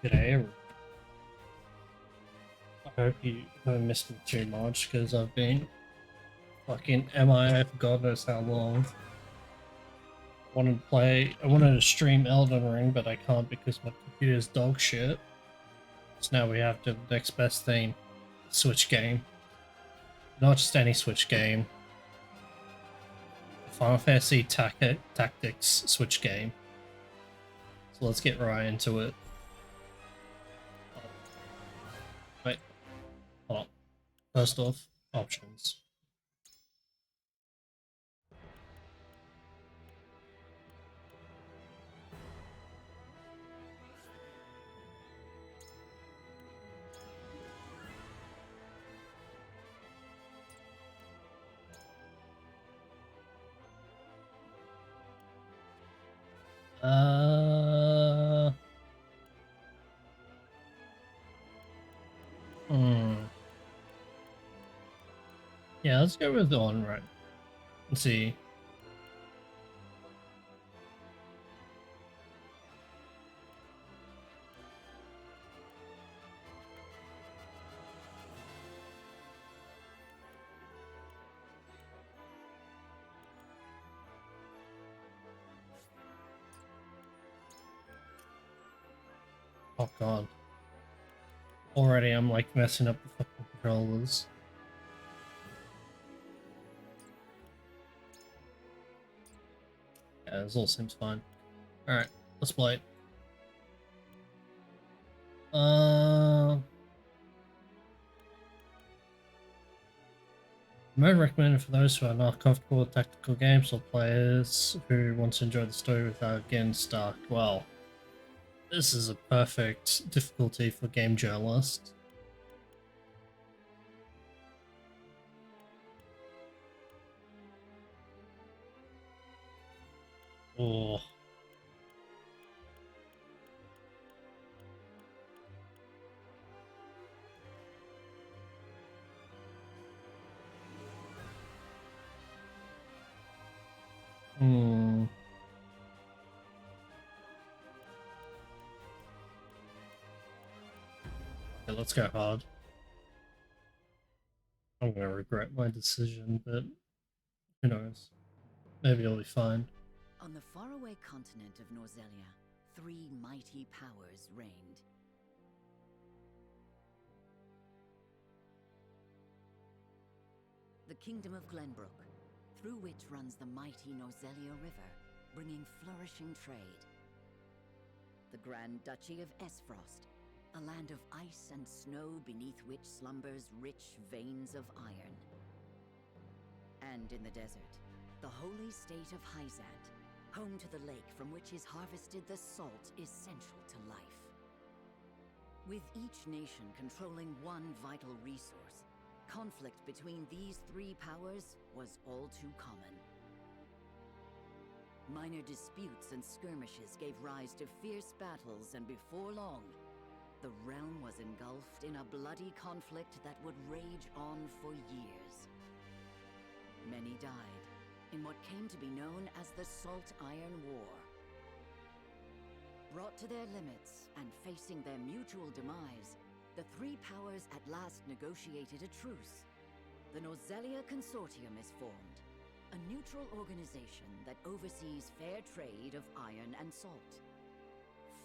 today. I hope you haven't missed me too much because I've been fucking MIA for God knows how long. I wanted to stream Elden Ring, but I can't because my computer's dog shit. So now we have to the next best thing, Switch game. Not just any Switch game. Final Fantasy Tactics Switch game. So let's get right into it. Wait, hold on. First off, options. Hmm. Yeah, let's go with the one right. Let's see. Oh god. Already I'm like messing up the fucking controllers. Yeah, this all seems fine. Alright, let's play it. Mode recommended for those who are not comfortable with tactical games or players who want to enjoy the story without getting stuck. Well, this is a perfect difficulty for game journalists. Oh. Hmm. Okay, let's go hard. I'm gonna regret my decision, but who knows? Maybe it'll be fine. On the faraway continent of Norzelia, three mighty powers reigned. The Kingdom of Glenbrook, through which runs the mighty Norzelia River, bringing flourishing trade. The Grand Duchy of Esfrost, a land of ice and snow beneath which slumbers rich veins of iron. And in the desert, the holy state of Hyzant, home to the lake from which is harvested the salt essential to life. With each nation controlling one vital resource, conflict between these three powers was all too common. Minor disputes and skirmishes gave rise to fierce battles, and before long, the realm was engulfed in a bloody conflict that would rage on for years. Many died in what came to be known as the Salt Iron War. Brought to their limits and facing their mutual demise, the three powers at last negotiated a truce. The Norzelia Consortium is formed, a neutral organization that oversees fair trade of iron and salt.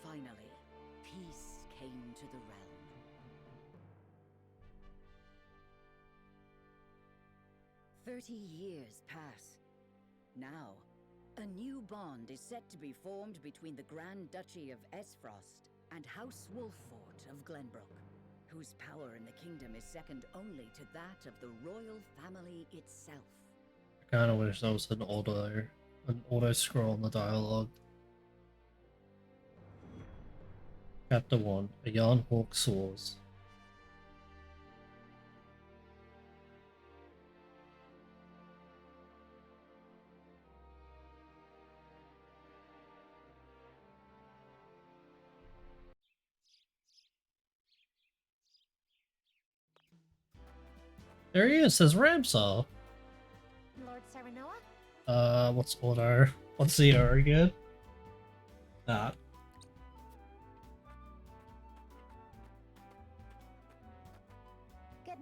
Finally, peace came to the realm. 30 years pass. Now, a new bond is set to be formed between the Grand Duchy of Esfrost and House Wolffort of Glenbrook, whose power in the kingdom is second only to that of the royal family itself. I kinda wish there was an auto scroll on the dialogue. Chapter 1, A Yarn Hawk Soars. There he is, says Ramsar. Lord Serenoa? What's auto? What's the R again? That.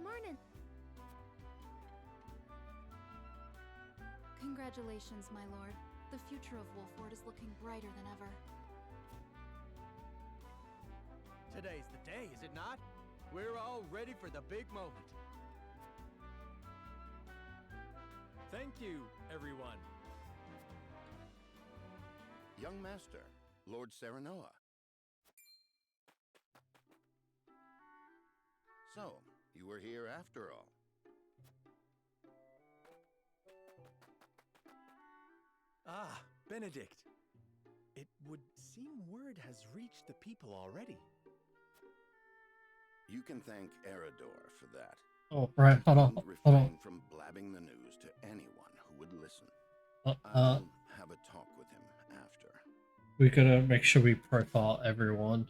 morning. Congratulations, my lord. The future of Wolford is looking brighter than ever. Today's the day, is it not? We're all ready for the big moment. Thank you, everyone. Young Master, Lord Serenoa. So, you were here after all. Ah, Benedict. It would seem word has reached the people already. You can thank Eridor for that. Oh, right, hold on, He hold on. refrained from blabbing the news to anyone who would listen. I'll have a talk with him after. We gotta make sure we profile everyone.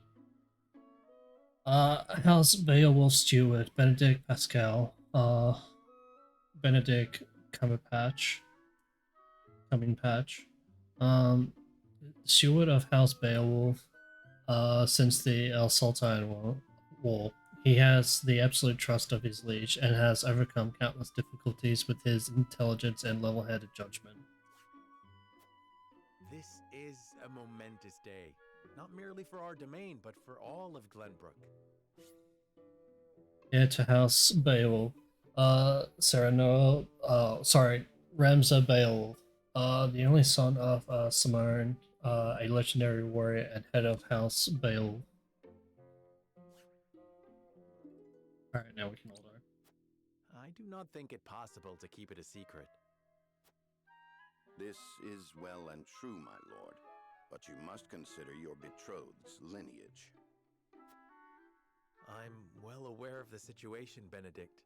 How's Beowulf Stewart, Benedict Pascal, Benedict Cumberpatch, Coming Patch, Steward of House Beowulf, since the El Sultan War. He has the absolute trust of his liege and has overcome countless difficulties with his intelligence and level-headed judgment. This is a momentous day, not merely for our domain, but for all of Glenbrook. Heir to House Beowulf, Serenoa, Ramza Beowulf, the only son of Simone, a legendary warrior and head of House Beowulf. Alright, now we can order. I do not think it possible to keep it a secret. This is well and true, my lord, but you must consider your betrothed's lineage. I'm well aware of the situation, Benedict.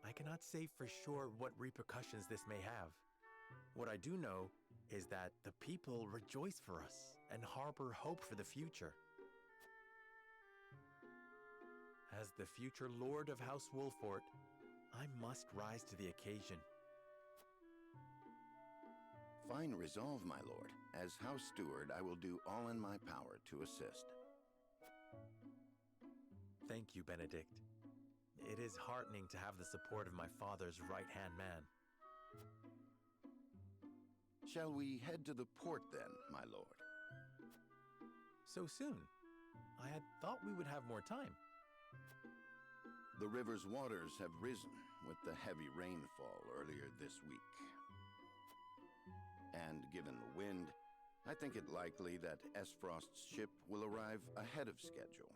I cannot say for sure what repercussions this may have. What I do know is that the people rejoice for us and harbor hope for the future. As the future Lord of House Wolford, I must rise to the occasion. Fine resolve, my lord. As House Steward, I will do all in my power to assist. Thank you, Benedict. It is heartening to have the support of my father's right-hand man. Shall we head to the port then, my lord? So soon? I had thought we would have more time. The river's waters have risen with the heavy rainfall earlier this week. And given the wind, I think it likely that Esfrost's ship will arrive ahead of schedule.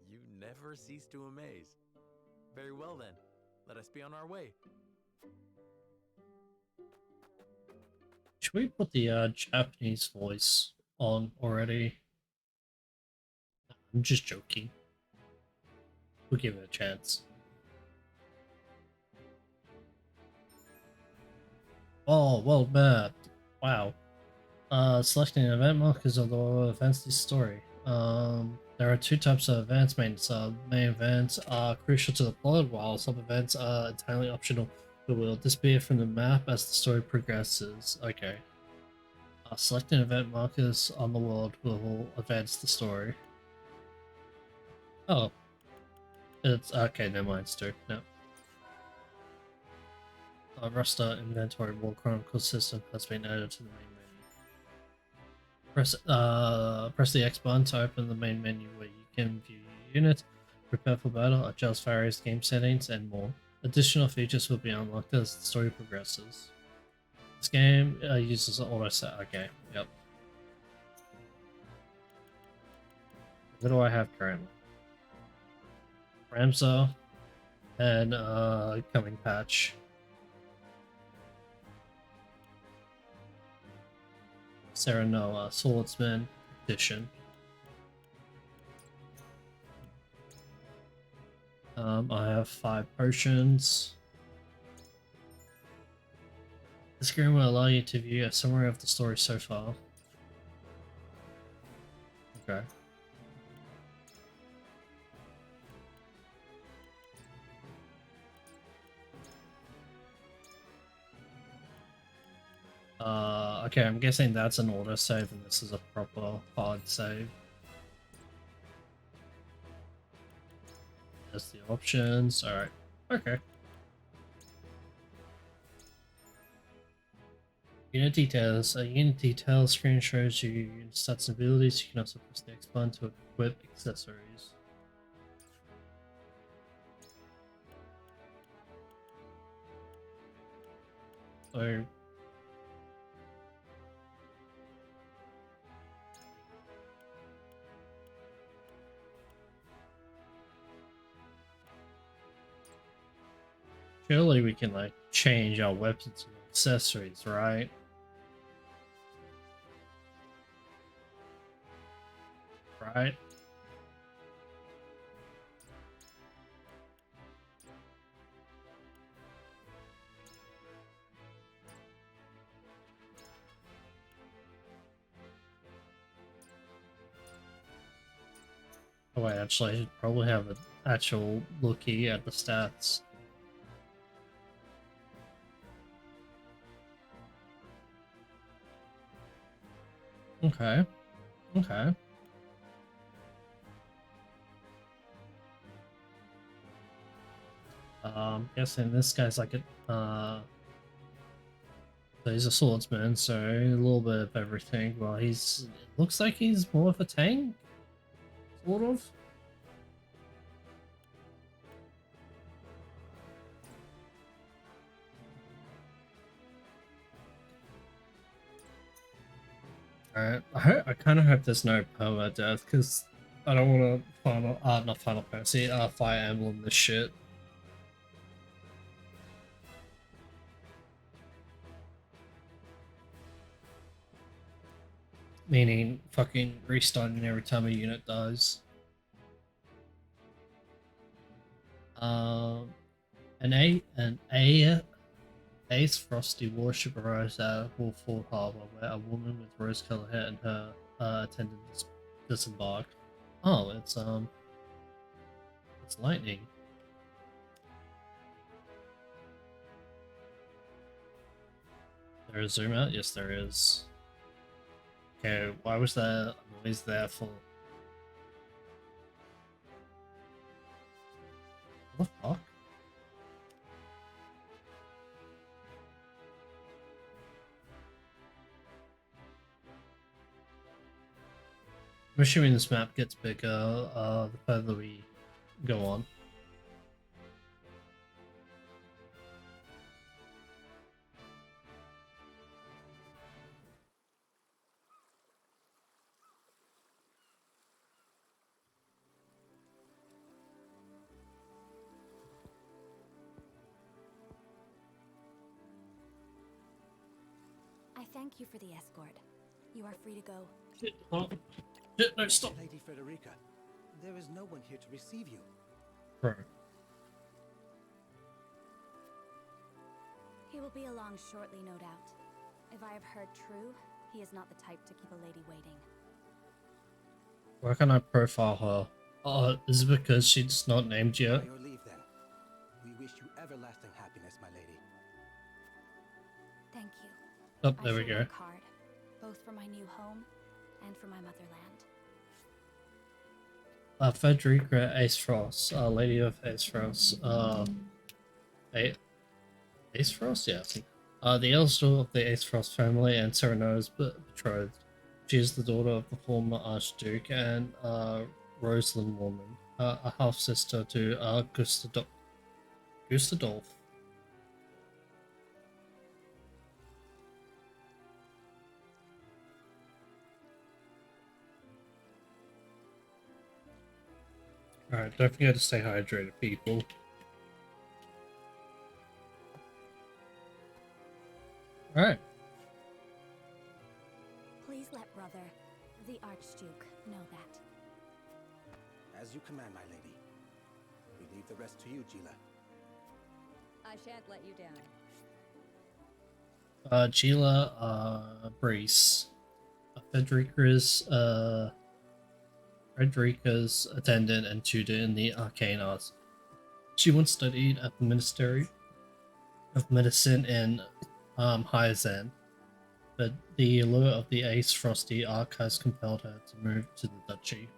You never cease to amaze. Very well then, let us be on our way. Should we put the Japanese voice on already? I'm just joking. We'll give it a chance. Oh, world map. Wow. Selecting event markers of the events this story. There are two types of events. Main events are crucial to the plot, while sub events are entirely optional. But will disappear from the map as the story progresses. Okay. Selecting event markers on the world will advance the story. Oh. It's okay, never mind, Stu. No. Roster inventory War Chronicles system has been added to the main menu. Press the X button to open the main menu where you can view your unit, prepare for battle, adjust various game settings, and more. Additional features will be unlocked as the story progresses. This game uses auto set. Okay, yep. What do I have currently? Ramza and coming patch. Serenoa, Swordsman Edition. I have 5 potions. The screen will allow you to view a summary of the story so far. Okay. Okay, I'm guessing that's an autosave and this is a proper hard save. That's the options. Alright. Okay. Unit details. A unit details screen shows you unit stats and abilities. You can also press the X button to equip accessories. So surely we can like change our weapons and accessories, right? Right? Oh wait, actually I should probably have an actual looky at the stats. Okay. Okay. Guessing this guy's like so he's a swordsman, so a little bit of everything. Well, it looks like he's more of a tank, sort of. Alright, I kind of hope there's no perma death because I don't want to not Final Fantasy, Fire Emblem this shit. Meaning fucking restarting every time a unit dies. An Ace Frosty warship arrives at Wolford Harbor, where a woman with rose-colored hair and her attendants disembark. Oh, it's lightning. There is zoom out? Yes, there is. Okay, why was there noise there for? What the fuck? I'm assuming this map gets bigger the further we go on. I thank you for the escort. You are free to go. Shit, oh. Shit, no, stop. Lady Frederica, there is no one here to receive you. Bro. He will be along shortly, no doubt. If I have heard true, he is not the type to keep a lady waiting. Why can't I profile her? Is it because she's not named yet? By your leave, then. We wish you everlasting happiness, my lady. Thank you. Oh, there we I shall go. work hard, both for my new home and for my motherland. Frederica Ace Frost, Lady of Ace Frost, Ace Frost? Yes. The eldest daughter of the Ace Frost family and Sereno's betrothed. She is the daughter of the former Archduke and Rosalind woman, a half-sister to Gustadolf. Alright, don't forget to stay hydrated, people. Alright. Please let brother, the Archduke, know that. As you command, my lady. We leave the rest to you, Gila. I shan't let you down. Gila, Brees. Frederica's attendant and tutor in the arcane arts. She once studied at the Ministry of Medicine in Hyazan, but the allure of the Ace Frosty archives compelled her to move to the duchy.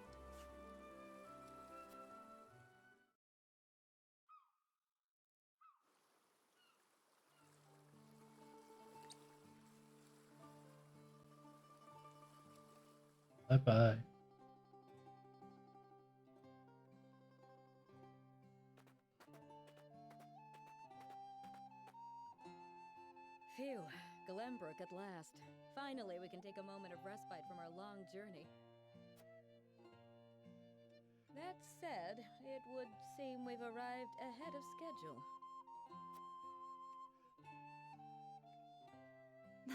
Bye bye. Phew, Glenbrook at last. Finally, we can take a moment of respite from our long journey. That said, it would seem we've arrived ahead of schedule.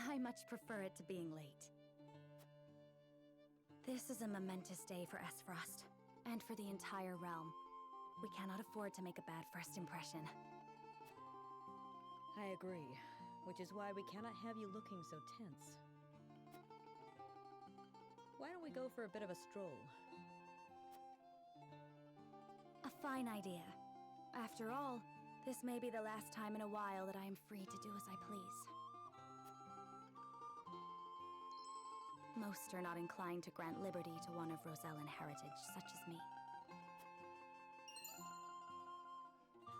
I much prefer it to being late. This is a momentous day for Esfrost, and for the entire realm. We cannot afford to make a bad first impression. I agree, which is why we cannot have you looking so tense. Why don't we go for a bit of a stroll? A fine idea. After all, this may be the last time in a while that I am free to do as I please. Most are not inclined to grant liberty to one of Rosellan heritage such as me.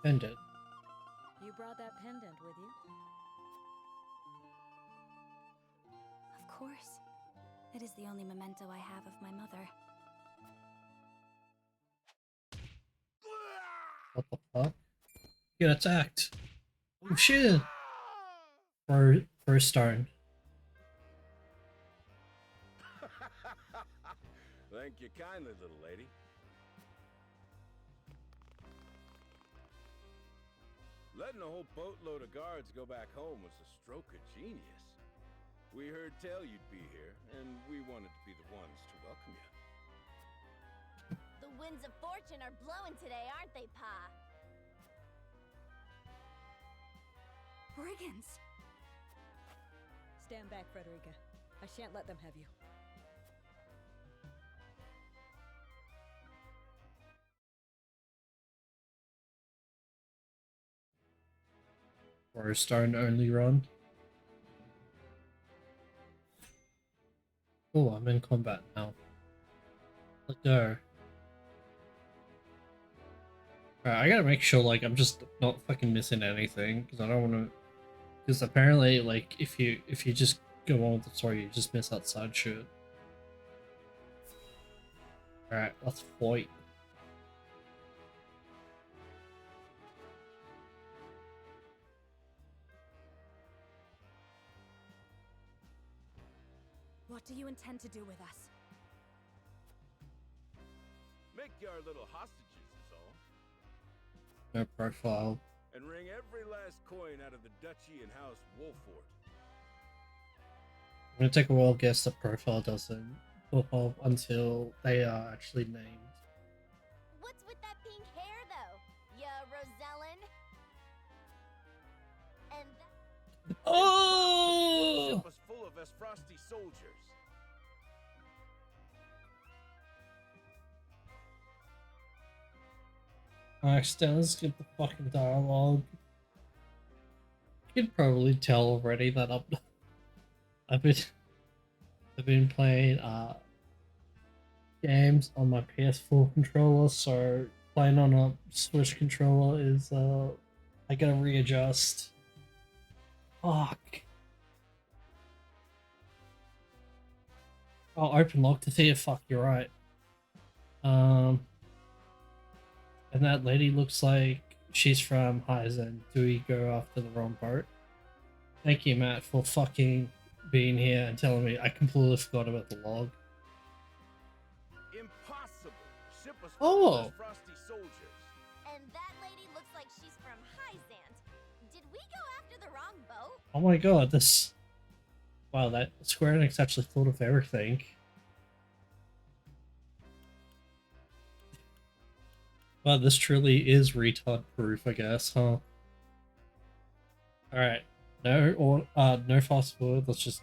Pendant. You brought that pendant with you? Of course. It is the only memento I have of my mother. What the fuck? Get attacked. Oh shit. First stone. Thank you kindly, little lady. Letting a whole boatload of guards go back home was a stroke of genius. We heard tell you'd be here, and we wanted to be the ones to welcome you. The winds of fortune are blowing today, aren't they, Pa? Brigands! Stand back, Frederica. I shan't let them have you. Or a stone only run. Oh, I'm in combat now. Let go. Alright, I gotta make sure like I'm just not fucking missing anything because I don't want to. Because apparently, like if you just go on with the story, you just miss that side shit. Alright, let's fight. What do you intend to do with us? Make you our little hostages is all. No profile. And wring every last coin out of the duchy and house Wolfort. I'm gonna take a wild guess the profile doesn't pop up until they are actually named. What's with that pink hair, though? Ya Rosellan? And that... Oh! The ship was full of Esfrosti soldiers. Alright, let's skip the fucking dialogue. You can probably tell already that I've been playing games on my PS4 controller, so playing on a Switch controller is I gotta readjust. Fuck. Oh, open log to see it. Fuck, you're right. And that lady looks like she's from Heizen. Do we go after the wrong boat? Thank you, Matt, for fucking being here and telling me. I completely forgot about the log. Impossible. The ship was full of Esfrosti soldiers. And that lady looks like she's from Hyzant. Did we go after the wrong boat? Oh my god, this... Wow, that Square Enix actually thought of everything. Well, this truly is retard proof, I guess, huh? Alright. No fast forward, let's just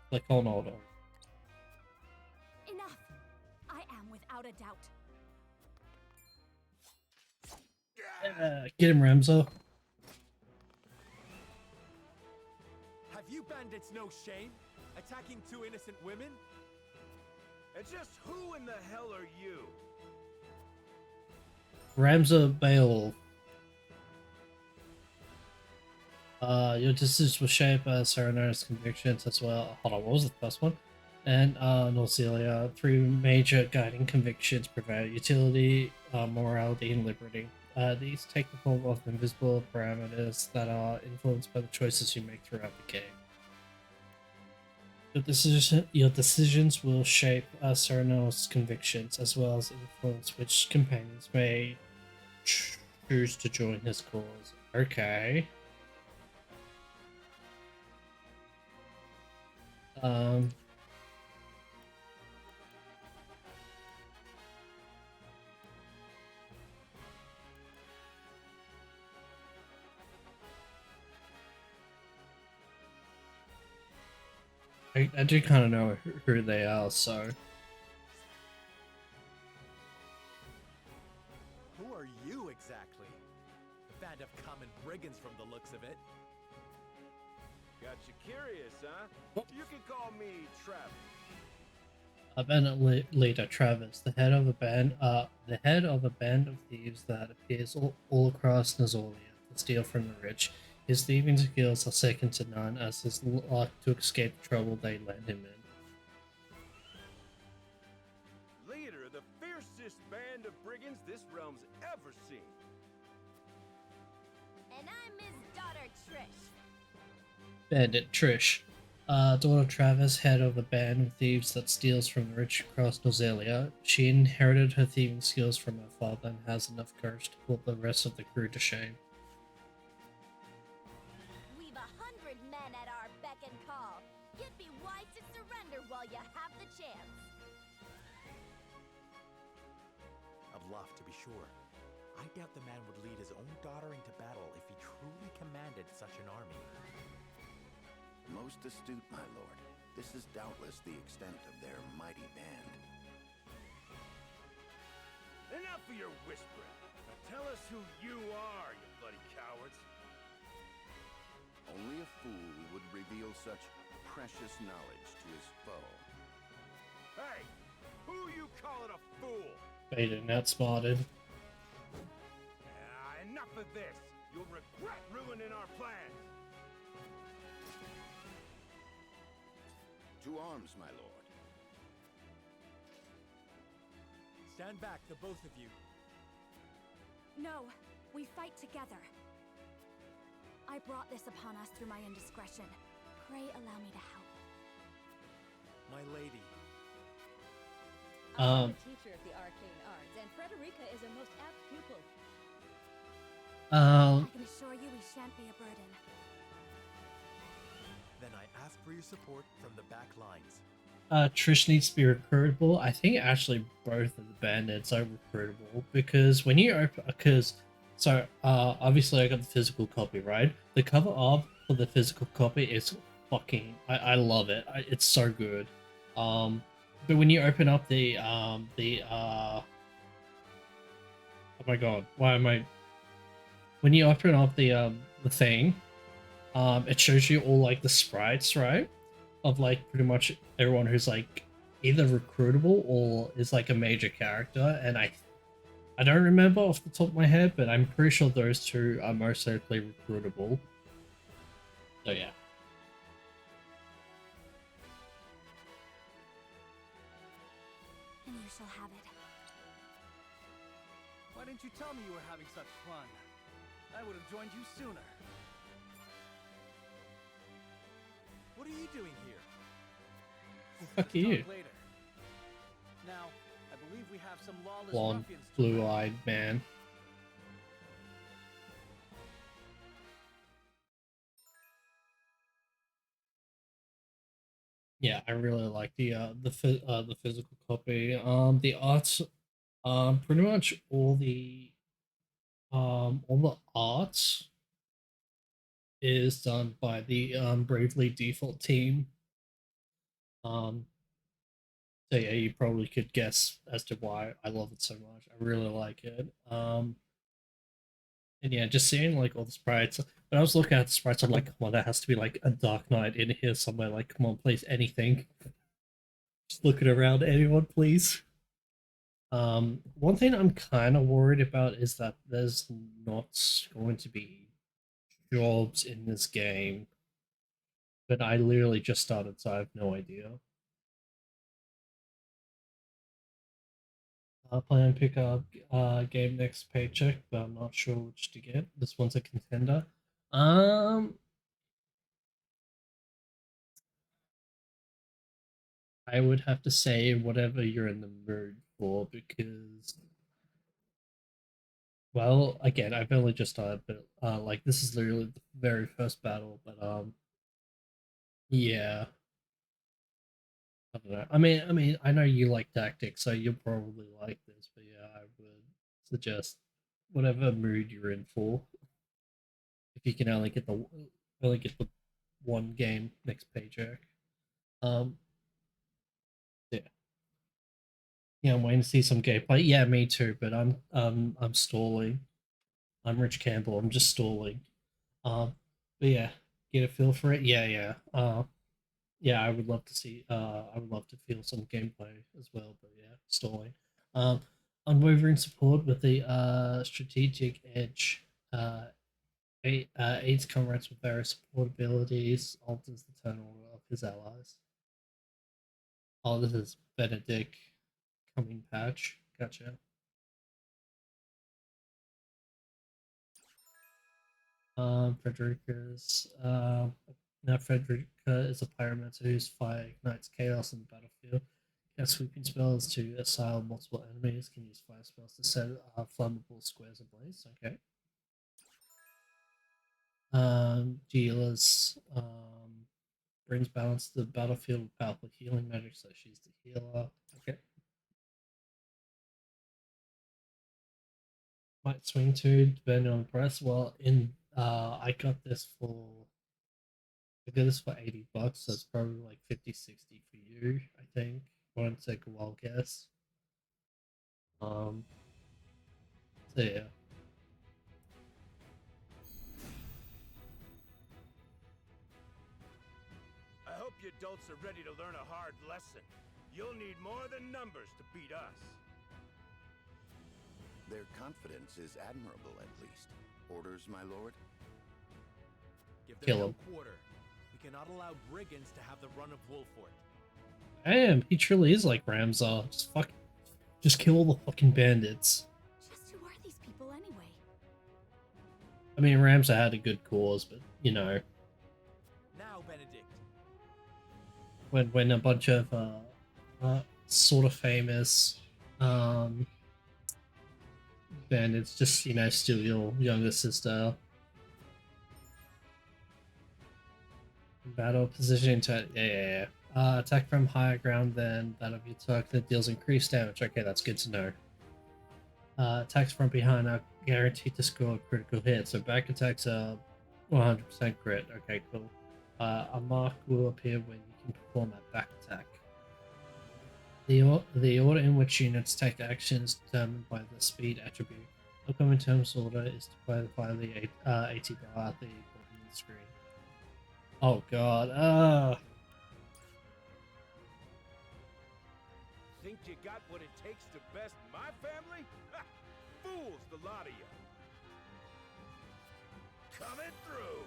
click on order. Enough! I am without a doubt. Get him, Ramzo. Have you bandits no shame? Attacking two innocent women? And just who in the hell are you? Ramza Beowulf. Your decisions will shape Serena's convictions as well. Hold on, what was the first one? and Nausilia. Three major guiding convictions provide utility, morality, and liberty. These take the form of invisible parameters that are influenced by the choices you make throughout the game. Your decisions will shape Serenos' convictions, as well as influence which companions may choose to join his cause. Okay. I do kind of know who they are, so. Who are you exactly? A band of common brigands from the looks of it. Got you curious, huh? You can call me Travis. Bandit leader Travis, the head of a band of thieves that appears all across Nazolia to steal from the rich. His thieving skills are second to none, as his luck to escape the trouble they land him in. Leader of the fiercest band of brigands this realm's ever seen. And I'm his daughter, Trish. Bandit Trish. Daughter Travis, head of a band of thieves that steals from the rich across Nozelia. She inherited her thieving skills from her father and has enough courage to put the rest of the crew to shame. We've 100 men at our beck and call. You'd be wise to surrender while you have the chance. A bluff, to be sure. I doubt the man would lead his own daughter into battle if he truly commanded such an army. Most astute, my lord. This is doubtless the extent of their mighty band. Enough of your whispering. Now tell us who you are, you bloody cowards. Only a fool would reveal such precious knowledge to his foe. Hey, who you calling a fool? Baited and outsmarted. Enough of this. You'll regret ruining our plans. To arms, my lord. Stand back, the both of you. No, we fight together. I brought this upon us through my indiscretion. Pray allow me to help. My lady. I'm a teacher of the arcane arts, and Frederica is a most apt pupil. I can assure you we shan't be a burden. Then I ask for your support from the back lines. Trish needs to be recruitable. I think actually both of the bandits are recruitable because when you open, obviously I got the physical copy, right? The cover art for the physical copy is fucking, I love it. It's so good. But when you open up oh my god, when you open up the thing, it shows you all like the sprites, right? Of like pretty much everyone who's like either recruitable or is like a major character, and I don't remember off the top of my head, but I'm pretty sure those two are most certainly recruitable. So yeah. And you shall have it. Why didn't you tell me you were having such fun? I would have joined you sooner. What are you doing here? Fuck you. Later. Now, I believe we have some lawless Blonde, ruffians to blue-eyed man. Yeah, I really like the physical copy. The arts, pretty much all the arts is done by the Bravely Default team. So yeah, you probably could guess as to why I love it so much. I really like it. And yeah, just seeing like all the sprites. When I was looking at the sprites, I'm like, come on, there has to be like a Dark Knight in here somewhere. Like, come on, please, anything. Just looking around, anyone, please. One thing I'm kind of worried about is that there's not going to be jobs in this game. But I literally just started, so I have no idea. Plan pick up game next paycheck, but I'm not sure which to get. This one's a contender. I would have to say whatever you're in the mood for because, well, again, I've only just started, but like this is literally the very first battle. But yeah, I don't know. I mean, I know you like tactics, so you'll probably like this. But yeah, I would suggest whatever mood you're in for. If you can only get the one game next paycheck. Um, yeah, yeah, I'm waiting to see some gameplay. Yeah, me too. But I'm stalling. I'm Rich Campbell. I'm just stalling. But yeah, get a feel for it. Yeah, yeah. Yeah, I would love to see. I would love to feel some gameplay as well. But yeah, stalling. Um, unwavering support with the strategic edge. Aids comrades with various support abilities. Alters the turn order of his allies. Oh, this is Benedict coming patch. Gotcha. Frederica's now Frederica is a pyromancer whose fire ignites chaos in the battlefield. Has sweeping spells to assail multiple enemies. Can use fire spells to set flammable squares ablaze. Okay. Dealers brings balance to the battlefield with powerful healing magic, so she's the healer. Okay. Might swing to depending on the price. Well, in I got this for $80, so it's probably like 50, 60 for you, I think. I want to take a wild guess. Um, so yeah. I hope you adults are ready to learn a hard lesson. You'll need more than numbers to beat us. Their confidence is admirable, at least. Orders, my lord? Give them Kill no him. quarter. We cannot allow brigands to have the run of Wolfort. Damn, he truly is like Ramsar. Just kill all the fucking bandits. Just who are these people anyway? I mean, Ramsar had a good cause, but you know, Now, Benedict. when a bunch of sort of famous bandits just steal your younger sister. Battle positioning to yeah. Attack from higher ground than that of your target deals increased damage. Okay, that's good to know. Attacks from behind are guaranteed to score a critical hit, so back attacks are 100% crit. Okay, cool. A mark will appear when you can perform a back attack. The order in which units take action is determined by the speed attribute. Upcoming terms order is to clarify the AT bar at the bottom of the screen. Oh god. Think you got what it takes to best my family? Ha! Fools, the lot of you. Coming through.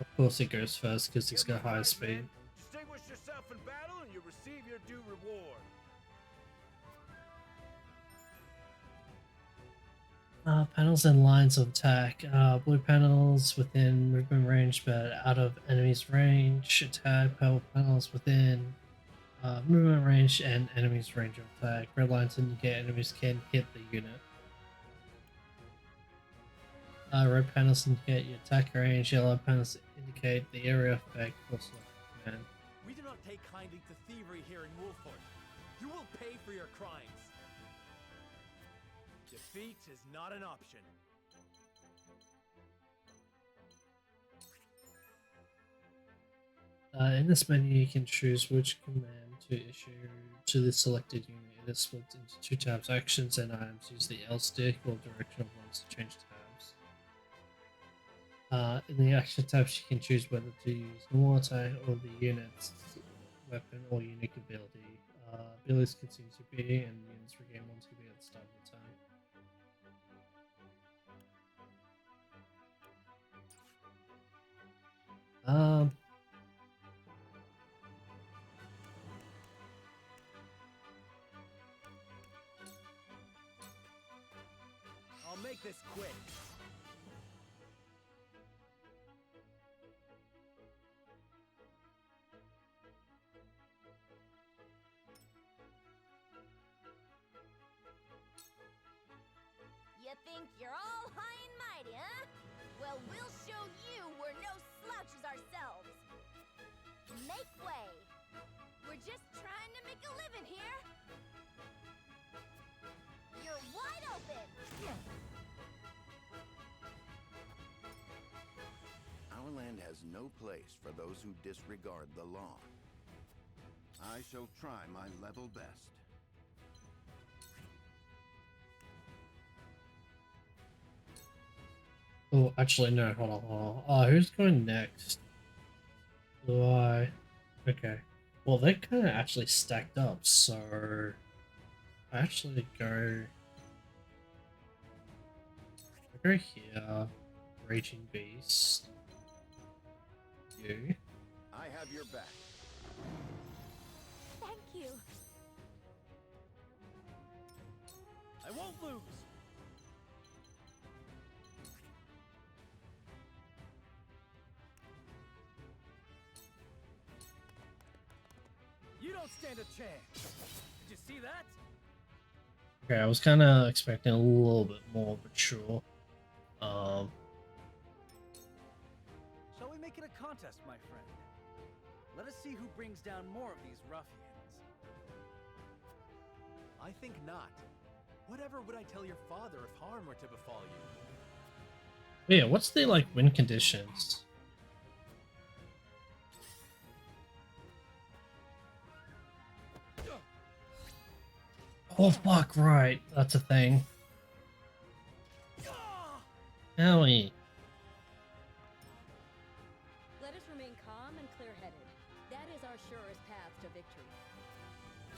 Of course he goes first because he's Give 'em got higher fight, speed. man. Distinguish yourself in battle and you receive your due reward. Panels and lines of attack. Blue panels within movement range but out of enemy's range. Attack. Purple panels within movement range and enemy's range of attack. Red lines indicate enemies can hit the unit. Red panels indicate your attack range. Yellow panels indicate the area effect for select command. We do not take kindly to thievery here in Wolfort. You will pay for your crimes. Defeat is not an option. In this menu, you can choose which command to issue to the selected unit. It is split into two tabs: actions and items. Use the L stick or directional ones to change tabs. In the action tabs, you can choose whether to use normal attack or the unit's weapon or unique ability. Abilities consume CP and units regain 1 CP at the start of the turn. make this quick. You think you're all high and mighty, huh? Well, we'll show you we're no slouches ourselves. Make way. We're just trying to make a living here. You're wide open. Our land has no place for those who disregard the law. I shall try my level best. Oh, actually, no, hold on, hold on. Who's going next? Do I? Okay. Well, they're kind of actually stacked up, so I actually go here. Raging Beast. You. I have your back. Thank you. I won't lose. You don't stand a chance. Did you see that? Okay, I was kind of expecting a little bit more, but sure. Shall we make it a contest, my friend? Let us see who brings down more of these ruffians. I think not. Whatever would I tell your father if harm were to befall you? Yeah, what's the like win conditions? Oh fuck! Right, that's a thing. Howie. Let us remain calm and clear-headed. That is our surest path to victory.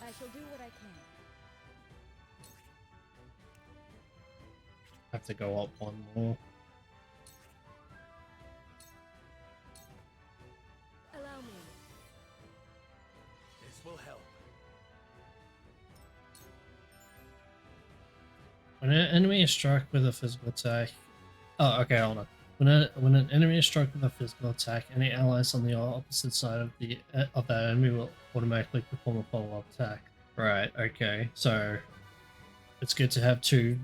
I shall do what I can. Have to go up one more. Allow me. This will help. When an enemy is struck with a physical attack... Oh, okay, hold on. When an enemy is struck with a physical attack, any allies on the opposite side of that enemy will automatically perform a follow-up attack. Right, okay. So, it's good to have 2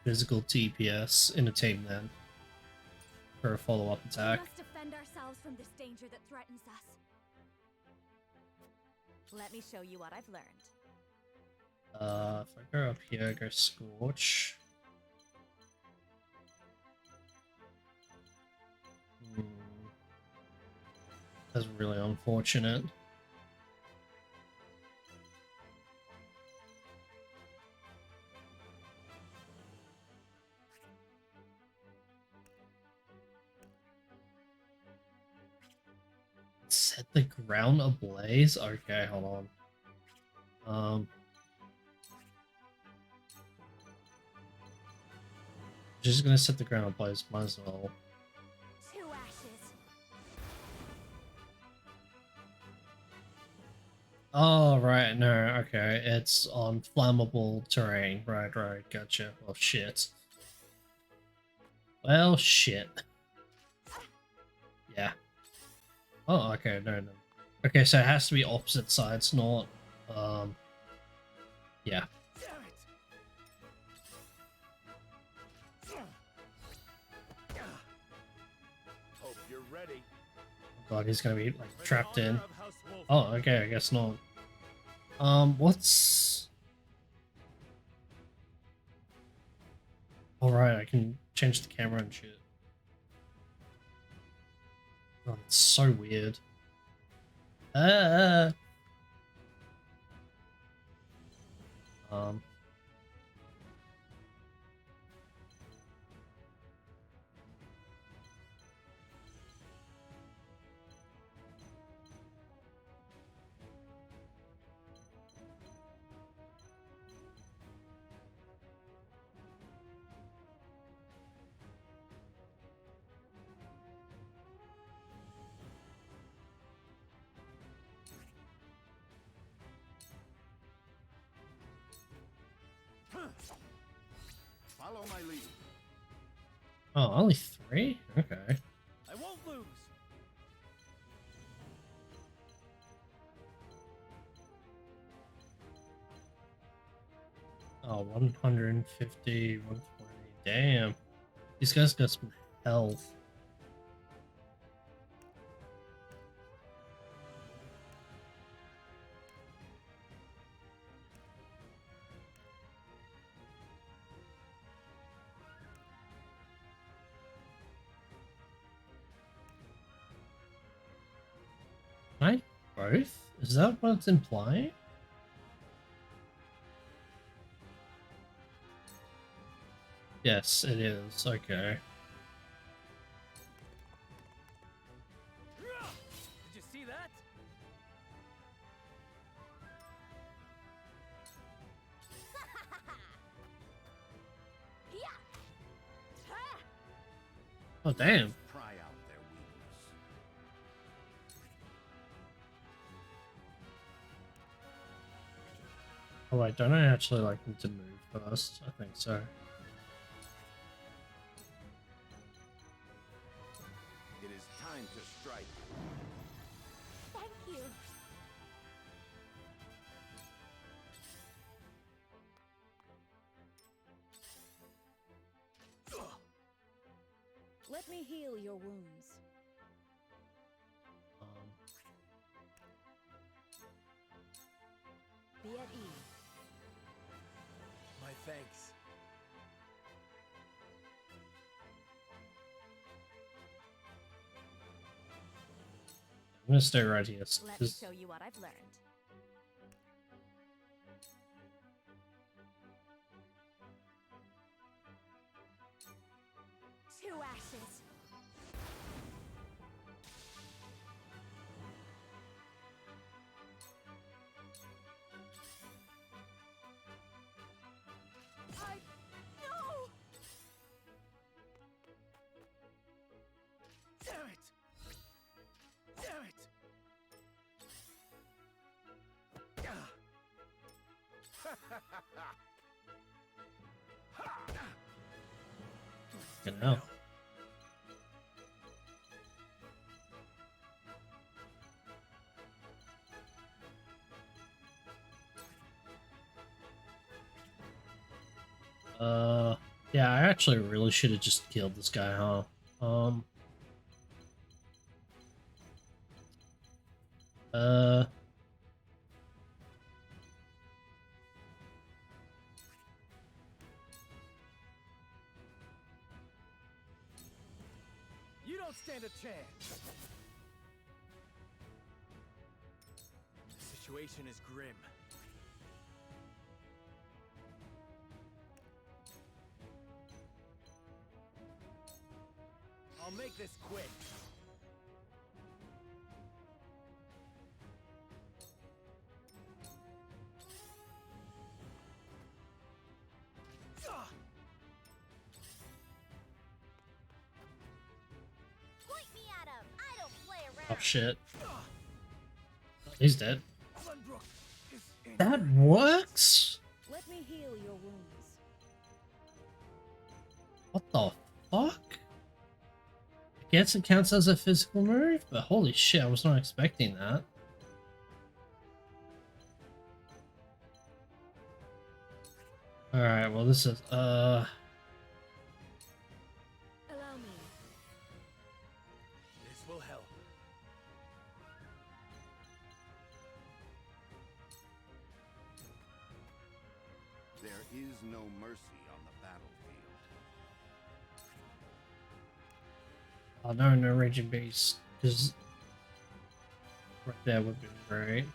physical DPS in a team then. For a follow-up attack. We must defend ourselves from this danger that threatens us. Let me show you what I've learned. If I go up here, go Scorch. That's really unfortunate. Set the ground ablaze? Okay, hold on. Just gonna set the ground ablaze, might as well. 2 ashes. Oh, right, no, okay, it's on flammable terrain. Right, gotcha. Well, shit. Well, shit. Yeah. Oh, okay, no. Okay, so it has to be opposite sides, not, yeah. Hope you're ready. God, he's gonna be, like, trapped in. Oh, okay, I guess not. What's... Alright, I can change the camera and shit. Oh, it's so weird. Um... Follow my lead. Oh, only 3? Okay. I won't lose. Oh, 150, 120. Damn. These guys got some health. Can I both? Is that what it's implying? Yes, it is. Okay. Did you see that? Oh, damn. Pry out their weakness. Oh wait, don't I actually like need to move first? I think so. It is time to strike. Thank you. Let me heal your wounds. Be at ease. My thanks. I'm gonna stay right here. Let me show you what I've learned. Two ashes. No! Damn it! Damn it! Fucking hell. Yeah, I actually really should have just killed this guy, huh? Uh, You don't stand a chance. The situation is grim. I'll make this quick. Point me at him. I don't play around. oh shit. He's dead. Sunbrook is in. That works? Let me heal your wounds. What the fuck? I guess it counts as a physical move, but holy shit, I was not expecting that. Alright, well this is, Allow me. This will help. There is no mercy on the battlefield. oh no, no Raging Beast, because right there would be great.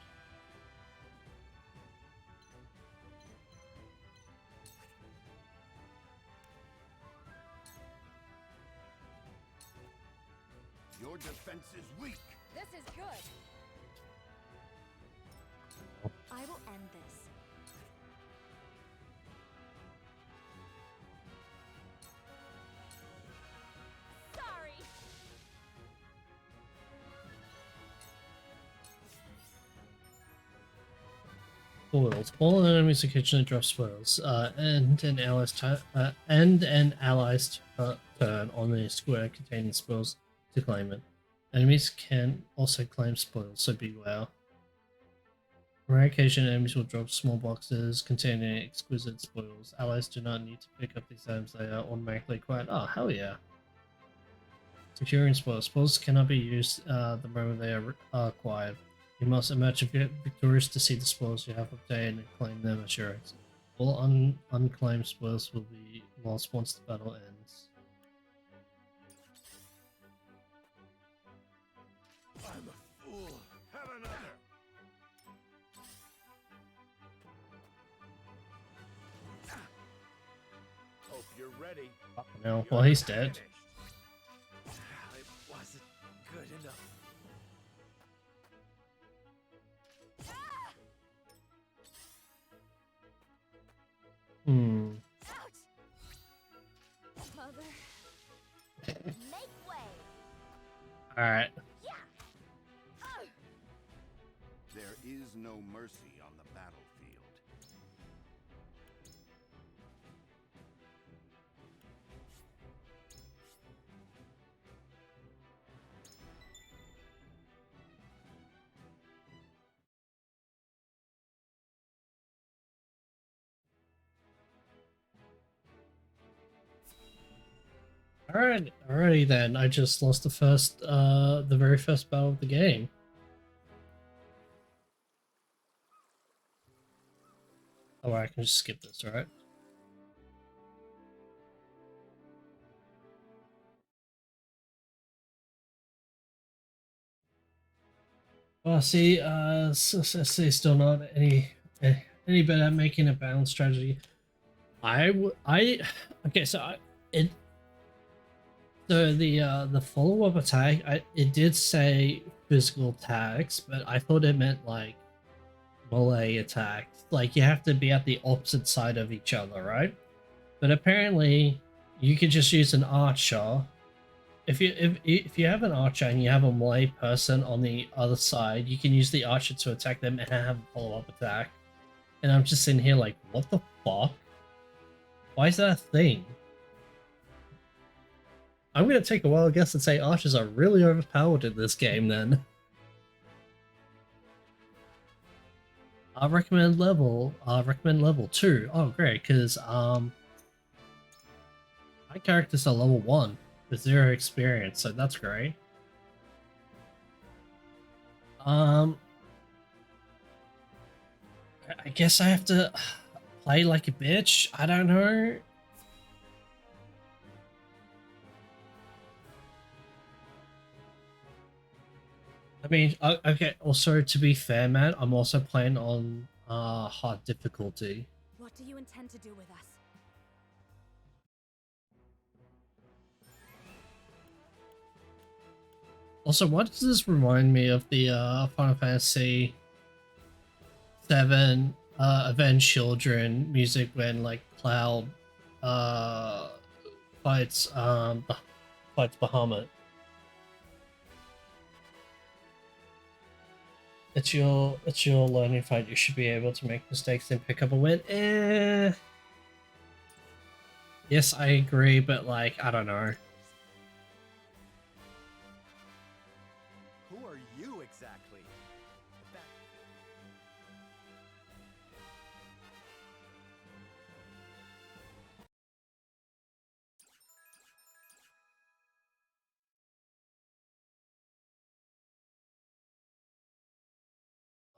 Your defense is weak. This is good. I will end this. Sorry. spoils. All enemies occasionally drop spoils. And an ally's turn on the square containing spoils to claim it. Enemies can also claim spoils, so beware. On rare occasion, enemies will drop small boxes containing exquisite spoils. Allies do not need to pick up these items; they are automatically acquired. Oh, hell yeah! Securing spoils. Spoils cannot be used the moment they are acquired. You must emerge victorious to see the spoils you have obtained and claim them as yours. All unclaimed spoils will be lost once the battle ends. I'm a fool. Have another. Hope you're ready. No, well, he's dead. It wasn't good enough. Hmm. Mother. Make way. Alright. There is no mercy on the battlefield. Alright, alrighty then. I just lost the very first battle of the game. Oh, I can just skip this, right? Well, see, still not any better at making a balanced strategy. Okay, so the follow-up attack, it did say physical attacks, but I thought it meant like melee attacks. Like you have to be at the opposite side of each other, right? But apparently, you could just use an archer. If you have an archer and you have a melee person on the other side, you can use the archer to attack them and have a follow-up attack. And I'm just sitting here like, what the fuck? Why is that a thing? I'm gonna take a wild guess and say archers are really overpowered in this game then. I recommend level 2. Oh great, because my characters are level 1 with 0 experience, so that's great. I guess I have to play like a bitch. I don't know. I mean, okay, also to be fair, man, I'm also playing on hard difficulty. What do you intend to do with us? Also, what does this remind me of the Final Fantasy 7 Avenged Children music when like Cloud fights Bahamut? It's your learning fight. You should be able to make mistakes and pick up a win. Yes, I agree, but like I don't know. Who are you exactly?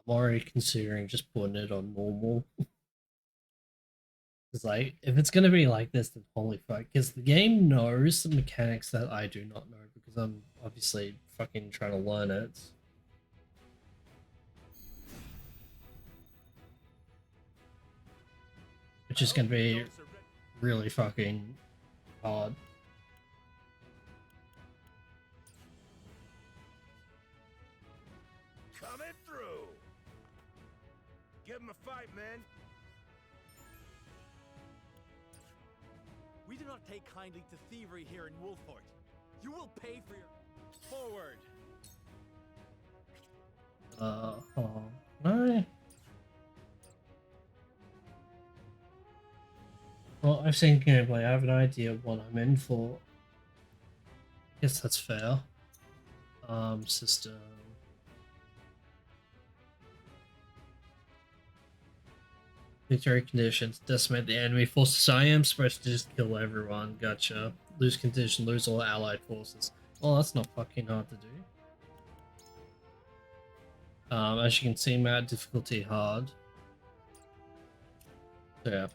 I'm already considering just putting it on normal. Because like, if it's gonna be like this, then holy fuck. Because the game knows the mechanics that I do not know, because I'm obviously fucking trying to learn it. Which is gonna be really fucking hard. Coming through. Give him a fight, man. We do not take kindly to thievery here in Wolfort. You will pay for your... Forward! No. Well, I've seen gameplay. I have an idea of what I'm in for. I guess that's fair. System. Victory conditions. Decimate the enemy forces. I am supposed to just kill everyone. Gotcha. Lose condition. Lose all allied forces. Well, that's not fucking hard to do. As you can see, Matt, difficulty hard. Yeah.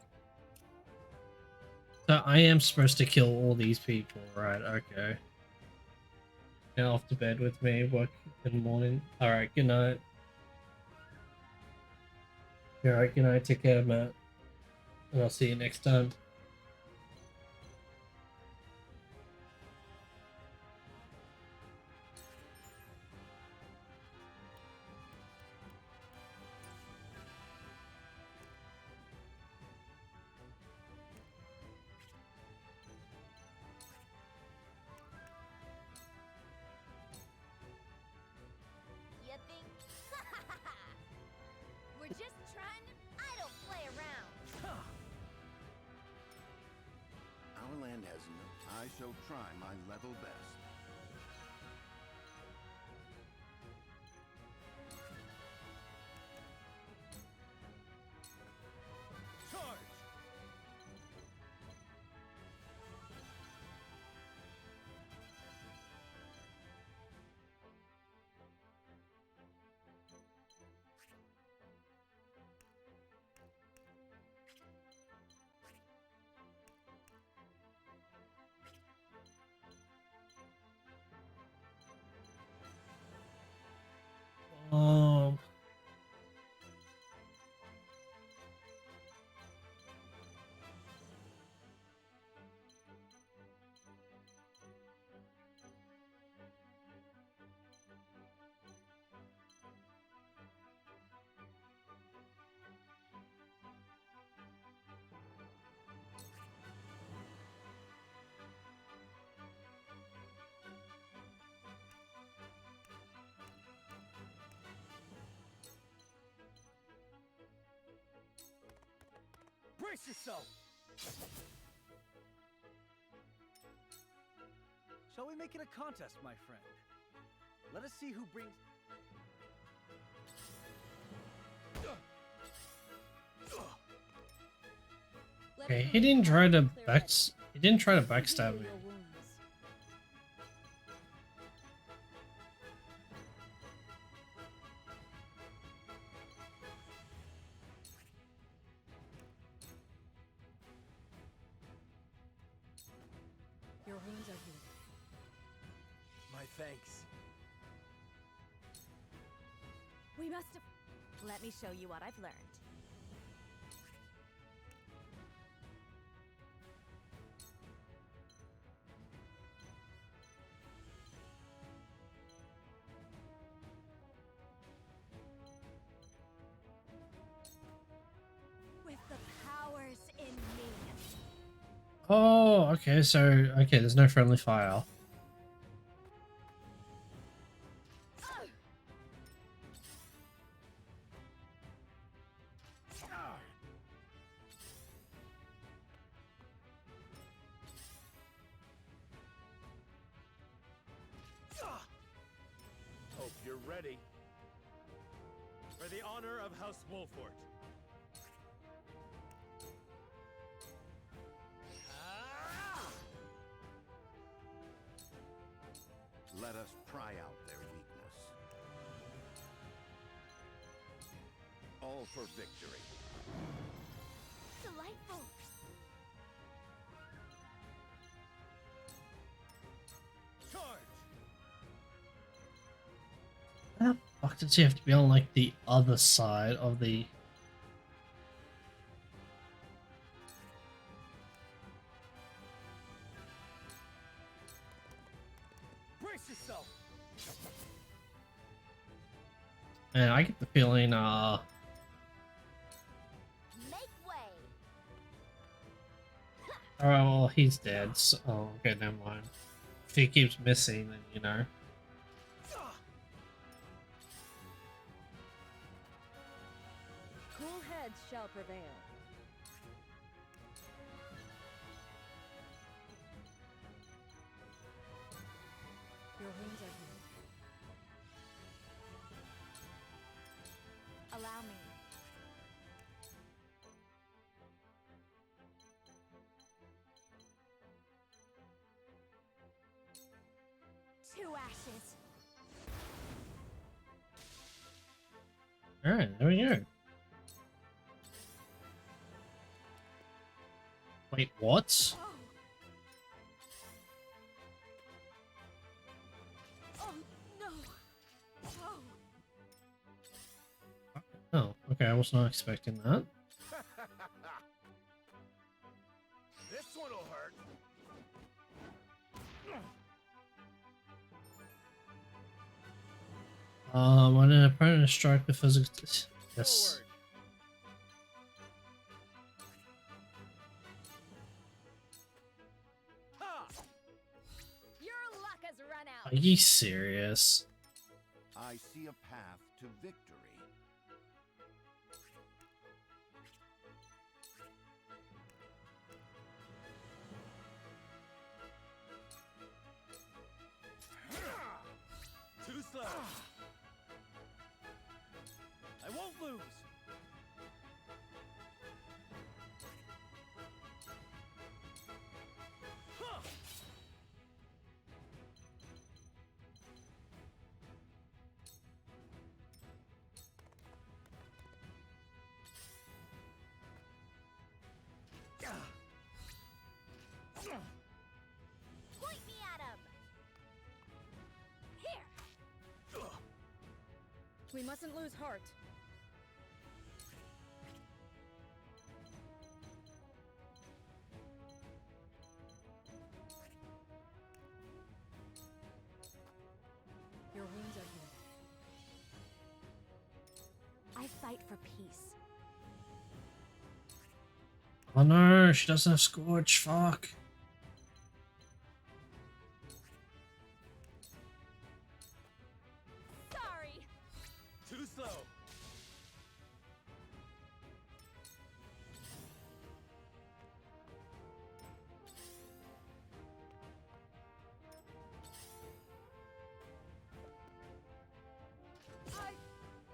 So I am supposed to kill all these people, right? Okay. Now off to bed with me. Work in the morning. Alright, good night. Alright, good night. Take care, Matt. And I'll see you next time. You think? We're just trying to. I don't play around. Our land has no... I shall try my level best. Charge! Um, Brace yourself! Shall we make it a contest, my friend? Let us see who brings... okay, he didn't try to backstab me. Your wounds are healed. My thanks. We must have. Let me show you what I've learned. With the powers in me. Oh, okay, so, okay, there's no friendly fire. Hope you're ready. For the honor of House Wolfort. Let us pry out their weakness. All for victory. Delightful. Charge! How the fuck does he have to be on, like, the other side of the... Brace yourself! Man, I get the feeling, Make way. oh, well, he's dead, so... Oh, okay, never mind. If he keeps missing, then, you know. Cool heads shall prevail. Alright, there we go. Wait, what? Oh no! Oh. Oh, okay, I was not expecting that. This one'll hurt. When an opponent strike with physical... Yes. Your luck has run out. Are you serious? I see a path to victory. Too slow. I won't lose. Huh. Point me at him. Here. We mustn't lose heart. Your wounds are healed. I fight for peace. Oh no, she doesn't have Scorch, fuck. Sorry. Too slow.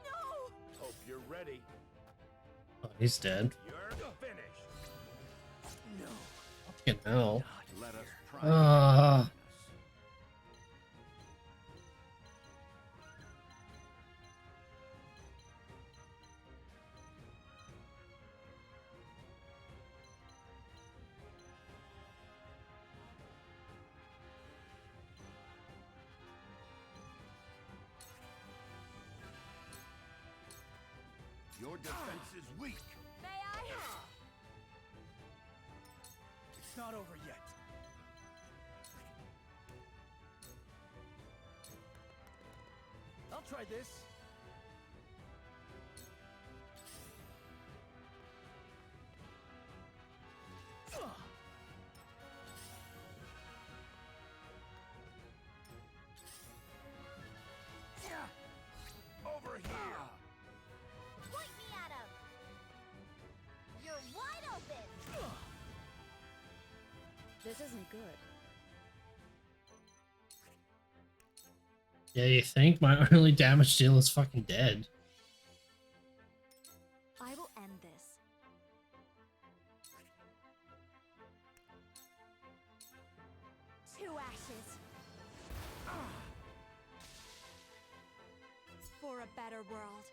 No! Hope you're ready. Oh, he's dead. You're finished. Fucking hell. Let us try. Ah. Your defense is weak. May I? It's not over yet. I'll try this. Over here. Point me at him. You're wide open. This isn't good. Yeah, you think? My only damage deal is fucking dead. I will end this. To ashes. For a better world.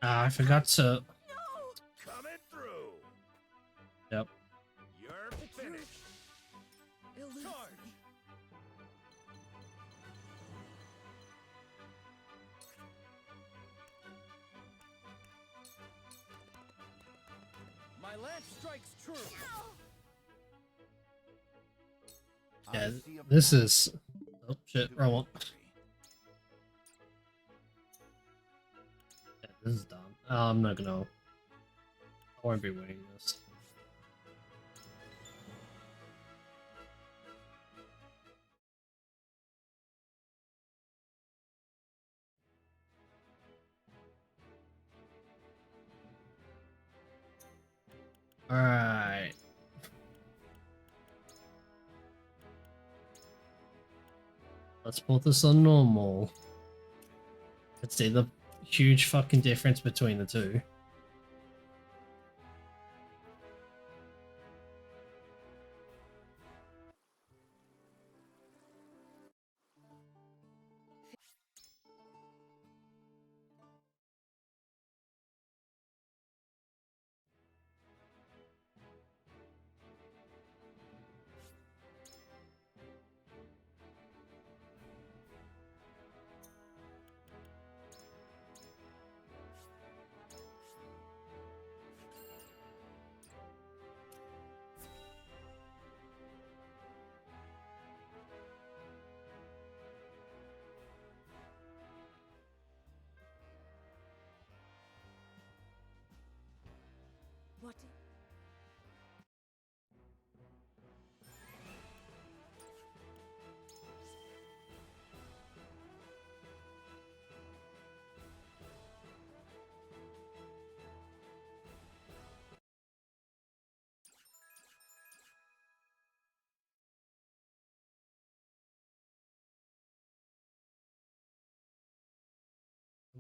Ah, I forgot to... No! Coming through. Yep. You're finished. Charge. My lance strikes true. Yeah, I see a this path is... Oh shit, to wrong one. victory. Yeah, this is done. I'm not gonna... I won't be winning this. Alright. Let's put this on normal. Let's see the huge fucking difference between the two.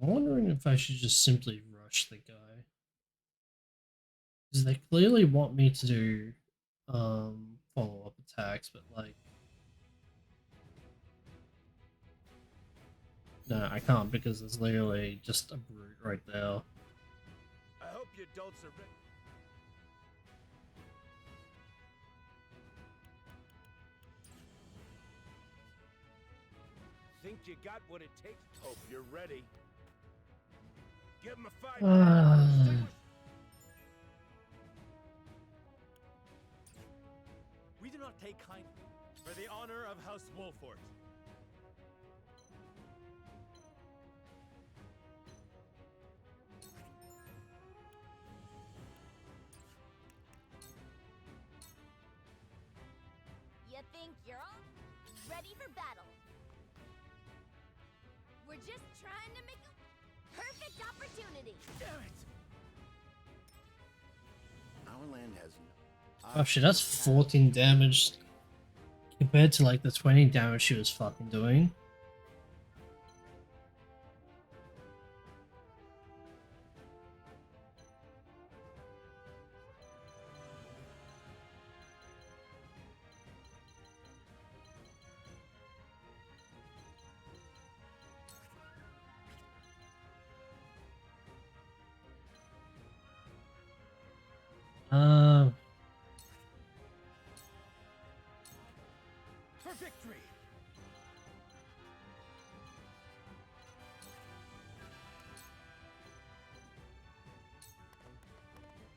I'm wondering if I should just simply rush the guy. Because they clearly want me to do follow-up attacks, but like no, I can't because there's literally just a brute right there. I hope you don't surrender. Think you got what it takes? Hope you're ready. Give him a fight. We do not take kindly. For the honor of House Wolfort. You think you're all ready for battle? We're just trying to make a perfect opportunity. Damn it! Our land has Oh shit, that's 14 damage compared to like the 20 damage she was fucking doing. For victory!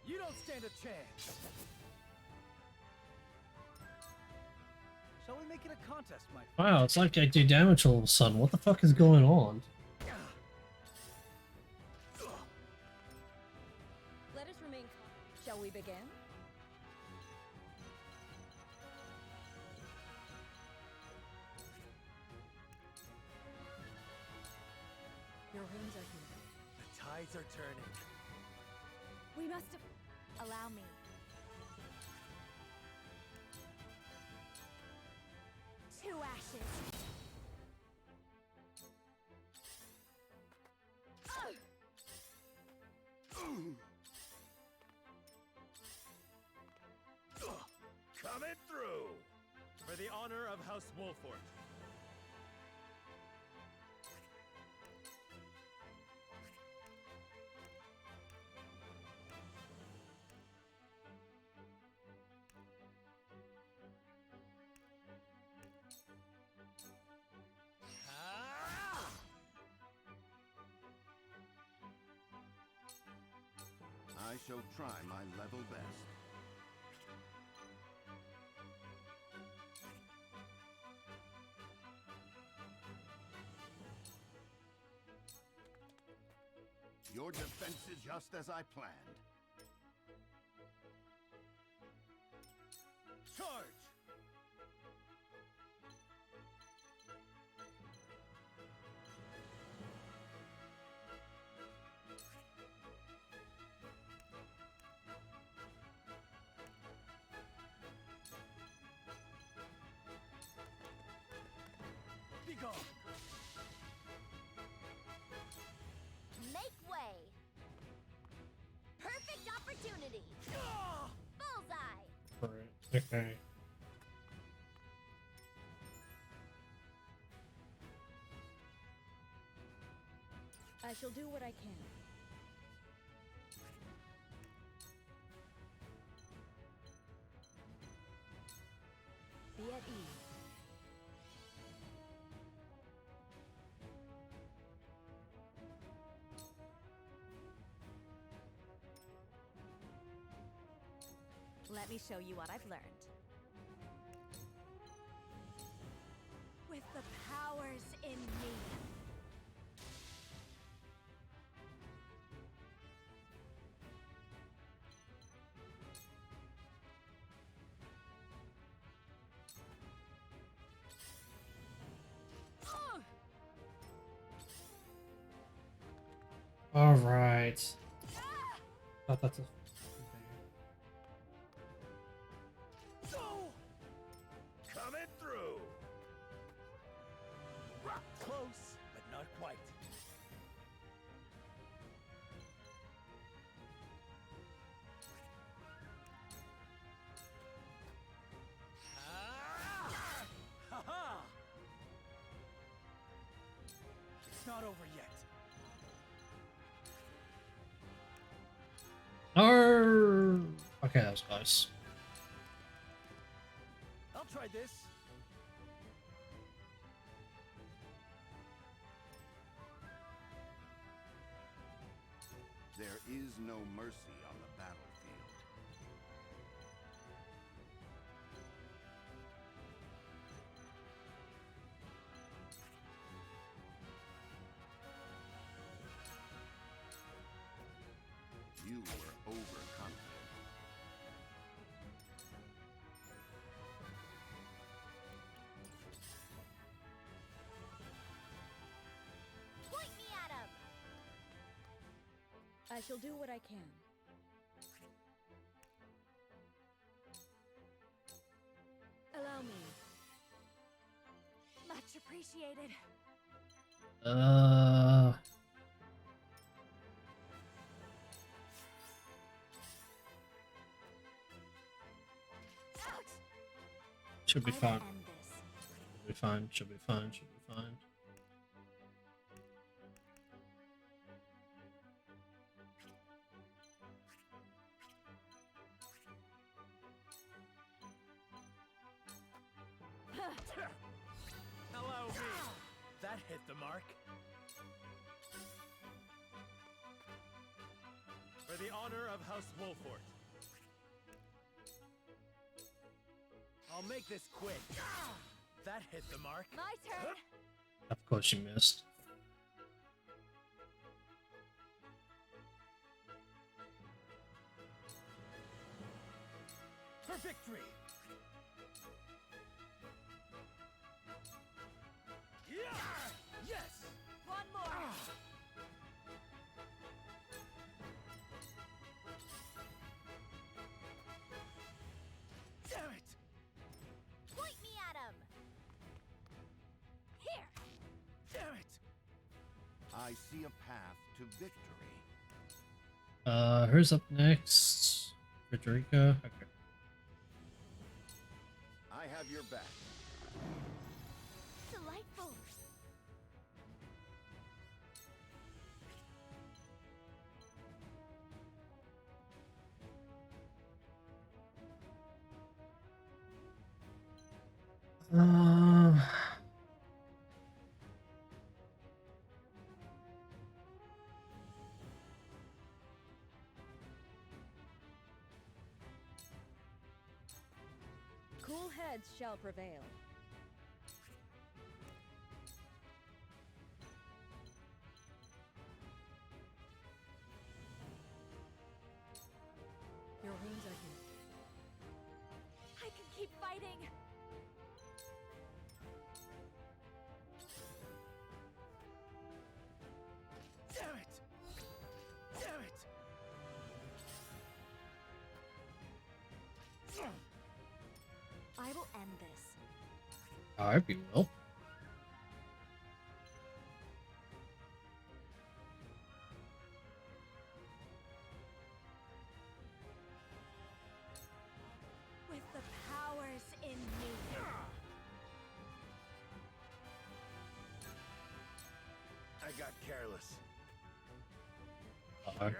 You don't stand a chance! Shall we make it a contest, my friend? Wow, it's like I do damage all of a sudden. What the fuck is going on? Let us remain calm. Shall we begin? Your runes are here. The tides are turning. We must have... Allow me. Two ashes. Coming through. For the honor of House Wolfort. I shall try my level best. Your defense is just as I planned. Charge! Be gone! Make way. Perfect opportunity. Bullseye. Right, okay. I shall do what I can. Be at ease. Let me show you what I've learned. With the powers in me. All right. Thought that's a. Coming through. Close, but not quite. not over yet. No. Okay, that was close. I'll try this. There is no mercy on the battlefield. You were overconfident. Point me at him! I shall do what I can. Allow me. Much appreciated. Ouch! Should be I will fine. end this. Should be fine. Should be fine. Should be fine. Hello, me. That hit the mark. For the honor of House Wolfort. I'll make this quick. That hit the mark. My turn. Of course you missed. For victory. Yeah! Yes! One more. Damn it! Point me at him! Here! Damn it! I see a path to victory. Who's up next? Frederica? Okay. I have your back. Delightful! Cool heads shall prevail. Your wounds are healed. I can keep fighting. Damn it! Damn it! I will end this. I hope you will. With the powers in me. I got careless. Uh-oh.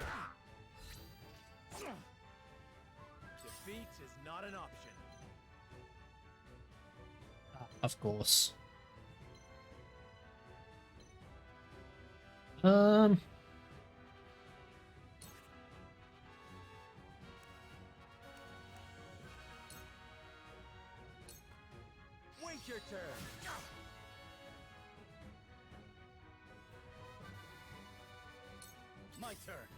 Defeat is not an option. Of course. Wait your turn. My turn.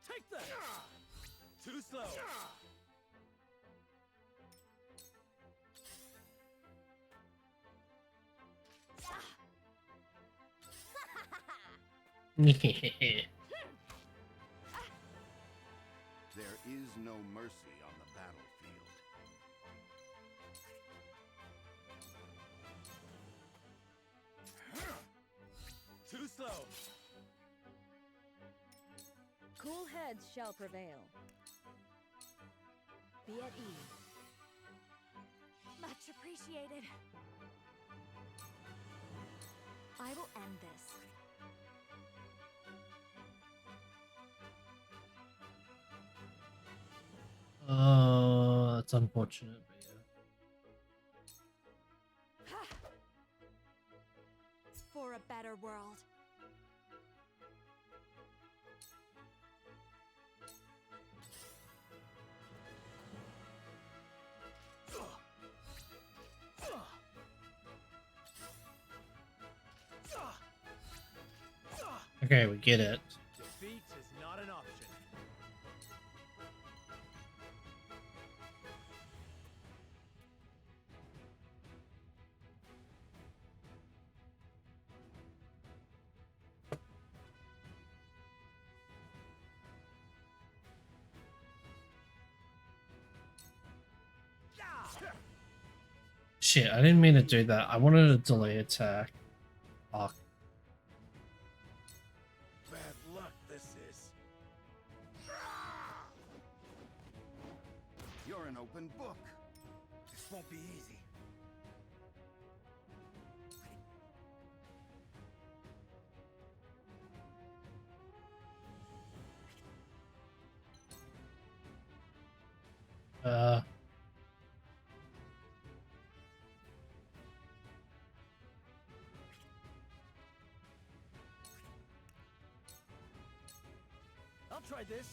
Take that! Too slow. There is no mercy on the battlefield. Too slow. Cool heads shall prevail. Be at ease. appreciated. I will end this. It's unfortunate, but yeah. For a better world. Okay, we get it. Defeat is not an option. Shit, I didn't mean to do that. I wanted to delay attack. Fuck. Bad luck, this is. You're an open book. This won't be easy. I'll try this.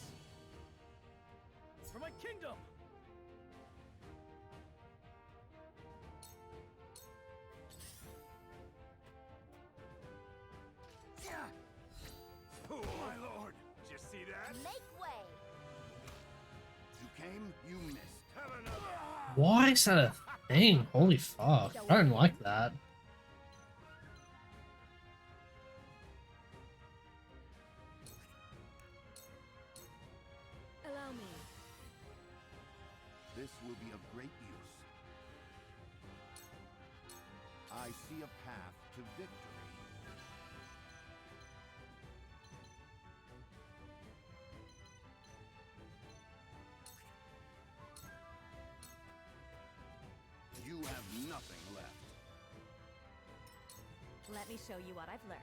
For my kingdom! Oh, my lord! Did you see that? Make way! You came, you missed. Have another! Why is that a thing? Holy fuck. I don't like that. Allow me. This will be of great use. I see a path to victory. You have nothing left. Let me show you what I've learned.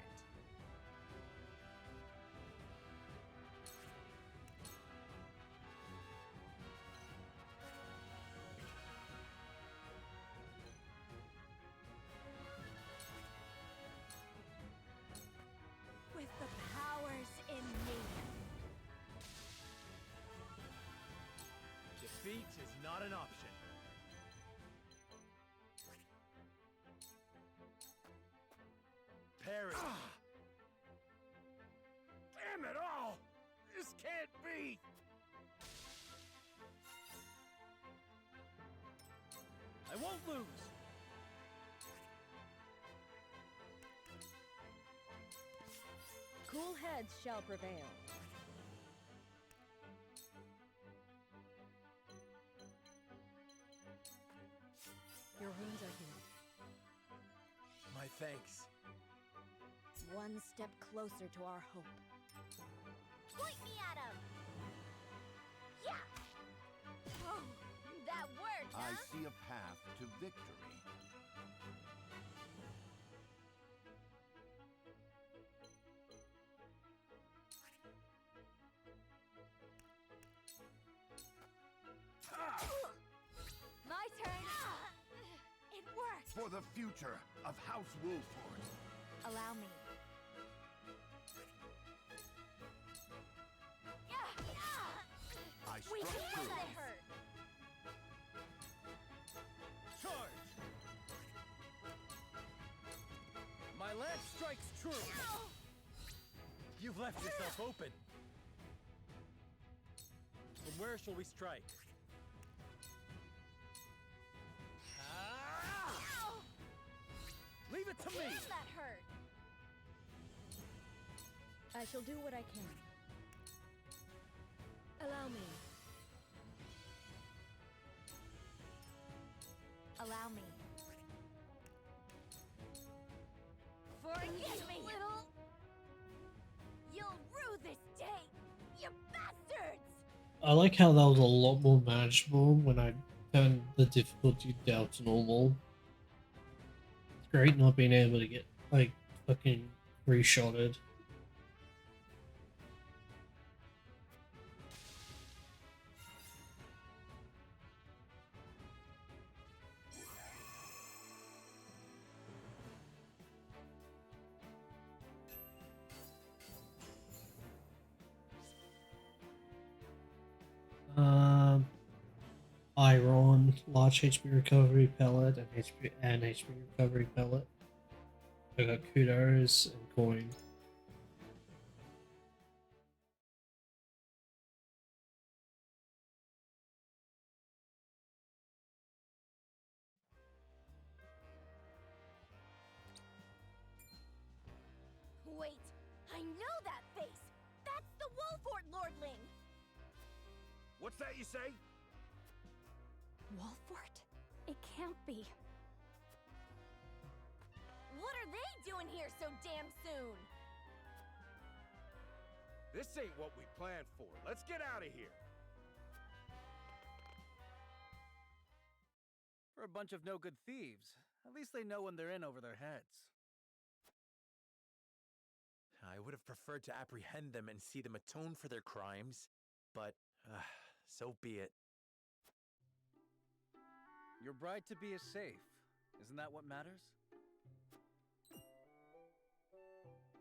With the powers in me. Defeat is not an option. Parry. Damn it all! This can't be! I won't lose. Cool heads shall prevail. Your wounds are healed. My thanks. One step closer to our hope. Point me at him! Yeah! Oh, that worked, I huh? see a path to victory. My turn. It worked. For the future of House Wolford. Allow me. I We struck can true. that hurt. Charge! My lance strikes true. You've left yourself open. From where shall we strike? Leave it to me! Damn, that hurt. I shall do what I can. Allow me. Allow me. Forgive me! Little... You'll rue this day, you bastards! I like how that was a lot more manageable when I turned the difficulty down to normal. great not being able to get like fucking reshotted. Um, Iron, large HP recovery pellet, and HP recovery pellet. I got kudos and coin. Wait, I know that face! That's the Wolfort Lordling! What's that you say? Wolfort? It can't be. What are they doing here so damn soon? This ain't what we planned for. Let's get out of here. We're a bunch of no-good thieves. At least they know when they're in over their heads. I would have preferred to apprehend them and see them atone for their crimes, but so be it. Your bride-to-be is safe. Isn't that what matters?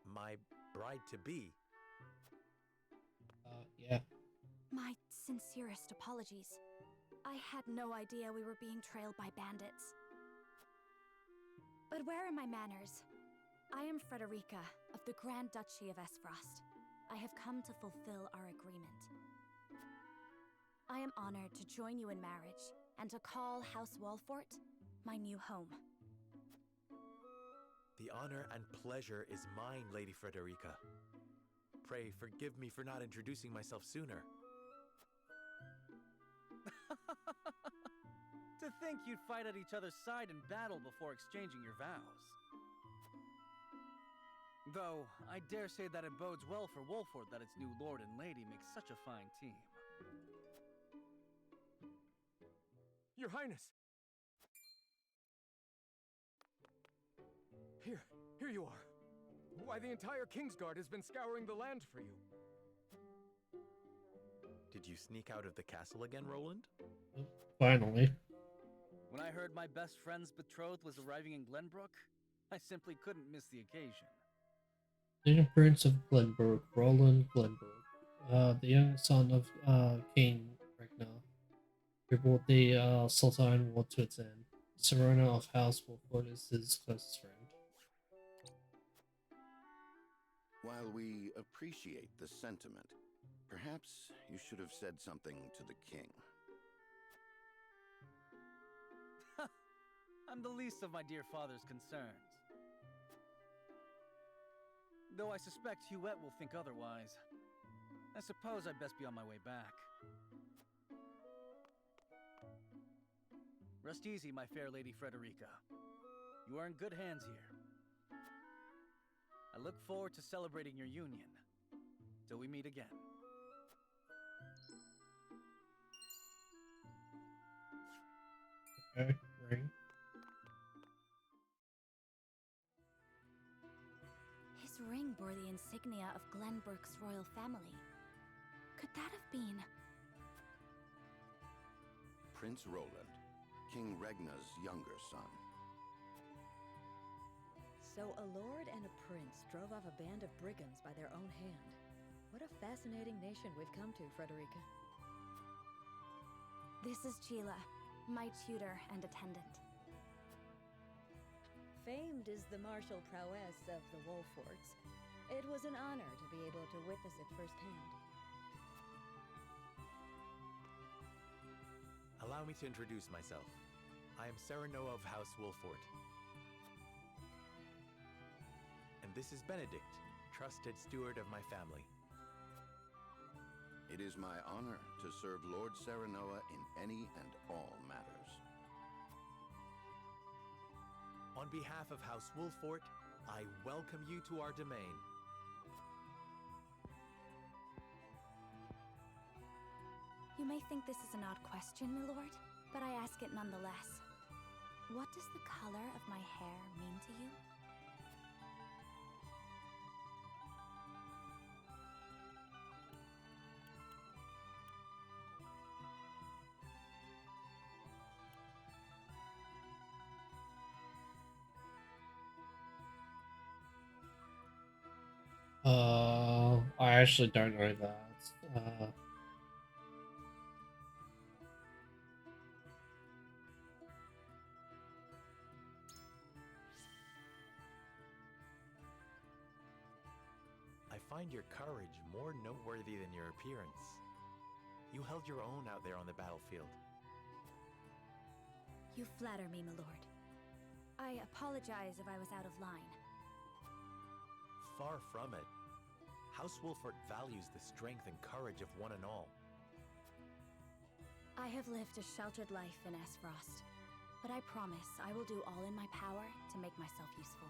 My bride-to-be? Yeah. My sincerest apologies. I had no idea we were being trailed by bandits. But where are my manners? I am Frederica of the Grand Duchy of Esfrost. I have come to fulfill our agreement. I am honored to join you in marriage and to call House Wolfort my new home. The honor and pleasure is mine, Lady Frederica. Pray forgive me for not introducing myself sooner. To think you'd fight at each other's side in battle before exchanging your vows. Though, I dare say that it bodes well for Wolfort that its new lord and lady makes such a fine team. Your Highness! Here you are. Why, the entire Kingsguard has been scouring the land for you. Did you sneak out of the castle again, Roland? Finally. When I heard my best friend's betrothed was arriving in Glenbrook, I simply couldn't miss the occasion. The Prince of Glenbrook, Roland Glenbrook, the young son of King Ragnar, who brought the Sultan War to its end. Serena of House Wolford is his closest friend. While we appreciate the sentiment, perhaps you should have said something to the king. I'm the least of my dear father's concerns. Though I suspect Huette will think otherwise. I suppose I'd best be on my way back. Rest easy, my fair Lady Frederica. You are in good hands here. I look forward to celebrating your union. Till we meet again. Okay, ring. His ring bore the insignia of Glenbrook's royal family. Could that have been... Prince Roland, King Ragnar's younger son. So a lord and a prince drove off a band of brigands by their own hand. What a fascinating nation we've come to, Frederica. This is Sheila, my tutor and attendant. Famed is the martial prowess of the Wolforts. It was an honor to be able to witness it firsthand. Allow me to introduce myself. I am Serenoa of House Wolfort. And this is Benedict, trusted steward of my family. It is my honor to serve Lord Serenoa in any and all matters. On behalf of House Wolfort, I welcome you to our domain. You may think this is an odd question, my lord, but I ask it nonetheless. What does the color of my hair mean to you? I actually don't know that. I find your courage more noteworthy than your appearance. You held your own out there on the battlefield. You flatter me, my lord. I apologize if I was out of line. Far from it. House Wolford values the strength and courage of one and all. I have lived a sheltered life in Esfrost, but I promise I will do all in my power to make myself useful.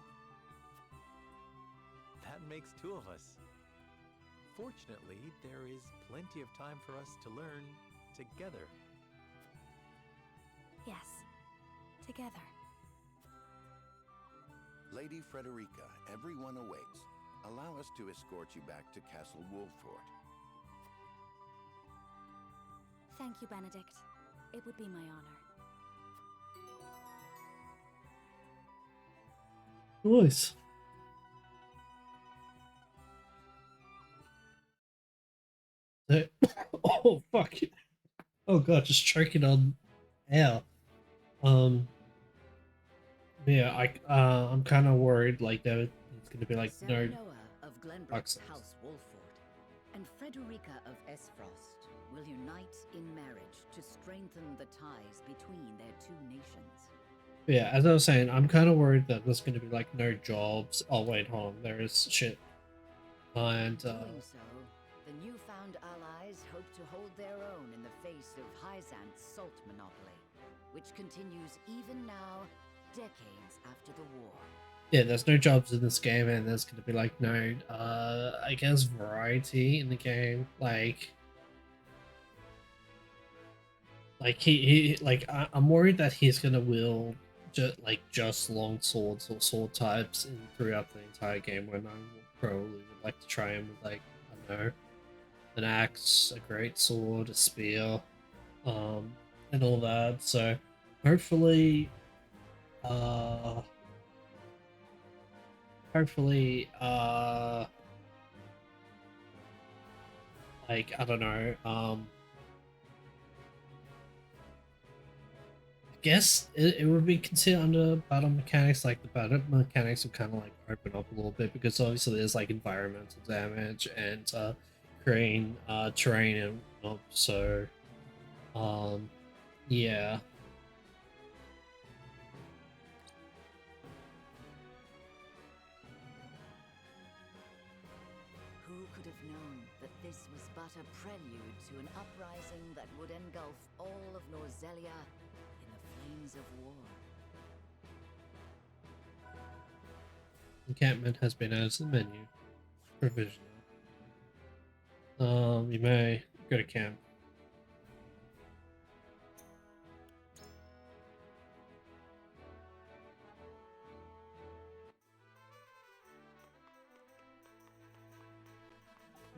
That makes two of us. Fortunately, there is plenty of time for us to learn together. Yes, together. Lady Frederica, everyone awaits. Allow us to escort you back to Castle Wolford. Thank you, Benedict. It would be my honor. Nice. Oh fuck! Oh god, just choking on air. Yeah, I'm kind of worried like that it's gonna be like no Noah of Glenbrook's House Wolford and Frederica of Esfrost will unite in marriage to strengthen the ties between their two nations. Yeah, as I was saying, I'm kind of worried that there's gonna be like no jobs. Oh wait, hold on, there is shit. And Doing so, the newfound allies hope to hold their own in the face of Hyzant's salt monopoly, which continues even now, decades after the war. yeah, there's no jobs in this game, and there's gonna be like no, I guess variety in the game. Like he like I'm worried that he's gonna wield just long swords or sword types throughout the entire game, when I probably would like to try him with like, I don't know, an axe, a great sword, a spear, and all that. So hopefully like, I don't know, I guess it would be considered under battle mechanics. Like the battle mechanics would kind of like open up a little bit, because obviously there's like environmental damage and creating terrain and whatnot. So yeah. Who could have known that this was but a prelude to an uprising that would engulf all of Norzelia in the flames of war? Encampment has been added to the menu. Provisional. You may go to camp.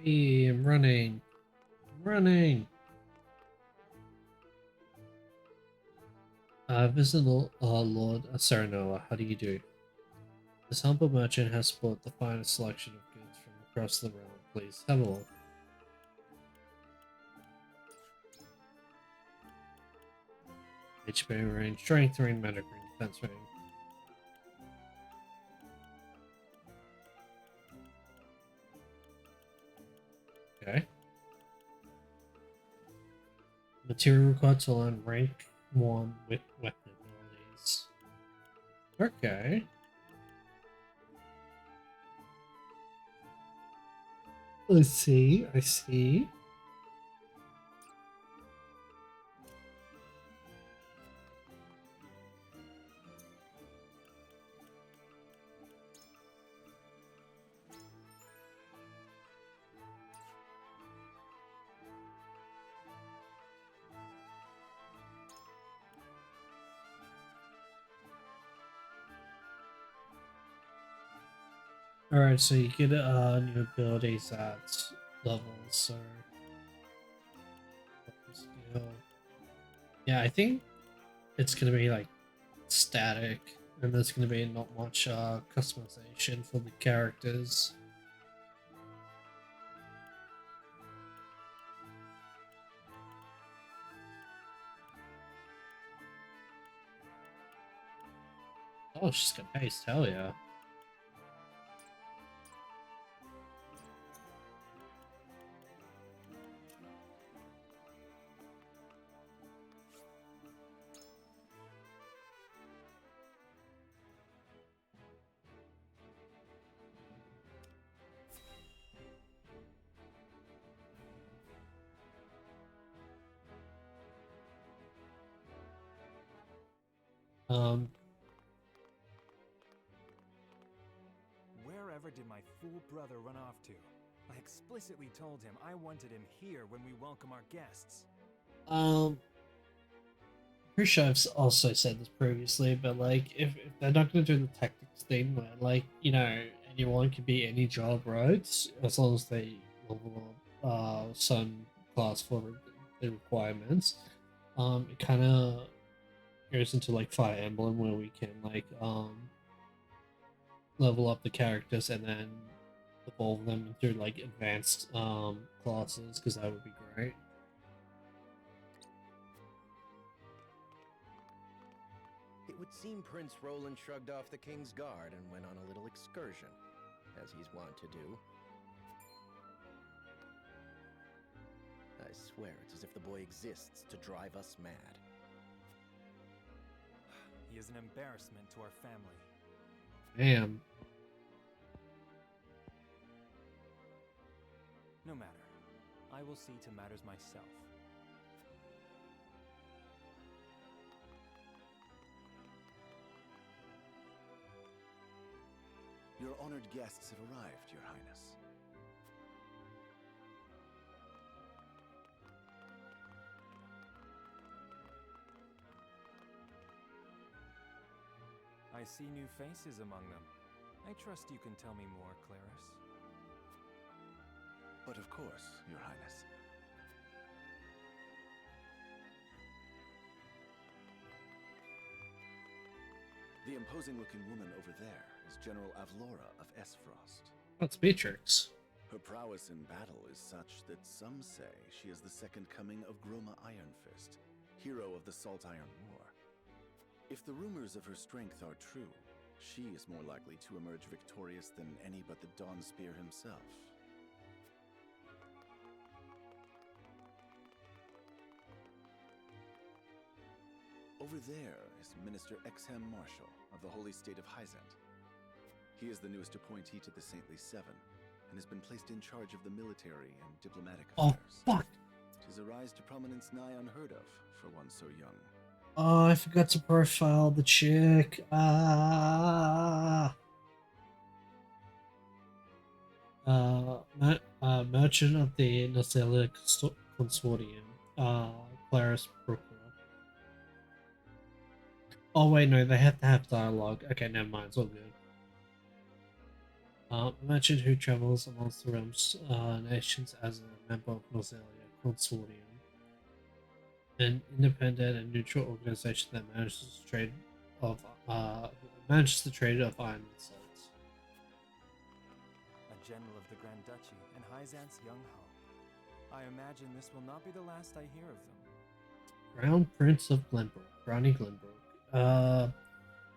I'm running. I'm running. Visit Lord Saranoa. How do you do? This humble merchant has bought the finest selection of goods from across the realm. Please have a look. HP range, strength ring, magic ring, defense ring. Okay. Material required to learn rank 1 with weapon abilities. Okay. I see, I see. Alright, so you get new abilities at levels, so skill. Yeah, I think it's gonna be like static, and there's gonna be not much customization for the characters. Oh, she's got haste, hell yeah. Wherever did my fool brother run off to? I explicitly told him I wanted him here when we welcome our guests. Pretty sure I've also said this previously, but like, if they're not gonna do the tactics thing where, like, you know, anyone can be any job, right? As long as they level up some class for the requirements. It kind of goes into like Fire Emblem where we can like level up the characters and then evolve them into like advanced classes, because that would be great. It would seem Prince Roland shrugged off the King's Guard and went on a little excursion, as he's wont to do. I swear it's as if the boy exists to drive us mad. He is an embarrassment to our family. Damn. No matter. I will see to matters myself. Your honored guests have arrived, Your Highness. I see new faces among them. I trust you can tell me more, Claris. But of course, Your Highness. The imposing-looking woman over there is General Avlora of Esfrost. That's Beatrix. Her prowess in battle is such that some say she is the second coming of Groma Ironfist, hero of the Salt Iron War. If the rumors of her strength are true, she is more likely to emerge victorious than any but the Dawnspear himself. Over there is Minister Exham Marshal of the Holy State of Hyzant. He is the newest appointee to the Saintly Seven, and has been placed in charge of the military and diplomatic affairs. Oh, fuck! 'Tis a rise to prominence nigh unheard of for one so young. Oh, I forgot to profile the chick. Merchant of the Nocelia Consortium, Claris Brooker. Oh wait, no, they have to have dialogue. Okay, never mind, it's all good. Merchant who travels amongst the realms nations as a member of Nocelia Consortium, an independent and neutral organization that manages the trade of iron and salts. A general of the Grand Duchy and Hyzant's young hope. I imagine this will not be the last I hear of them. Crown Prince of Glenbrook, Brownie Glenbrook. The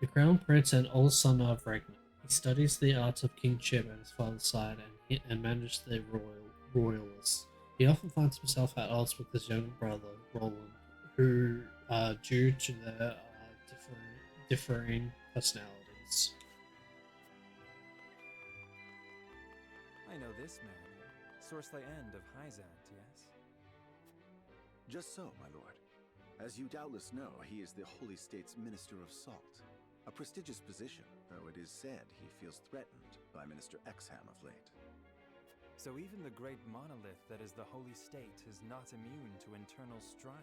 Crown Prince and oldest son of Ragnar. He studies the arts of kingship at his father's side and manages the royalists. He often finds himself at odds with his younger brother, Roland, who, due to their differing personalities. I know this man. Sorsley End of Hyzant, yes? Just so, my lord. As you doubtless know, he is the Holy State's Minister of Salt. A prestigious position, though it is said he feels threatened by Minister Exham of late. So even the great monolith that is the Holy State is not immune to internal strife.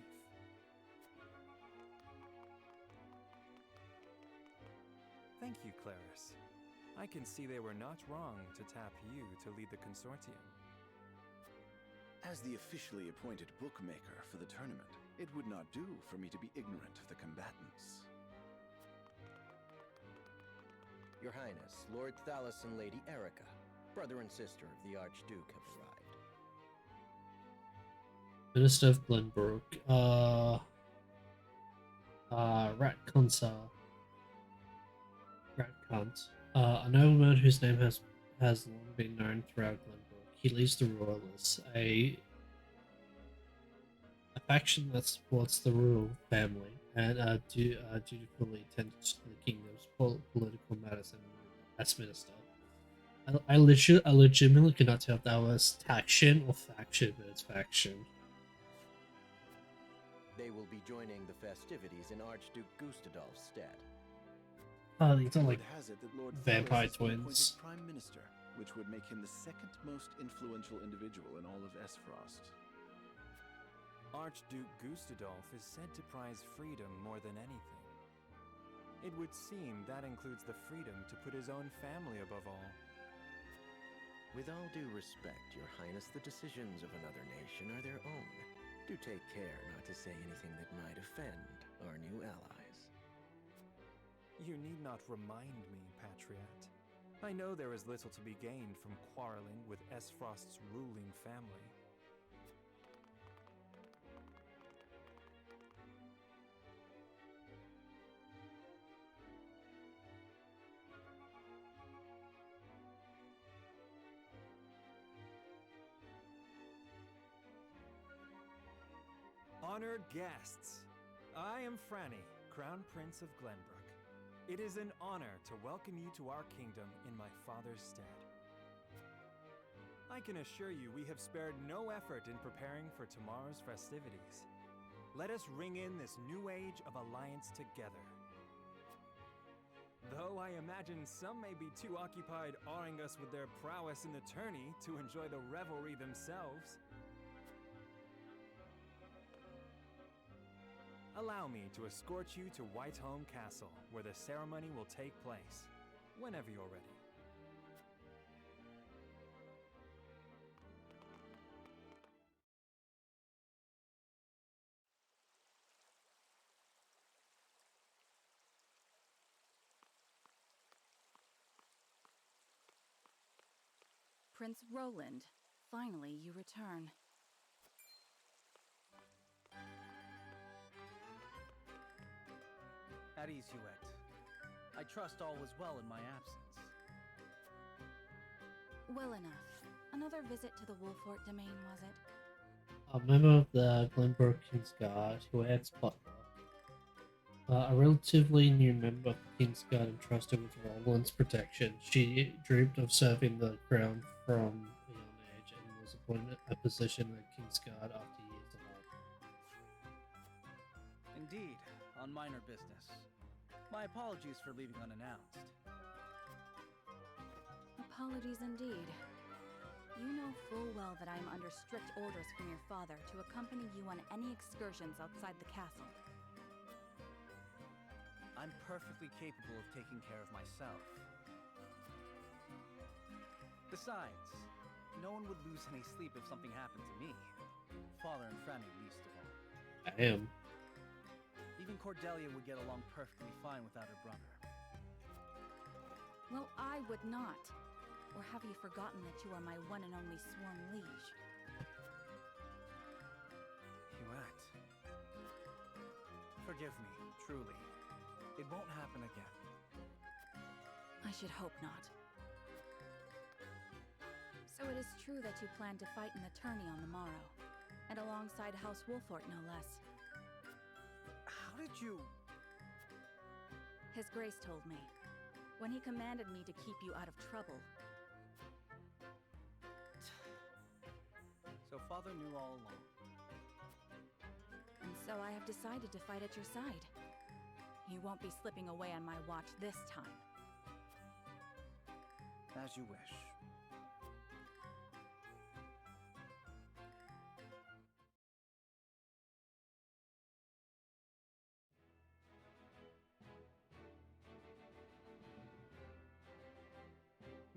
Thank you, Claris. I can see they were not wrong to tap you to lead the consortium. As the officially appointed bookmaker for the tournament, it would not do for me to be ignorant of the combatants. Your Highness, Lord Thalos and Lady Erica, brother and sister of the Archduke, have arrived. Minister of Glenbrook. Rat cunt. A nobleman whose name has long been known throughout Glenbrook. He leads the Royalists, a faction that supports the royal family and dutifully tends to the kingdom's political matters and as minister. I legitimately could not tell if that was taction or faction, but it's faction. They will be joining the festivities in Archduke Gustadolf's stead. Oh, these are like Has it that Lord vampire Thalos has been twins. appointed Prime Minister, which would make him the second most influential individual in all of Esfrost. Archduke Gustadolf is said to prize freedom more than anything. It would seem that includes the freedom to put his own family above all. With all due respect, Your Highness, the decisions of another nation are their own. Do take care not to say anything that might offend our new allies. You need not remind me, Patriot. I know there is little to be gained from quarreling with Esfrost's ruling family. Honored guests, I am Franny, Crown Prince of Glenbrook. It is an honor to welcome you to our kingdom in my father's stead. I can assure you we have spared no effort in preparing for tomorrow's festivities. Let us ring in this new age of alliance together. Though I imagine some may be too occupied awing us with their prowess in the tourney to enjoy the revelry themselves. Allow me to escort you to Whiteholm Castle, where the ceremony will take place, whenever you're ready. Prince Roland, finally you return. At ease, Huette. I trust all was well in my absence. Well enough. Another visit to the Wolfort domain, was it? A member of the Glenbrook Kingsguard who heads Butler. A relatively new member of the Kingsguard entrusted with Roland's protection. She dreamed of serving the crown from a young age and was appointed a position at Kingsguard after years of hard work. Indeed, on minor business. My apologies for leaving unannounced. Apologies indeed. You know full well that I am under strict orders from your father to accompany you on any excursions outside the castle. I'm perfectly capable of taking care of myself. Besides, no one would lose any sleep if something happened to me. Father and Franny least of all. I am. Even Cordelia would get along perfectly fine without her brother. Well, I would not. Or have you forgotten that you are my one and only sworn liege? Huette. Forgive me, truly. It won't happen again. I should hope not. So it is true that you plan to fight in the tourney on the morrow, and alongside House Wolfort, no less. How did you... His Grace told me, when he commanded me to keep you out of trouble. So Father knew all along. And so I have decided to fight at your side. You won't be slipping away on my watch this time. As you wish.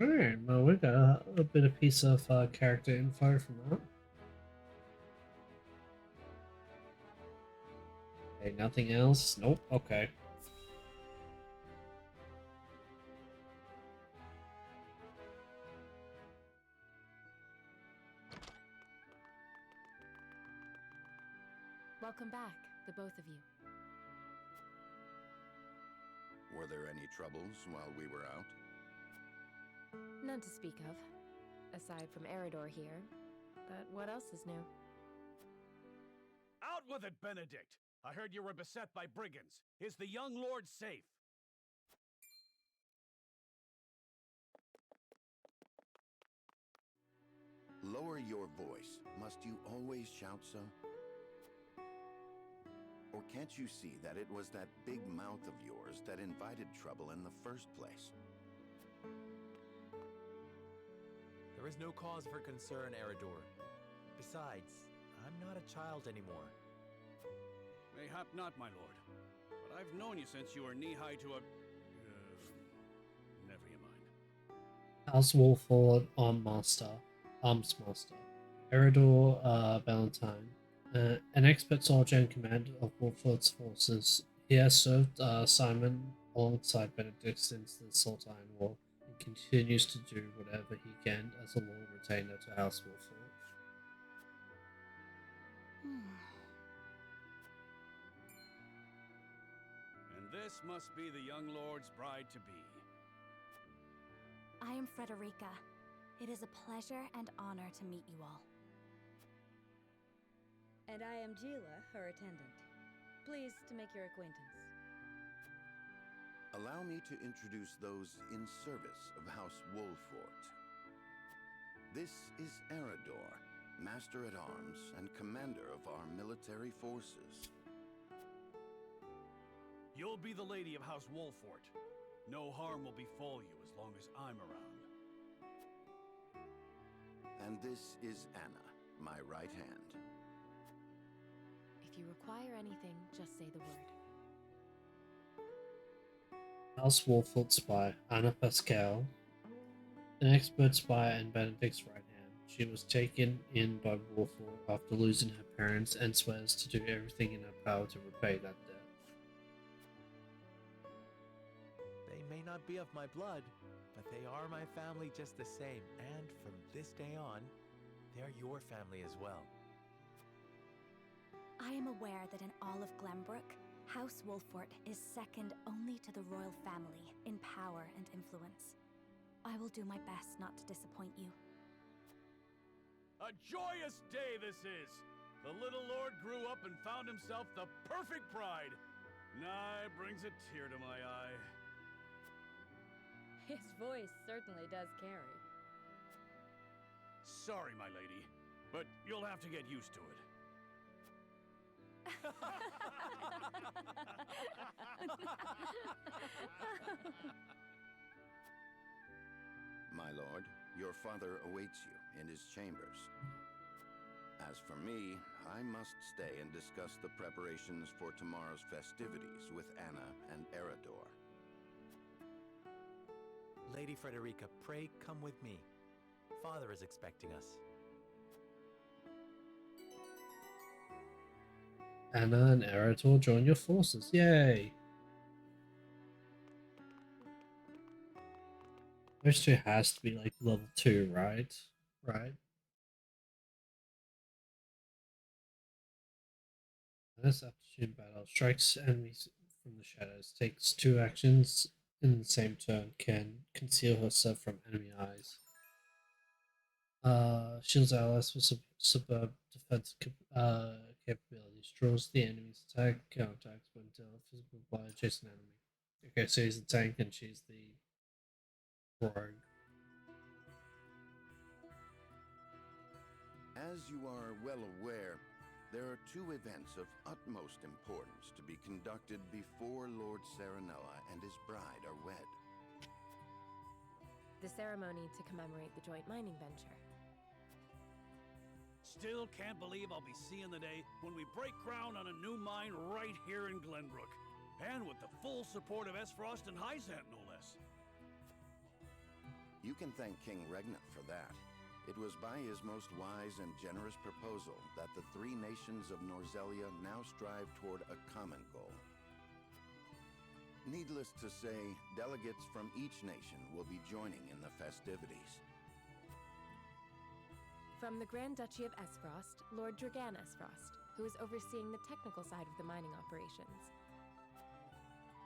Alright, well, we got a bit of piece of character info from that. Okay, nothing else? Nope, okay. Welcome back, the both of you. Were there any troubles while we were out? None to speak of, aside from Eridor here. But what else is new? Out with it, Benedict! I heard you were beset by brigands. Is the young lord safe? Lower your voice. Must you always shout so? Or can't you see that it was that big mouth of yours that invited trouble in the first place? There is no cause for concern, Eridor. Besides, I'm not a child anymore. Mayhap not, my lord. But I've known you since you were knee-high to a... never you mind. House Wolford, Arms Master. Eridor Valentine. An expert soldier in command of Wolford's forces, he has served Simon alongside Benedict since the Salt Iron War and continues to do whatever he can as a loyal retainer to House Wolford. And this must be the young lord's bride-to-be. I am Frederica. It is a pleasure and honor to meet you all. And I am Gila, her attendant. Pleased to make your acquaintance. Allow me to introduce those in service of House Wolfort. This is Eridor, Master-at-Arms and Commander of our military forces. You'll be the lady of House Wolfort. No harm will befall you as long as I'm around. And this is Anna, my right hand. If you require anything, just say the word. House Wolford spy, Anna Pascal. An expert spy and Benedict's right hand, she was taken in by Wolford after losing her parents and swears to do everything in her power to repay that debt. They may not be of my blood, but they are my family just the same, and from this day on, they're your family as well. I am aware that in all of Glenbrook, House Wolfort is second only to the royal family in power and influence. I will do my best not to disappoint you. A joyous day this is! The little lord grew up and found himself the perfect bride. Nigh brings a tear to my eye. His voice certainly does carry. Sorry, my lady, but you'll have to get used to it. My lord, your father awaits you in his chambers. As for me, I must stay and discuss the preparations for tomorrow's festivities with Anna and Eridor. Lady Frederica, pray come with me. Father is expecting us. Anna and Eridor join your forces. Yay! Those two has to be like level 2, right? Right. This aptitude battle strikes enemies from the shadows, takes 2 actions in the same turn, can conceal herself from enemy eyes. Shields allies for superb defense capabilities, draws the enemy's attack, counterattacks when dealt physical by adjacent enemy. Okay, so he's the tank and she's the rogue. As you are well aware, there are 2 events of utmost importance to be conducted before Lord Serenella and his bride are wed. The ceremony to commemorate the joint mining venture. Still can't believe I'll be seeing the day when we break ground on a new mine right here in Glenbrook. And with the full support of Esfrost and Hysant, no less. You can thank King Regna for that. It was by his most wise and generous proposal that the three nations of Norzelia now strive toward a common goal. Needless to say, delegates from each nation will be joining in the festivities. From the Grand Duchy of Esfrost, Lord Dragan Esfrost, who is overseeing the technical side of the mining operations.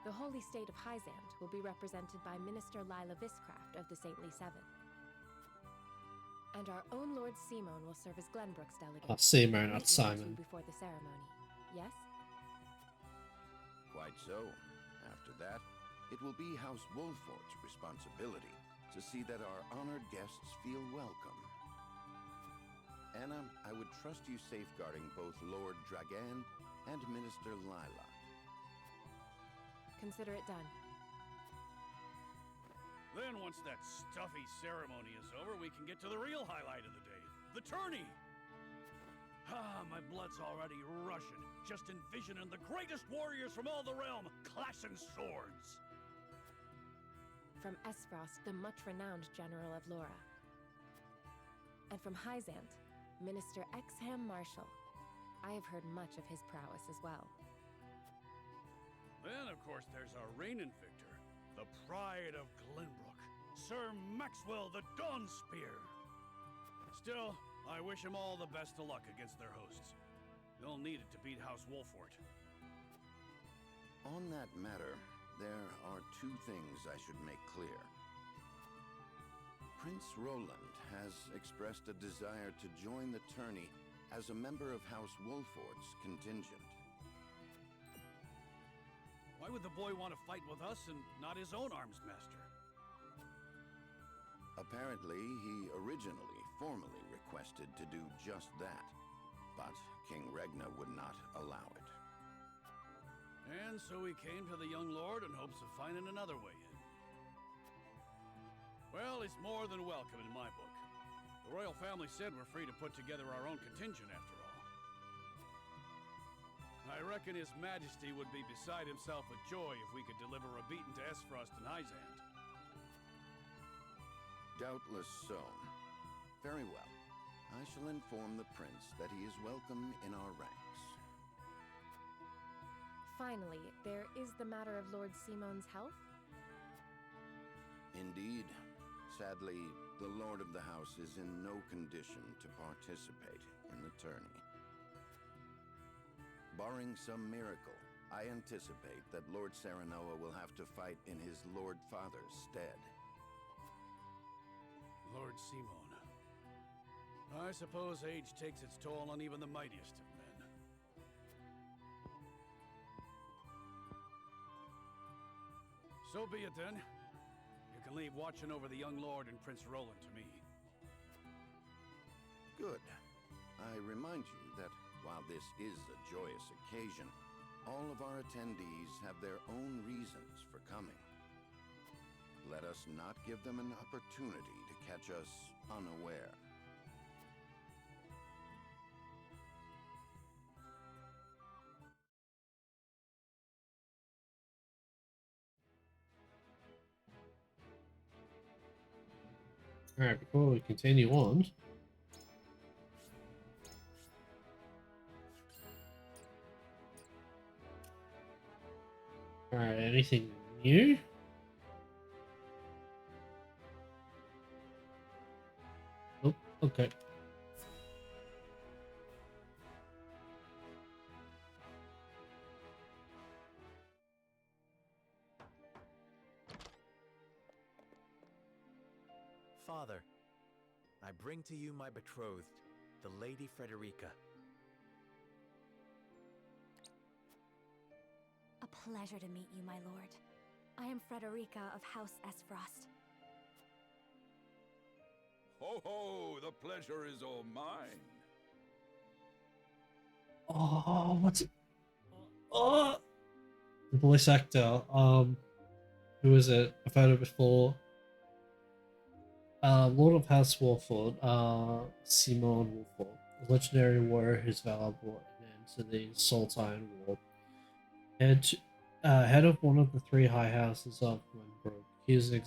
The Holy State of Hyzant will be represented by Minister Lila Viscraft of the Saintly Seven. And our own Lord Simon will serve as Glenbrook's delegate. Simon, not Meet Simon. you two before the ceremony. Yes? Quite so. After that, it will be House Wolford's responsibility to see that our honored guests feel welcome. Anna, I would trust you safeguarding both Lord Dragan and Minister Lila. Consider it done. Then once that stuffy ceremony is over, we can get to the real highlight of the day, the tourney! My blood's already rushing, just envisioning the greatest warriors from all the realm clashing swords! From Esfrost, the much-renowned General of Laura. And from Hyzant, Minister Exham Marshall. I have heard much of his prowess as well. Then, of course, there's our reigning victor, the pride of Glenbrook, Sir Maxwell the Dawnspear. Still, I wish him all the best of luck against their hosts. They'll need it to beat House Wolford. On that matter, there are two things I should make clear. Prince Roland has expressed a desire to join the tourney as a member of House Wolford's contingent. Why would the boy want to fight with us and not his own arms master? Apparently, he originally formally requested to do just that, but King Regna would not allow it. And so he came to the young lord in hopes of finding another way in. Well, he's more than welcome in my book. The royal family said we're free to put together our own contingent after all. I reckon His Majesty would be beside himself with joy if we could deliver a beating to Esfrost and Hyzant. Doubtless so. Very well. I shall inform the prince that he is welcome in our ranks. Finally, there is the matter of Lord Simon's health. Indeed. Sadly, the Lord of the House is in no condition to participate in the tourney. Barring some miracle, I anticipate that Lord Serenoa will have to fight in his Lord Father's stead. Lord Simon. I suppose age takes its toll on even the mightiest of men. So be it then. You can leave watching over the young lord and Prince Roland to me. Good. I remind you that while this is a joyous occasion, all of our attendees have their own reasons for coming. Let us not give them an opportunity to catch us unaware. Alright, before we continue on, alright, anything new? Nope, okay. Father, I bring to you my betrothed, the Lady Frederica. A pleasure to meet you, my lord. I am Frederica of House Esfrost. Ho ho! The pleasure is all mine. Oh, what's it? Oh, the voice actor. Who is it? I've heard it before. Lord of House Wolford, Simon Wolford, a legendary warrior whose valor brought an end to the Saltine War. Head of one of the three high houses of Glenbrook, He is an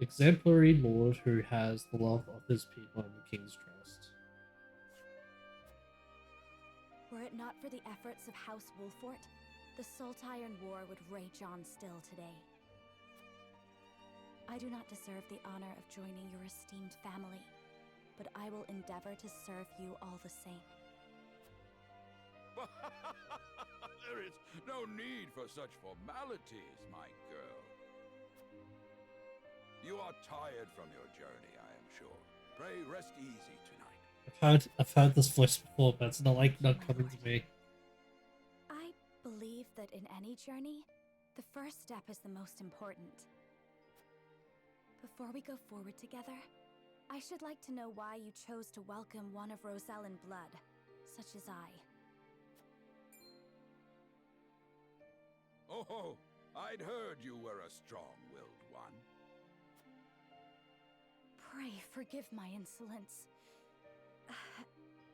exemplary lord who has the love of his people and the king's trust. Were it not for the efforts of House Wolfort, the Saltiron War would rage on still today. I do not deserve the honor of joining your esteemed family, but I will endeavor to serve you all the same. There is no need for such formalities, my girl. You are tired from your journey, I am sure. Pray rest easy tonight. I've heard this voice before, but it's not coming to me. I believe that in any journey, the first step is the most important. Before we go forward together, I should like to know why you chose to welcome one of Rosellan blood, such as I. Oh, I'd heard you were a strong-willed one. Pray forgive my insolence.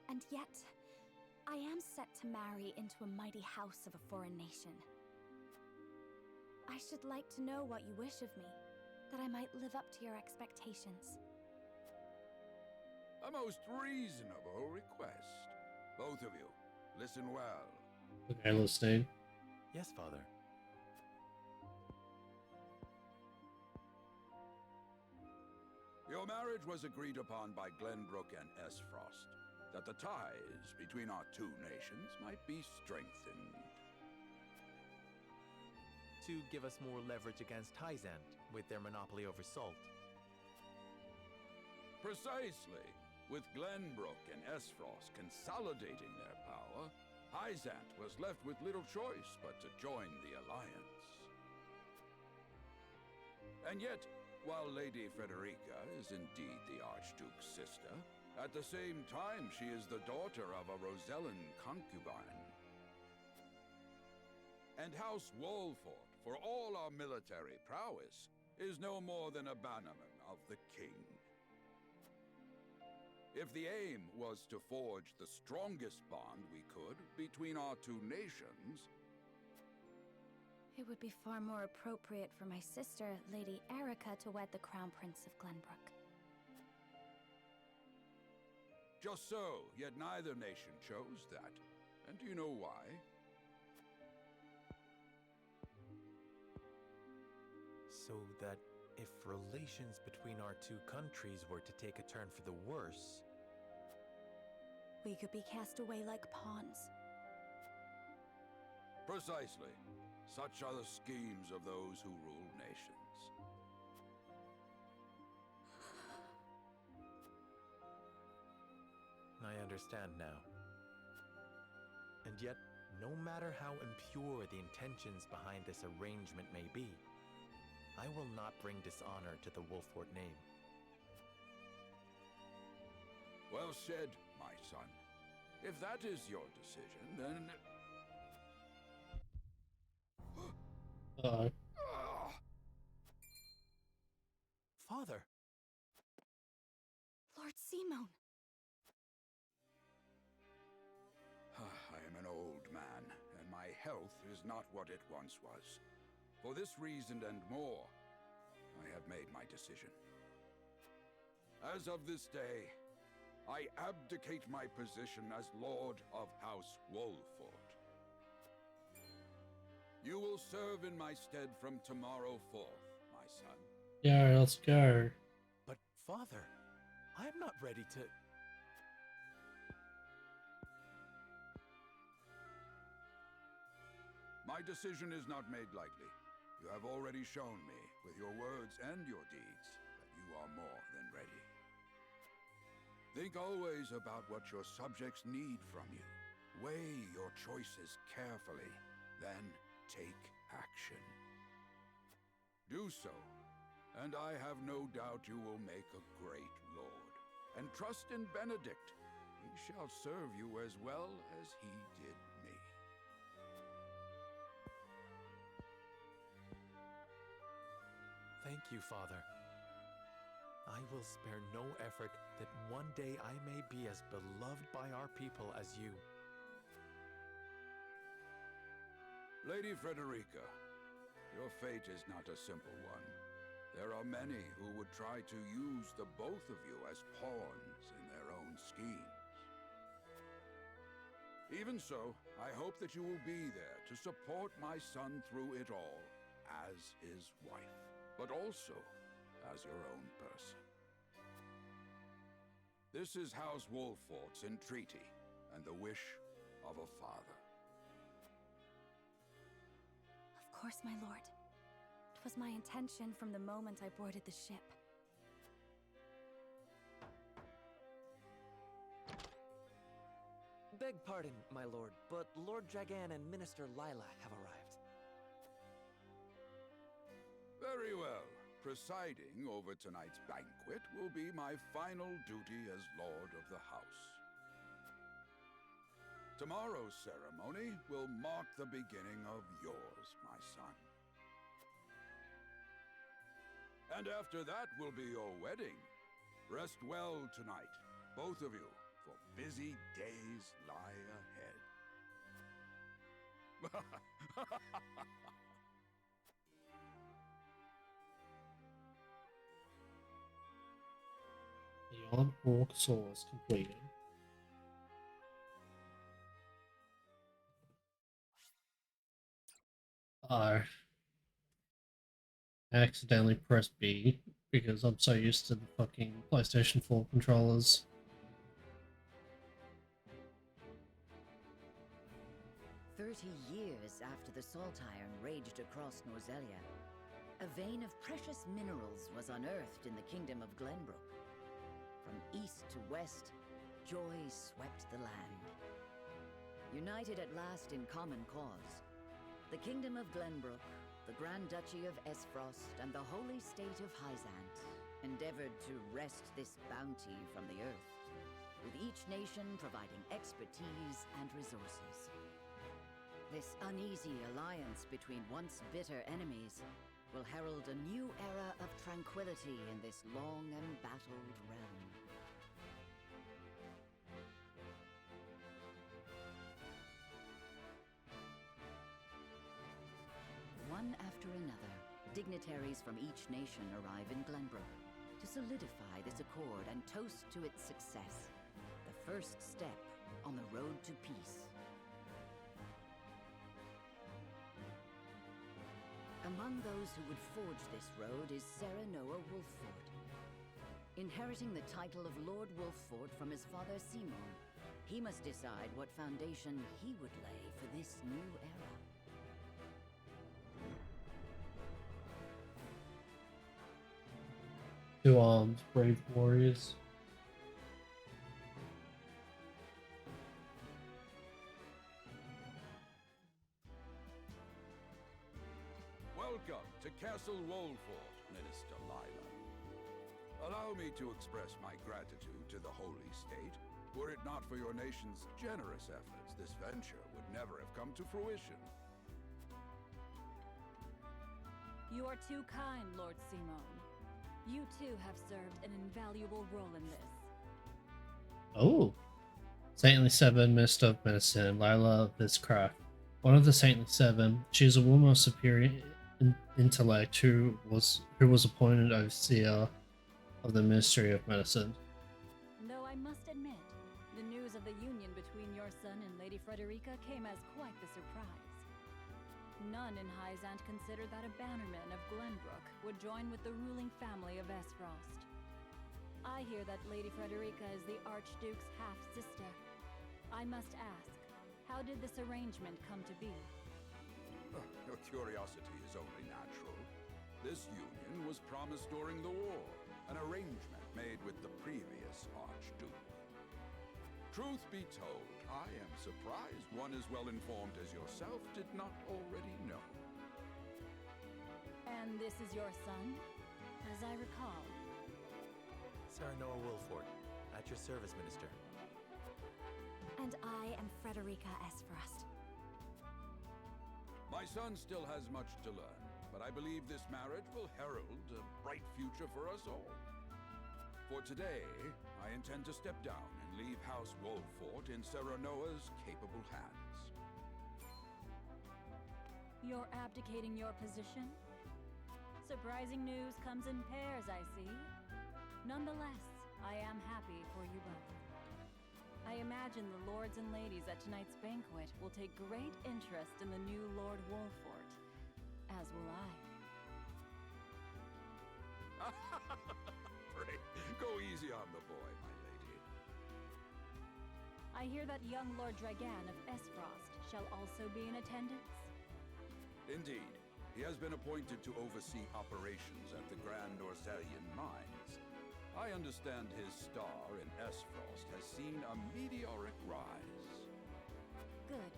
And yet, I am set to marry into a mighty house of a foreign nation. I should like to know what you wish of me, that I might live up to your expectations. A most reasonable request. Both of you, listen well. Okay, listening. Yes, Father. Your marriage was agreed upon by Glenbrook and Esfrost, that the ties between our two nations might be strengthened. To give us more leverage against Hyzant with their monopoly over salt. Precisely. With Glenbrook and Esfrost consolidating their power, Hyzant was left with little choice but to join the alliance. And yet, while Lady Frederica is indeed the Archduke's sister, at the same time she is the daughter of a Rosellan concubine. And House Wolfort, for all our military prowess, is no more than a bannerman of the king. If the aim was to forge the strongest bond we could between our two nations, It would be far more appropriate for my sister, Lady Erica, to wed the Crown Prince of Glenbrook. just so, yet neither nation chose that. And do you know why? So that if relations between our two countries were to take a turn for the worse, we could be cast away like pawns. Precisely. Such are the schemes of those who rule nations. I understand now. And yet, no matter how impure the intentions behind this arrangement may be, I will not bring dishonor to the Wolfort name. Well said, my son. If that is your decision, then... Father! Lord Simone! I am an old man, and my health is not what it once was. For this reason and more, I have made my decision. As of this day, I abdicate my position as Lord of House Wolfort. You will serve in my stead from tomorrow forth, my son. Yeah, let's go. But, Father, I am not ready to... My decision is not made lightly. You have already shown me, with your words and your deeds, that you are more than ready. Think always about what your subjects need from you. Weigh your choices carefully, then take action. Do so, and I have no doubt you will make a great lord. And trust in Benedict. He shall serve you as well as he did me. Thank you, Father. I will spare no effort that one day I may be as beloved by our people as you. Lady Frederica, Your fate is not a simple one. There are many who would try to use the both of you as pawns in their own schemes. Even so, I hope that you will be there to support my son through it all, as his wife, but also as your own person. This is House Wolfort's entreaty, and the wish of a father. Of course, my lord. 'Twas my intention from the moment I boarded the ship. Beg pardon, my lord, but Lord Dragan and Minister Lila have arrived. Very well. Presiding over tonight's banquet will be my final duty as Lord of the House. Tomorrow's ceremony will mark the beginning of yours, my son. And after that will be your wedding. Rest well tonight, both of you, for busy days lie ahead. The Orc Saw is completed. I accidentally pressed B because I'm so used to the fucking PlayStation 4 controllers. Years after the Salt Iron raged across Norzelia, a vein of precious minerals was unearthed in the kingdom of Glenbrook. From east to west, joy swept the land. United at last in common cause, the kingdom of Glenbrook, the Grand Duchy of Esfrost, and the holy state of Hyzant endeavored to wrest this bounty from the earth, with each nation providing expertise and resources. This uneasy alliance between once bitter enemies will herald a new era of tranquility in this long embattled realm. One after another, dignitaries from each nation arrive in Glenbrook to solidify this accord and toast to its success, the first step on the road to peace. Among those who would forge this road is Sarah Noah Wolffort. Inheriting the title of Lord Wolffort from his father Simon, he must decide what foundation he would lay for this new era. Two armed, brave warriors. Welcome to Castle Wolffort, Minister Lila. Allow me to express my gratitude to the Holy State. Were it not for your nation's generous efforts, this venture would never have come to fruition. You are too kind, Lord Simon. You too have served an invaluable role in this. Oh. Saintly Seven, Minister of Medicine, Lila Viscraft. One of the Saintly Seven, she is a woman of superior intellect who was appointed overseer of the Ministry of Medicine. Though I must admit, the news of the union between your son and Lady Frederica came as quite the surprise. None in Hyzant considered that a bannerman of Glenbrook would join with the ruling family of Esfrost. I hear that Lady Frederica is the Archduke's half-sister. I must ask, how did this arrangement come to be? Your curiosity is only natural. This union was promised during the war, an arrangement made with the previous Archduke. Truth be told, I am surprised one as well informed as yourself did not already know. And this is your son, as I recall. Sarah Noah Wolffort, at your service, Minister. And I am Frederica Esfrost. My son still has much to learn, but I believe this marriage will herald a bright future for us all. For today, I intend to step down and leave House Wolffort in Sarah Noah's capable hands. You're abdicating your position? Surprising news comes in pairs, I see. Nonetheless, I am happy for you both. I imagine the lords and ladies at tonight's banquet will take great interest in the new Lord Wolfort, as will I. Pray, go easy on the boy, my lady. I hear that young Lord Dragan of Esfrost shall also be in attendance? Indeed. He has been appointed to oversee operations at the Grand Orsalian mines. I understand his star in Esfrost has seen a meteoric rise. Good.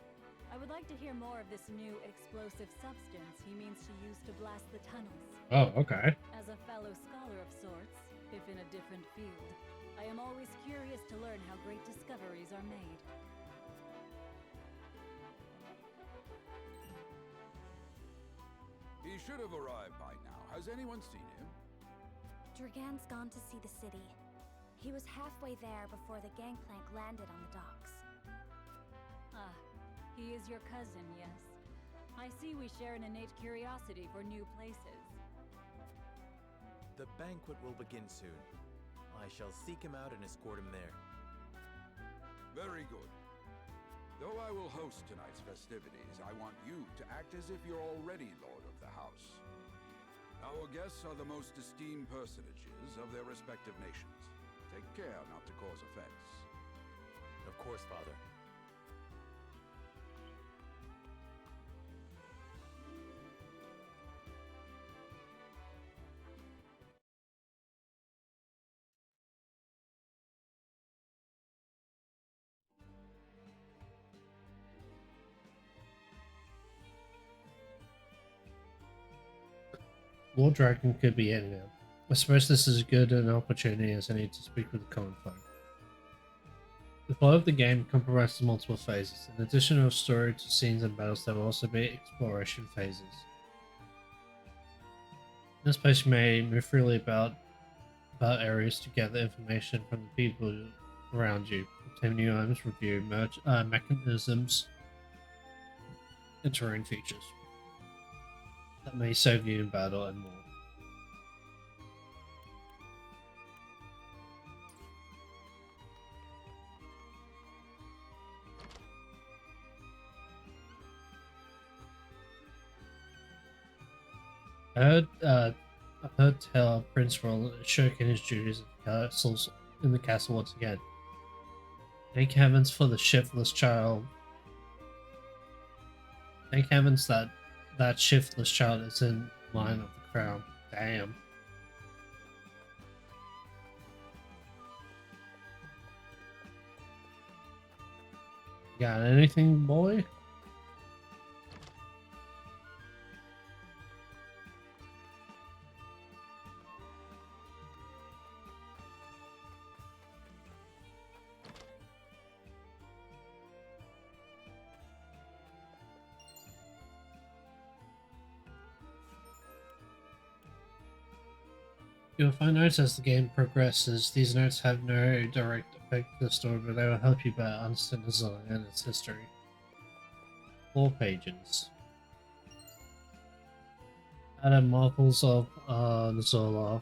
I would like to hear more of this new explosive substance he means to use to blast the tunnels. Oh, okay. As a fellow scholar of sorts, if in a different field, I am always curious to learn how great discoveries are made. He should have arrived by now. Has anyone seen him? Dragan's gone to see the city. He was halfway there before the gangplank landed on the docks. Ah, he is your cousin, yes? I see we share an innate curiosity for new places. The banquet will begin soon. I shall seek him out and escort him there. Very good. Though I will host tonight's festivities, I want you to act as if you're already Lord of the House. Our guests are the most esteemed personages of their respective nations. Take care not to cause offense. Of course, Father. Lord Dragon could be in now. I suppose this is as good an opportunity as any to speak with the common folk. The flow of the game comprises multiple phases. In addition to story to scenes and battles, there will also be exploration phases. In this place you may move freely about areas to gather information from the people around you, obtain new items, review mechanisms, and terrain features that may save you in battle and more. I've heard tell Prince Roland is shirking his duties in the castle once again. Thank heavens for the shiftless child. Thank heavens that shiftless child is in line of the crown. Damn. Got anything, boy? You'll find notes as the game progresses. These notes have no direct effect to the story, but they will help you better understand the zone and its history. 4 pages. Adam Marvels of Nazolia,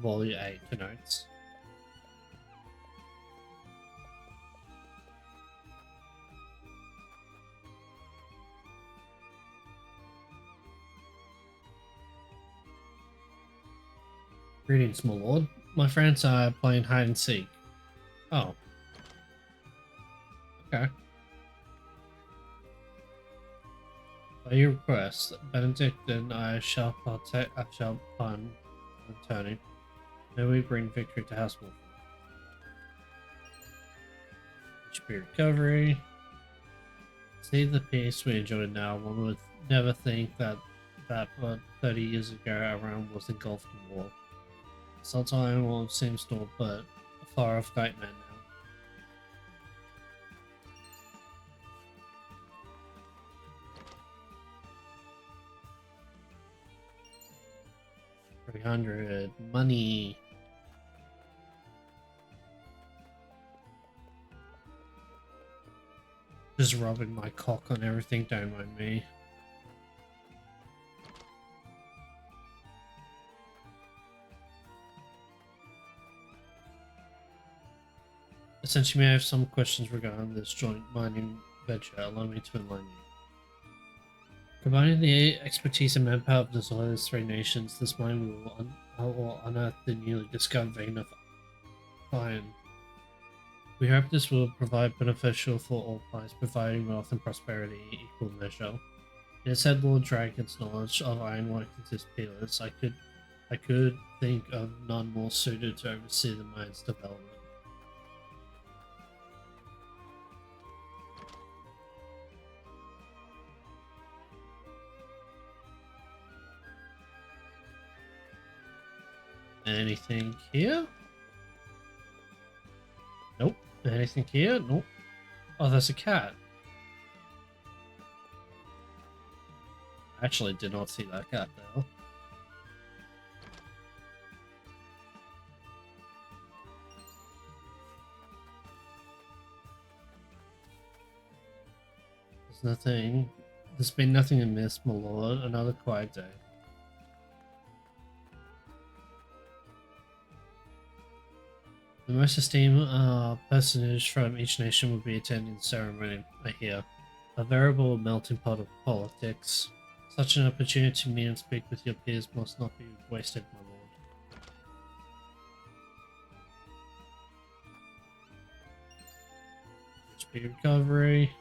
Volume 8 to notes. Greetings, my lord. My friends are playing hide and seek. Oh. Okay. By your request, Benedict and I shall find the attorney. May we bring victory to House Wolf. HP recovery. See the peace we enjoy now. One would never think that 30 years ago our realm was engulfed in war. Sultan will seem still but a far off great man now. $300 money. Just rubbing my cock on everything, don't mind me. Since you may have some questions regarding this joint mining venture, allow me to enlighten you. Combining the expertise and manpower of the Zola's three nations, this mine will unearth the newly discovered vein of iron. We hope this will provide beneficial for all parties, providing wealth and prosperity in equal measure. It is said Lord Dragon's knowledge of ironwork is peerless. I could think of none more suited to oversee the mine's development. Anything here? Nope. Anything here? Nope. Oh, there's a cat. I actually did not see that cat though. There's been nothing amiss, my lord. Another quiet day. The most esteemed personage from each nation will be attending the ceremony, I hear. A veritable melting pot of politics. Such an opportunity to meet and speak with your peers must not be wasted, my lord. HP recovery.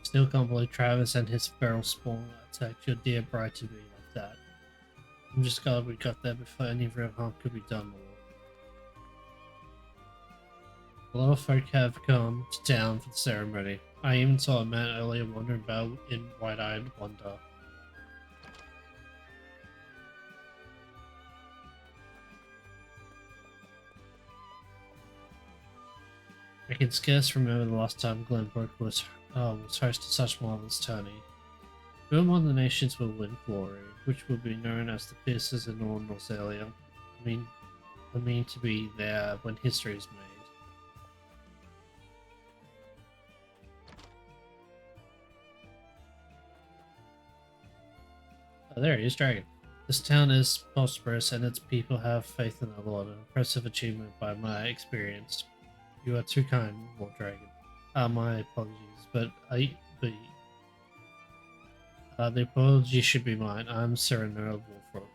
Still can't believe Travis and his feral spawn attacked your dear bride to be like that. I'm just glad we got there before any real harm could be done, my lord. A lot of folk have come to town for the ceremony. I even saw a man earlier wandering about in wide-eyed wonder. I can scarce remember the last time Glenbrook was host to such marvelous tourney. Who among the nations will win glory, which will be known as the Pierces in all Norzelia? I mean to be there when history is made. Oh, there he is, Dragon. This town is prosperous and its people have faith in the Lord, an impressive achievement by my experience. You are too kind, Lord Dragon. My apologies, but the apology should be mine. I'm Serenera Wolfrock.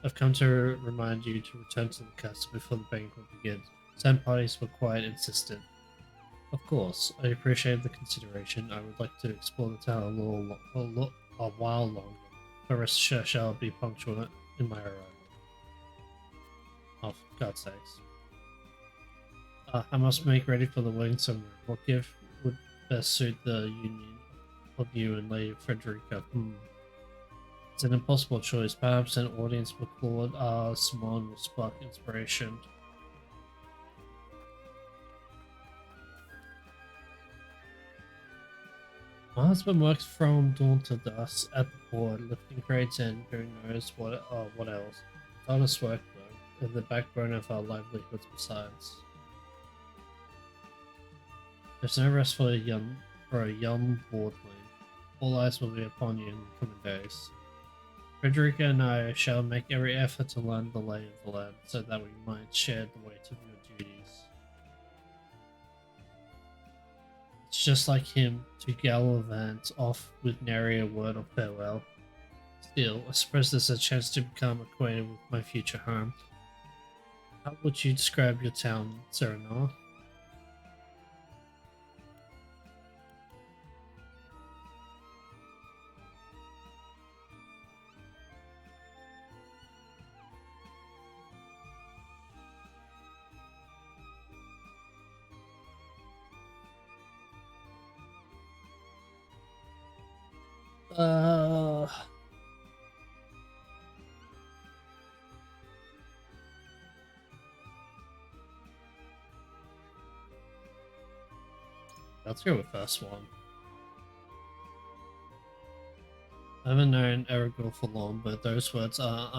I've come to remind you to return to the castle before the banquet begins. Some parties were quite insistent. Of course, I appreciate the consideration. I would like to explore the town a while longer. The rest shall be punctual in my arrival. Oh, for God's sakes. I must make ready for the wedding ceremony. What gift would best suit the union of you and Lady Frederica? It's an impossible choice. Perhaps an audience with Claude Simon will spark inspiration. My husband works from dawn to dusk at the port, lifting crates and who knows what else. Honest work though, and the backbone of our livelihoods besides. There's no rest for a young lordling. All eyes will be upon you in the coming days. Frederica and I shall make every effort to learn the lay of the land, so that we might share the weight of your duties. It's just like him to gallivant off with nary a word of farewell. Still, I suppose there's a chance to become acquainted with my future home. How would you describe your town, Serenor? Let's go with first one. I haven't known Erigor for long, but those words are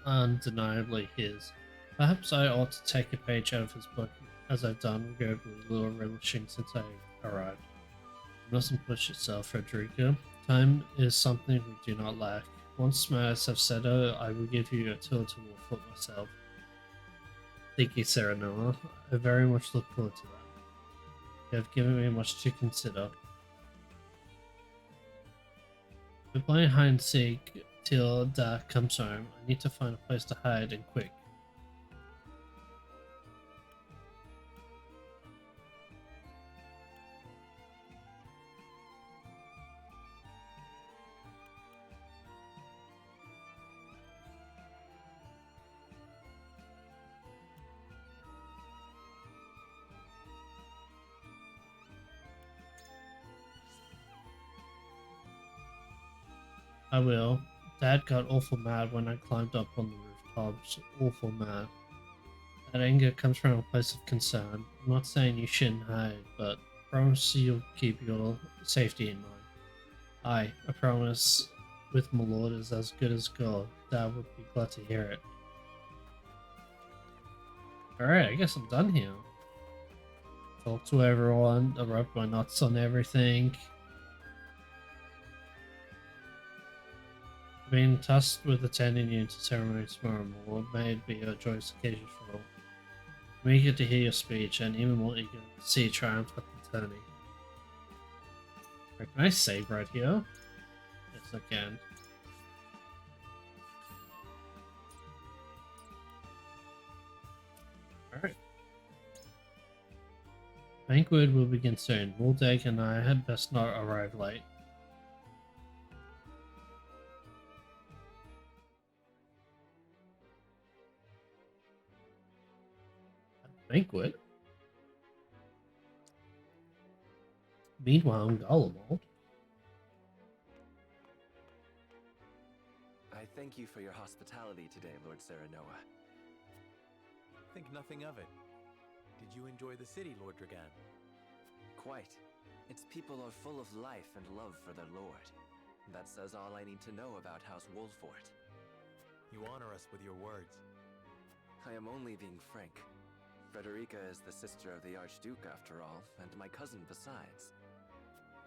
undeniably his. Perhaps I ought to take a page out of his book, as I've done regrettably little relishing since I arrived. mustn't push yourself, Frederica. Time is something we do not lack. Once matters have settled, I will give you a tour to Wolfwood myself. Thank you, Sarah Noah. I very much look forward to that. You have given me much to consider. We're playing hide and seek till Dad comes home. I need to find a place to hide and quick. I will. Dad got awful mad when I climbed up on the rooftops. Awful mad. That anger comes from a place of concern. I'm not saying you shouldn't hide, but promise you'll keep your safety in mind. I promise with my lord is as good as gold. Dad would be glad to hear it. Alright, I guess I'm done here. Talk to everyone, I rubbed my nuts on everything. Being tasked with attending you to ceremony tomorrow, my lord, may it be a joyous occasion for all. I'm eager to hear your speech and even more eager to see you triumph at the tourney. Right, can I save right here? Yes, I can. Alright. Banquet will begin soon. Waldeck and I had best not arrive late. Banquet? Meanwhile, in Gullible. I thank you for your hospitality today, Lord Serenoa. Think nothing of it. Did you enjoy the city, Lord Dragan? Quite. Its people are full of life and love for their lord. That says all I need to know about House Wolfort. You honor us with your words. I am only being frank. Frederica is the sister of the Archduke, after all, and my cousin besides.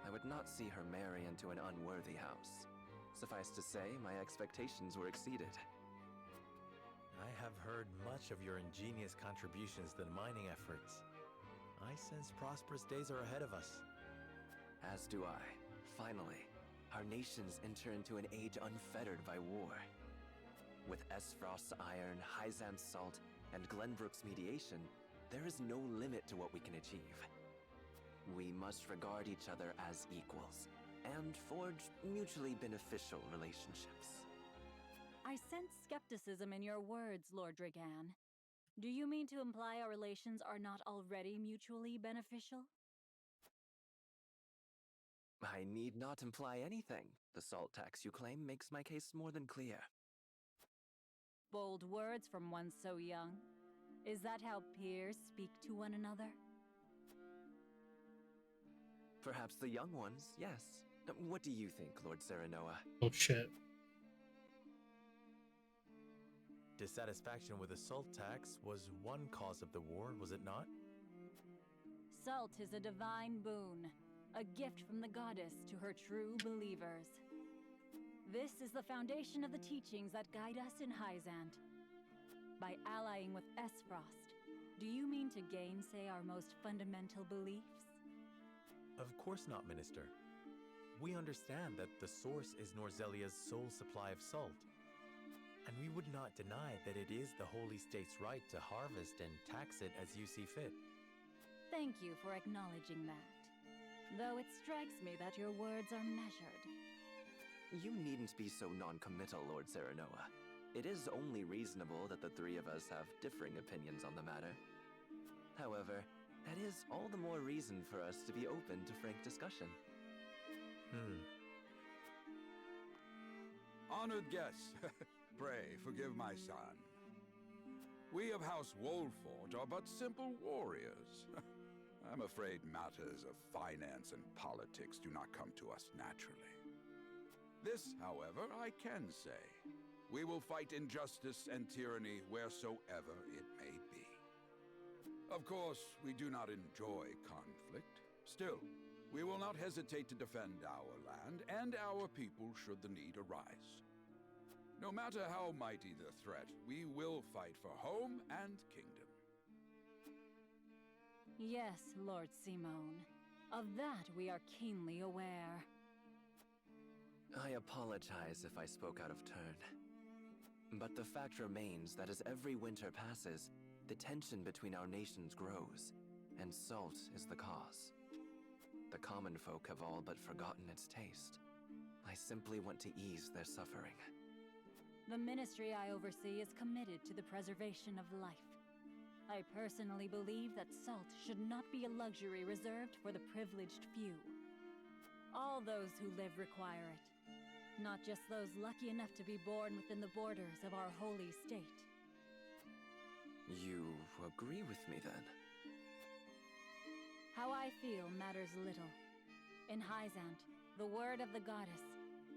I would not see her marry into an unworthy house. Suffice to say, my expectations were exceeded. I have heard much of your ingenious contributions to the mining efforts. I sense prosperous days are ahead of us. As do I. Finally, our nations enter into an age unfettered by war. With Esfrost's iron, Hyzam's salt, and Glenbrook's mediation, there is no limit to what we can achieve. We must regard each other as equals, and forge mutually beneficial relationships. I sense skepticism in your words, Lord Dragan. Do you mean to imply our relations are not already mutually beneficial? I need not imply anything. The salt tax you claim makes my case more than clear. Bold words from one so young. Is that how peers speak to one another? Perhaps the young ones, yes. What do you think, Lord Serenoa? Oh shit. Dissatisfaction with the salt tax was one cause of the war, was it not? Salt is a divine boon, a gift from the goddess to her true believers. This is the foundation of the teachings that guide us in Hyzant. By allying with Esfrost, do you mean to gainsay our most fundamental beliefs? Of course not, Minister. We understand that the source is Norzelia's sole supply of salt. And we would not deny that it is the Holy State's right to harvest and tax it as you see fit. Thank you for acknowledging that. Though it strikes me that your words are measured. You needn't be so non-committal, Lord Serenoa. It is only reasonable that the three of us have differing opinions on the matter. However, that is all the more reason for us to be open to frank discussion. Honored guests, pray forgive my son. We of House Wolfort are but simple warriors. I'm afraid matters of finance and politics do not come to us naturally. This, however, I can say. We will fight injustice and tyranny wheresoever it may be. Of course, we do not enjoy conflict. Still, We will not hesitate to defend our land and our people should the need arise. No matter how mighty the threat, we will fight for home and kingdom. Yes, Lord Simone. Of that we are keenly aware. I apologize if I spoke out of turn. But the fact remains that as every winter passes, the tension between our nations grows, and salt is the cause. The common folk have all but forgotten its taste. I simply want to ease their suffering. The ministry I oversee is committed to the preservation of life. I personally believe that salt should not be a luxury reserved for the privileged few. All those who live require it, not just those lucky enough to be born within the borders of our holy state. You agree with me then? How I feel matters little. In Hyzant, the word of the goddess,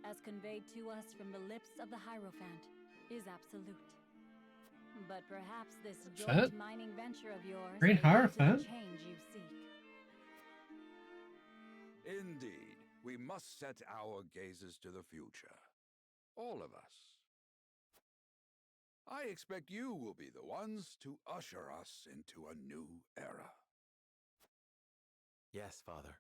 as conveyed to us from the lips of the Hierophant, is absolute. But perhaps this joint mining venture of yours Great may lead to the Hierophant. change you seek. Indeed, we must set our gazes to the future. All of us. I expect you will be the ones to usher us into a new era. Yes, Father.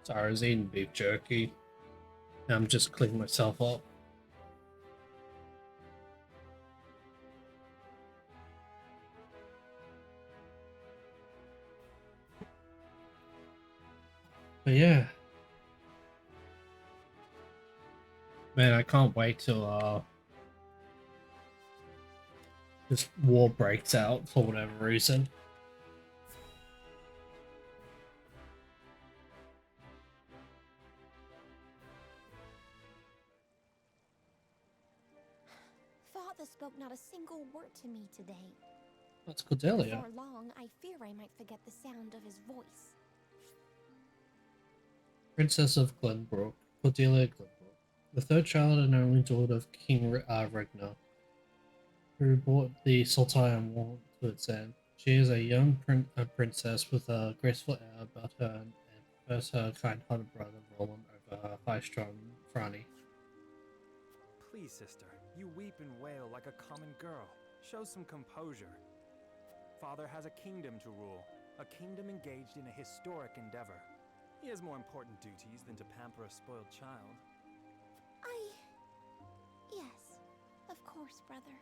Sorry, I was eating beef jerky. I'm just cleaning myself up. But yeah. Man, I can't wait till this war breaks out for whatever reason. Father spoke not a single word to me today. That's Cordelia. Before long, I fear I might forget the sound of his voice. Princess of Glenbrook, Cordelia Glenbrook, the third child and only daughter of King Regnar, who brought the Sultan War to its end. She is a young princess with a graceful air about her and prefers her kind-hearted brother Roland over her high-strung Franny. Please, sister, you weep and wail like a common girl. Show some composure. Father has a kingdom to rule, a kingdom engaged in a historic endeavor. He has more important duties than to pamper a spoiled child. Yes, of course, brother.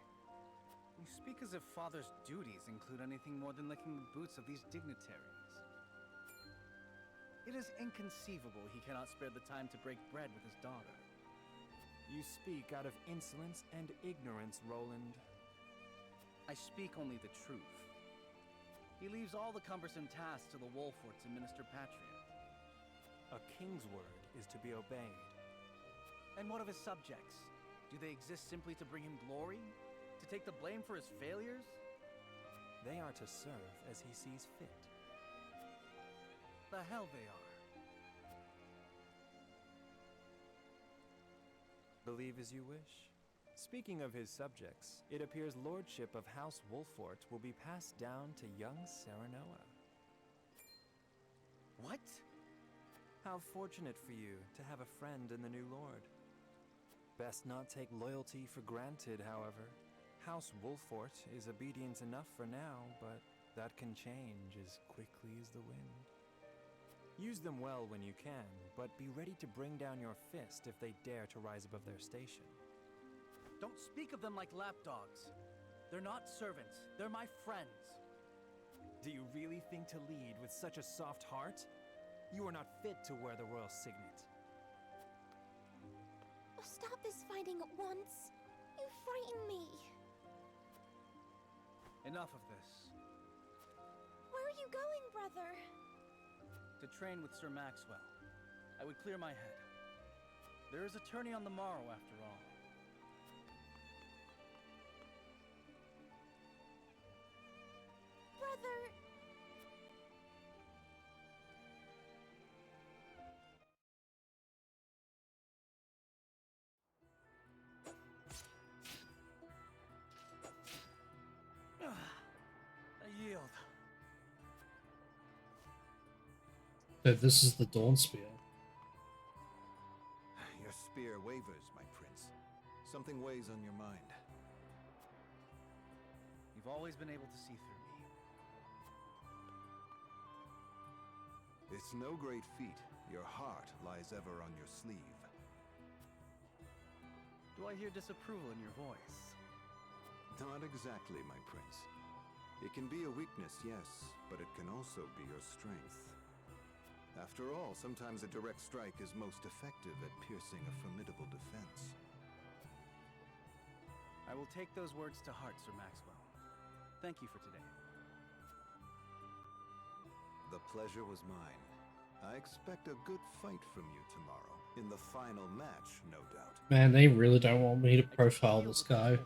You speak as if Father's duties include anything more than licking the boots of these dignitaries. It is inconceivable he cannot spare the time to break bread with his daughter. You speak out of insolence and ignorance, Roland. I speak only the truth. He leaves all the cumbersome tasks to the Wolforts and Minister Patria. A king's word is to be obeyed. And what of his subjects? Do they exist simply to bring him glory? To take the blame for his failures? They are to serve as he sees fit. The hell they are. Believe as you wish. Speaking of his subjects, it appears lordship of House Wolfort will be passed down to young Serenoa. What? How fortunate for you to have a friend in the new lord. Best not take loyalty for granted, however. House Wolfort is obedient enough for now, but that can change as quickly as the wind. Use them well when you can, but be ready to bring down your fist if they dare to rise above their station. Don't speak of them like lapdogs. They're not servants, they're my friends. Do you really think to lead with such a soft heart? You are not fit to wear the royal signet. Stop this fighting at once. You frighten me. Enough of this. Where are you going, brother? To train with Sir Maxwell. I would clear my head. There is a tourney on the morrow, after all. Brother... I yield. So this is the Dawn Spear. Your spear wavers, my prince. Something weighs on your mind. You've always been able to see through me. It's no great feat. Your heart lies ever on your sleeve. Do I hear disapproval in your voice? Not exactly, my prince. It can be a weakness, yes, but it can also be your strength. After all, sometimes a direct strike is most effective at piercing a formidable defense. I will take those words to heart, Sir Maxwell. Thank you for today. The pleasure was mine. I expect a good fight from you tomorrow. In the final match, no doubt. Man, they really don't want me to profile this guy.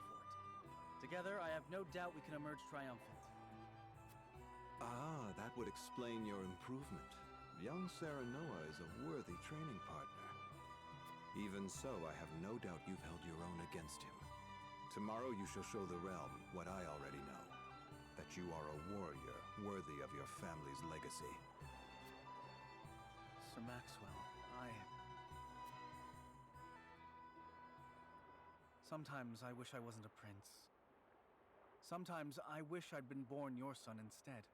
Together, I have no doubt we can emerge triumphant. Ah, that would explain your improvement. Young Serenoa is a worthy training partner. Even so, I have no doubt you've held your own against him. Tomorrow you shall show the realm what I already know. That you are a warrior worthy of your family's legacy. Sir Maxwell, Sometimes I wish I wasn't a prince. Sometimes I wish I'd been born your son instead.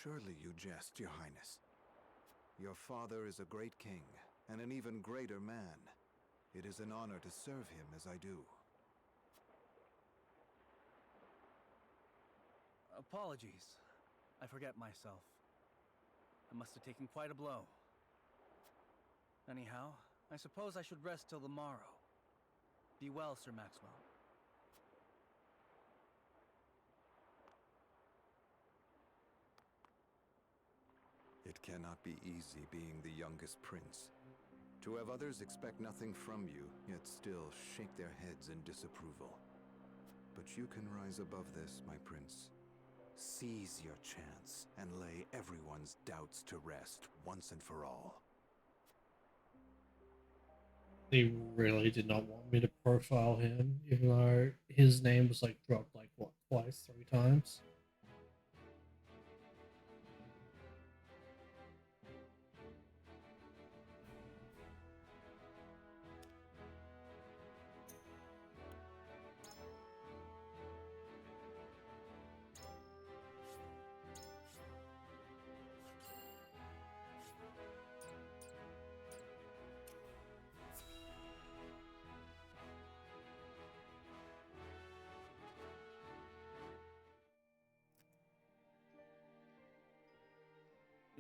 Surely you jest, Your Highness. Your father is a great king, and an even greater man. It is an honor to serve him as I do. Apologies. I forget myself. I must have taken quite a blow. Anyhow, I suppose I should rest till the morrow. Be well, Sir Maxwell. It cannot be easy being the youngest prince. To have others expect nothing from you, yet still shake their heads in disapproval. But you can rise above this, my prince. Seize your chance and lay everyone's doubts to rest once and for all. They really did not want me to profile him, even though his name was like dropped like what, twice, 3 times.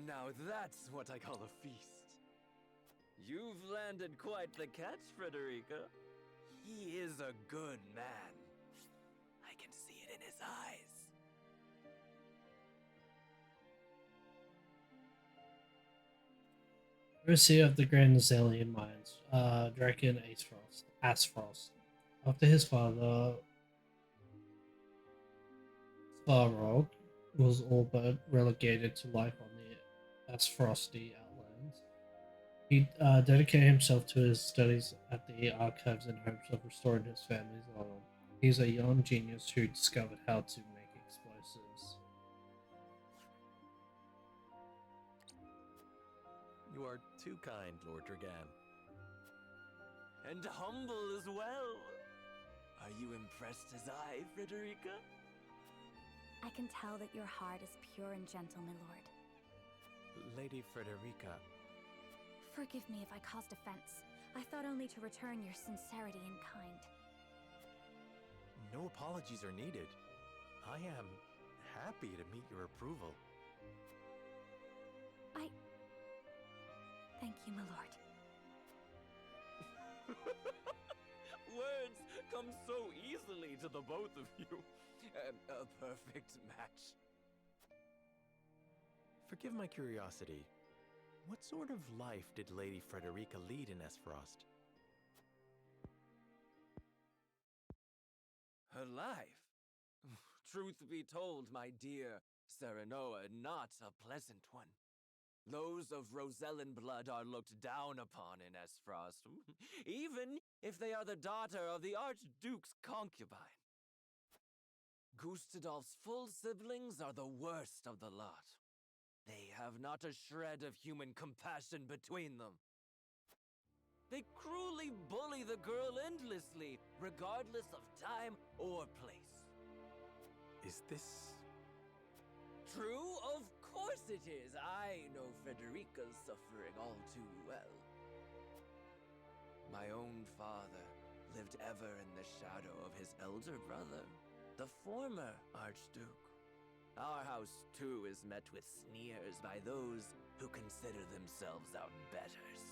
Now that's what I call a feast. You've landed quite the catch, Frederica. He is a good man. I can see it in his eyes. Overseer of the Grand Azalian Mines, Draken Asfrost. After his father, Svarog, was all but relegated to life on the Asfrosty Outlands, he dedicated himself to his studies at the archives in hopes of restoring his family's honor. He's a young genius who discovered how to make explosives. You are too kind, Lord Dragan. And humble as well. Are you impressed as I, Frederica? I can tell that your heart is pure and gentle, my lord. Lady Frederica. Forgive me if I caused offense. I thought only to return your sincerity in kind. No apologies are needed. I am happy to meet your approval. Thank you, my lord. Words come so easily to the both of you. A perfect match. Forgive my curiosity. What sort of life did Lady Frederica lead in Esfrost? Her life? truth be told, my dear Serenoa, not a pleasant one. Those of Rosellan blood are looked down upon in Esfrost, even if they are the daughter of the Archduke's concubine. Gustadolf's full siblings are the worst of the lot. They have not a shred of human compassion between them. They cruelly bully the girl endlessly, regardless of time or place. Is this... True? Of course it is. I know Frederica's suffering all too well. My own father lived ever in the shadow of his elder brother, the former Archduke. Our house, too, is met with sneers by those who consider themselves our betters.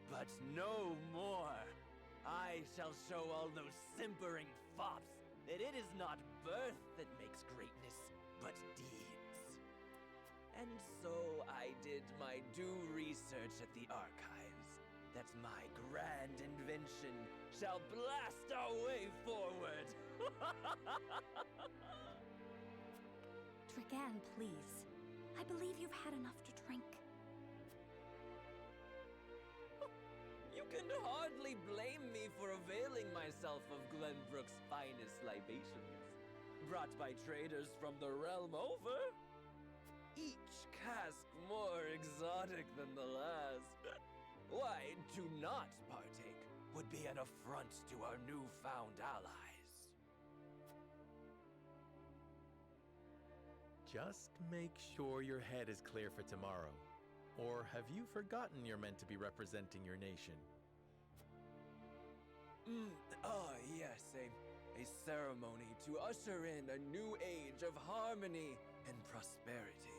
But no more! I shall show all those simpering fops that it is not birth that makes greatness, but deeds. And so I did my due research at the archives, that my grand invention shall blast our way forward! Dragan, please. I believe you've had enough to drink. You can hardly blame me for availing myself of Glenbrook's finest libations, brought by traders from the realm over. Each cask more exotic than the last. Why, to not partake would be an affront to our newfound allies. Just make sure your head is clear for tomorrow. Or have you forgotten you're meant to be representing your nation? Yes, a ceremony to usher in a new age of harmony and prosperity.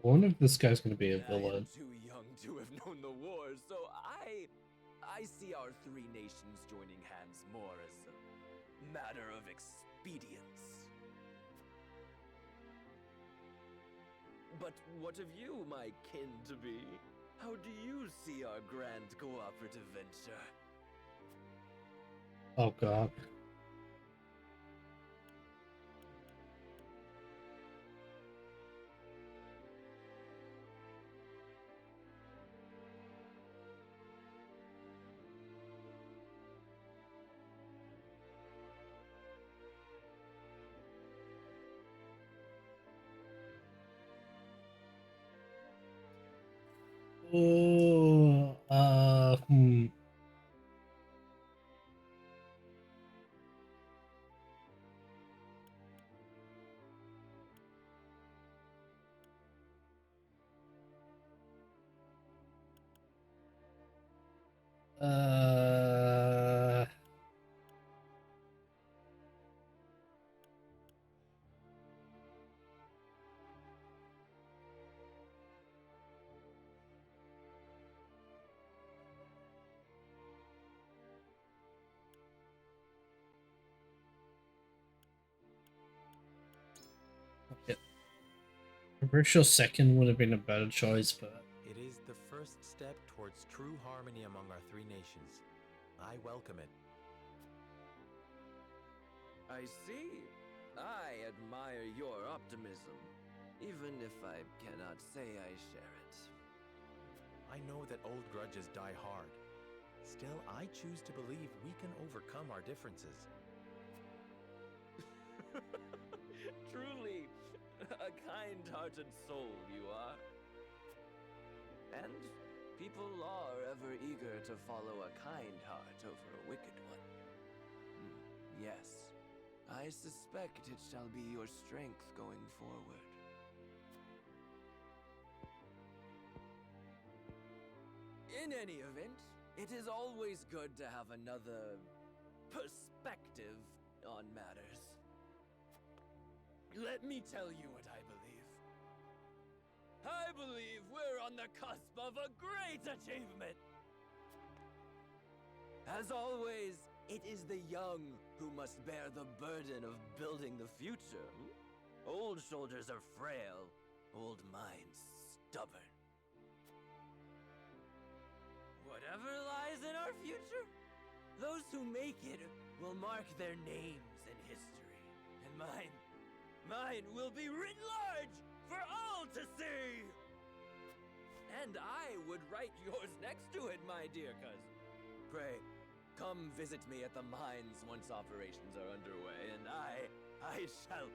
I wonder if this guy's gonna be a villain. I am too young to have known the war, so I see our three nations joining hands more as a matter of expedience. But what of you, my kin-to-be? How do you see our grand cooperative venture? Oh god. Oh, okay. I'm pretty sure second would have been a better choice, but It is the first step towards true harmony among our three nations. I welcome it. I see. I admire your optimism, even if I cannot say I share it. I know that old grudges die hard. Still, I choose to believe we can overcome our differences. Truly, a kind-hearted soul you are. And people are ever eager to follow a kind heart over a wicked one. Yes, I suspect it shall be your strength going forward. In any event, it is always good to have another perspective on matters. Let me tell you what I believe. I believe we're on the cusp of a great achievement. As always, it is the young who must bear the burden of building the future. Old shoulders are frail, old minds stubborn. Whatever lies in our future, those who make it will mark their names in history. Mine will be writ large for all to see! And I would write yours next to it, my dear cousin. Pray, come visit me at the mines once operations are underway, and I shall...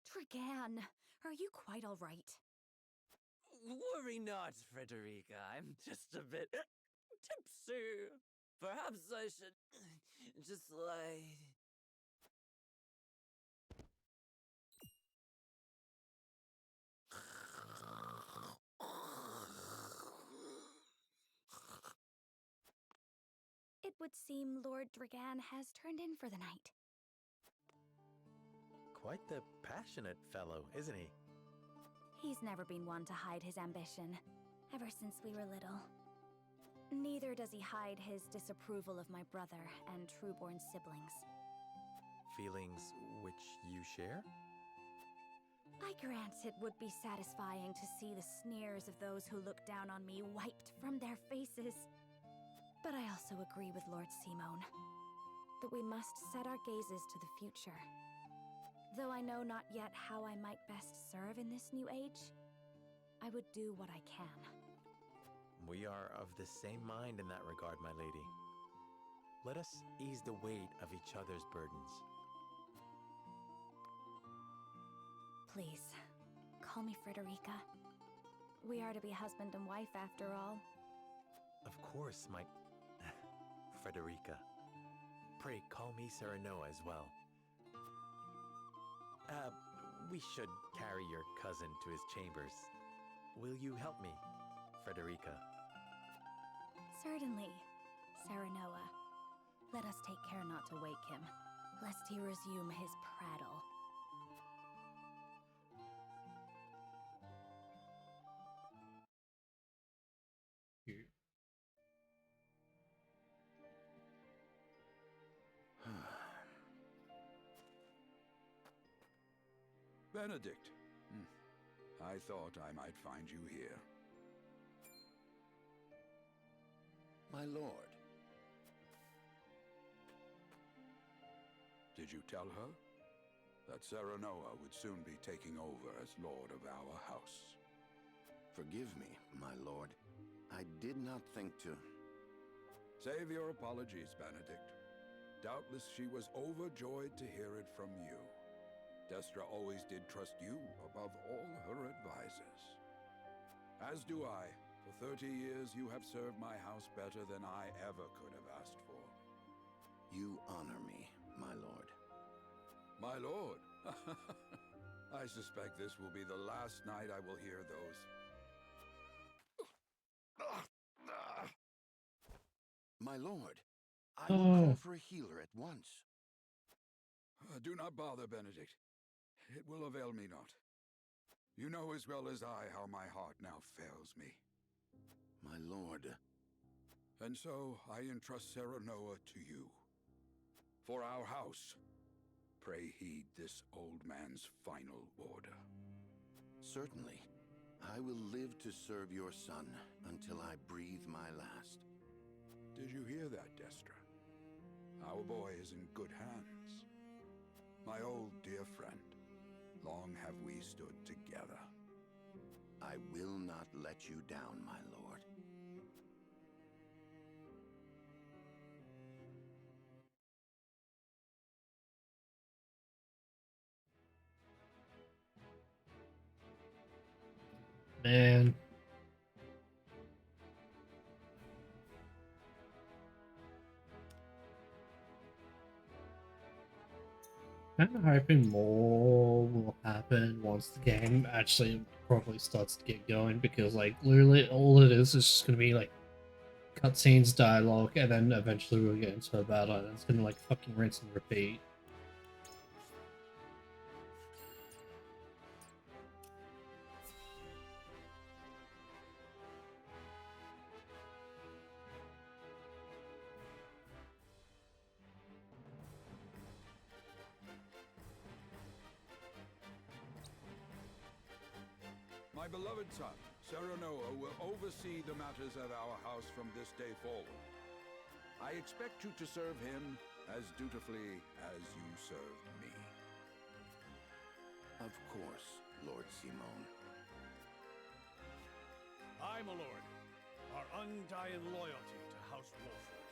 Dragan, are you quite all right? Worry not, Frederica. I'm just a bit tipsy. Perhaps I should just lie. It would seem Lord Dragan has turned in for the night. Quite the passionate fellow, isn't he? He's never been one to hide his ambition, ever since we were little. Neither does he hide his disapproval of my brother and true-born siblings. Feelings which you share? I grant it would be satisfying to see the sneers of those who look down on me wiped from their faces. But I also agree with Lord Simone that we must set our gazes to the future. Though I know not yet how I might best serve in this new age, I would do what I can. We are of the same mind in that regard, my lady. Let us ease the weight of each other's burdens. Please, call me Frederica. We are to be husband and wife after all. Of course, my... Frederica. Pray call me Serenoa as well. We should carry your cousin to his chambers. Will you help me, Frederica? Certainly, Serenoa. Let us take care not to wake him, lest he resume his prattle. Benedict. I thought I might find you here. My lord. Did you tell her that Serenoa would soon be taking over as lord of our house? Forgive me, my lord. I did not think to... Save your apologies, Benedict. Doubtless she was overjoyed to hear it from you. Destra always did trust you above all her advisors. As do I. For 30 years you have served my house better than I ever could have asked for. You honor me, my lord. My lord? I suspect this will be the last night I will hear those... My lord, I will call for a healer at once. Do not bother, Benedict. It will avail me not. You know as well as I how my heart now fails me. My lord. And so I entrust Serenoa to you. For our house, pray heed this old man's final order. Certainly. I will live to serve your son until I breathe my last. Did you hear that, Destra? Our boy is in good hands. My old dear friend. Long have we stood together. I will not let you down, my lord. Man. I'm hoping more will happen once the game actually probably starts to get going, because like literally all it is just gonna be like cutscenes, dialogue, and then eventually we'll get into a battle and it's gonna like fucking rinse and repeat. My beloved son, Serenoa will oversee the matters of our house from this day forward. I expect you to serve him as dutifully as you served me. Of course, Lord Simone. I, my lord, our undying loyalty to House Wolford.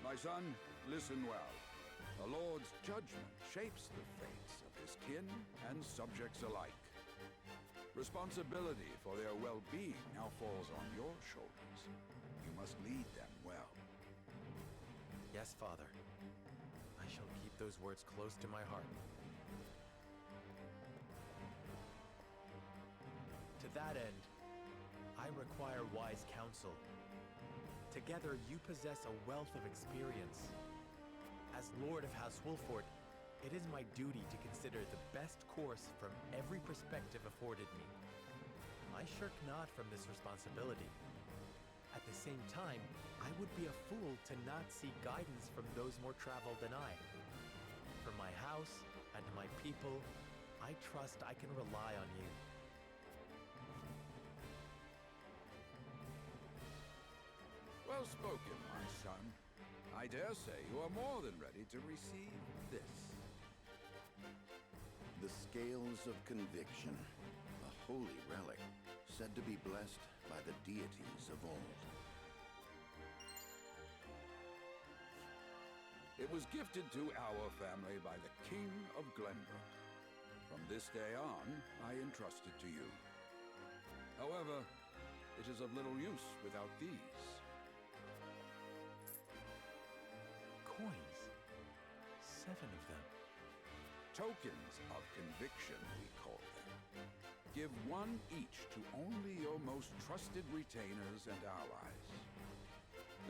My son, listen well. The Lord's judgment shapes the fates of his kin and subjects alike. Responsibility for their well-being now falls on your shoulders. You must lead them well. Yes, Father. I shall keep those words close to my heart. To that end, I require wise counsel. Together, you possess a wealth of experience. As Lord of House Wolford, it is my duty to consider the best course from every perspective afforded me. I shirk not from this responsibility. At the same time, I would be a fool to not seek guidance from those more traveled than I. For my house and my people, I trust I can rely on you. Well spoken, my son. I dare say you are more than ready to receive this. The Scales of Conviction, a holy relic, said to be blessed by the deities of old. It was gifted to our family by the King of Glenbrook. From this day on, I entrust it to you. However, it is of little use without these. Coins. 7 of them. Tokens of conviction, we call them. Give one each to only your most trusted retainers and allies.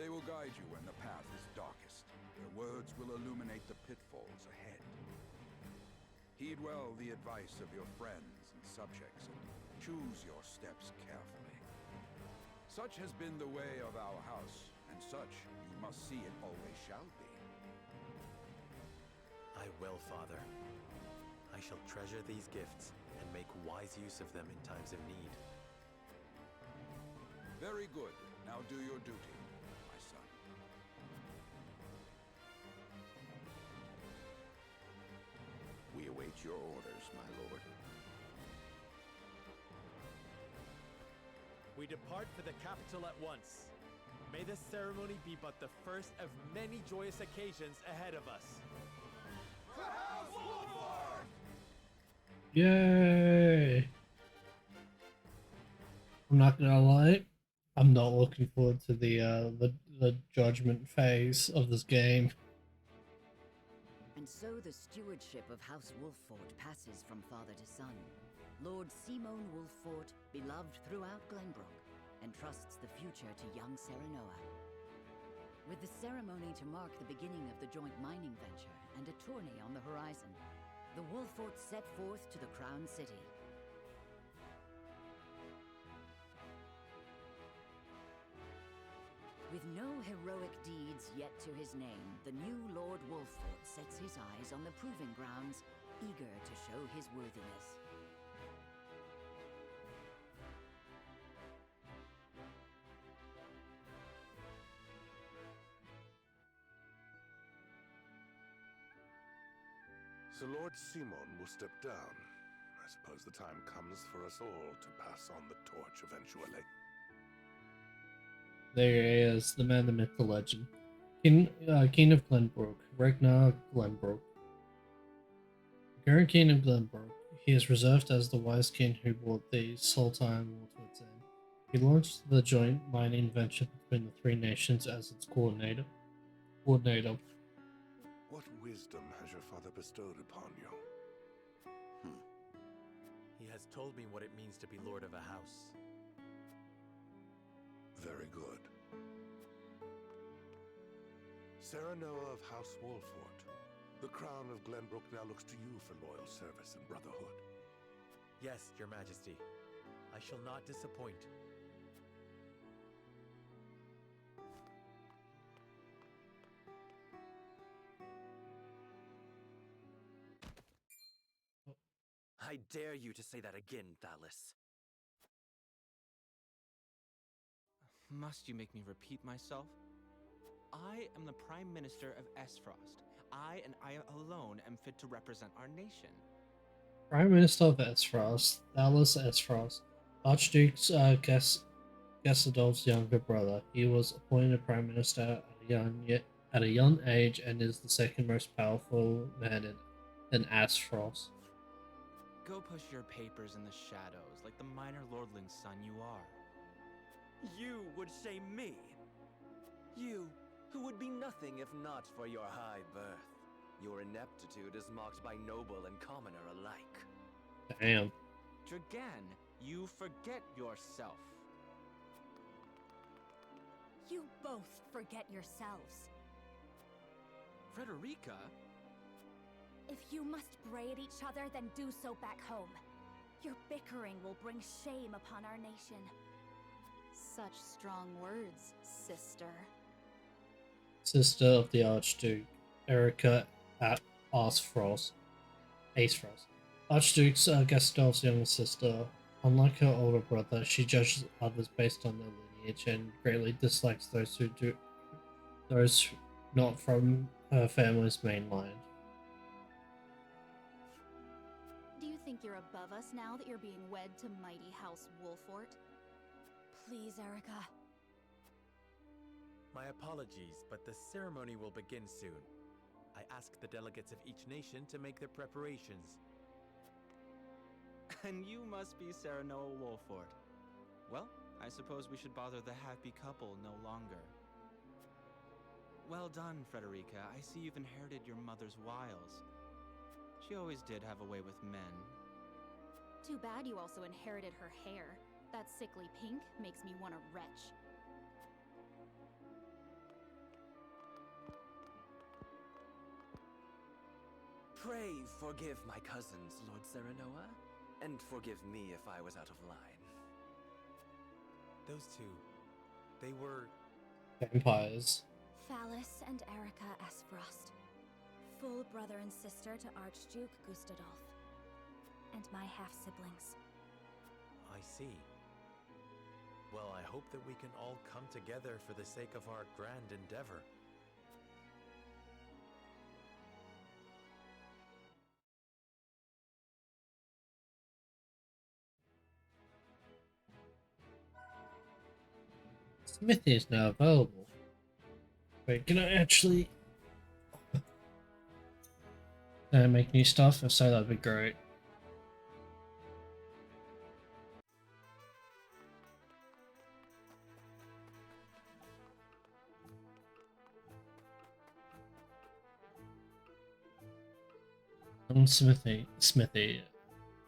They will guide you when the path is darkest. Their words will illuminate the pitfalls ahead. Heed well the advice of your friends and subjects, and choose your steps carefully. Such has been the way of our house, and such you must see it always shall be. I will, Father. I shall treasure these gifts and make wise use of them in times of need. Very good. Now do your duty, my son. We await your orders, my lord. We depart for the capital at once. May this ceremony be but the first of many joyous occasions ahead of us. Yay! I'm not gonna lie, I'm not looking forward to the judgment phase of this game. And so the stewardship of House Wolffort passes from father to son. Lord Simone Wolffort, beloved throughout Glenbrook, entrusts the future to young Serenoa. With the ceremony to mark the beginning of the joint mining venture and a tourney on the horizon, the Wolfforts set forth to the Crown City. With no heroic deeds yet to his name, the new Lord Wolffort sets his eyes on the proving grounds, eager to show his worthiness. So Lord Simon will step down. I suppose the time comes for us all to pass on the torch eventually. There he is, the man, the myth, the legend. King of Glenbrook, Ragnar Glenbrook. Current King of Glenbrook, he is reserved as the wise king who brought the Sultan War to its end. He launched the joint mining venture between the three nations as its coordinator. What wisdom has your father bestowed upon you? He has told me what it means to be lord of a house. Very good. Serenoa of House Wolffort, the crown of Glenbrook now looks to you for loyal service and brotherhood. Yes, your majesty. I shall not disappoint. I dare you to say that again, Thalys. Must you make me repeat myself? I am the Prime Minister of Esfrost. I and I alone am fit to represent our nation. Prime Minister of Esfrost, Thalys Esfrost, Archduke Gestodolf's younger brother. He was appointed Prime Minister at a young age and is the second most powerful man in Esfrost. Go push your papers in the shadows like the minor lordling son you are. You would shame me. You, who would be nothing if not for your high birth. Your ineptitude is mocked by noble and commoner alike. Damn. Dragan, you forget yourself. You both forget yourselves. Frederica? If you must bray at each other, then do so back home. Your bickering will bring shame upon our nation. Such strong words, sister. Sister of the Archduke, Erika at Ace-Frost. Archduke's Gestodolf's younger sister. Unlike her older brother, she judges others based on their lineage and greatly dislikes those not from her family's main line. Do you think you're above us now that you're being wed to mighty House Wolfort? Please, Erika. My apologies, but the ceremony will begin soon. I ask the delegates of each nation to make their preparations. And you must be Serenoa Wolfort. Well, I suppose we should bother the happy couple no longer. Well done, Frederica. I see you've inherited your mother's wiles. She always did have a way with men. Too bad you also inherited her hair. That sickly pink makes me want to retch. Pray forgive my cousins, Lord Serenoa, and forgive me if I was out of line. Those two, they were... vampires. Thalys and Erika Esfrost. Full brother and sister to Archduke Gustadolf. And my half-siblings. I see. Well, I hope that we can all come together for the sake of our grand endeavor. Smithy is now available. Wait, can I actually make new stuff? If so, that'd be great. Smithy.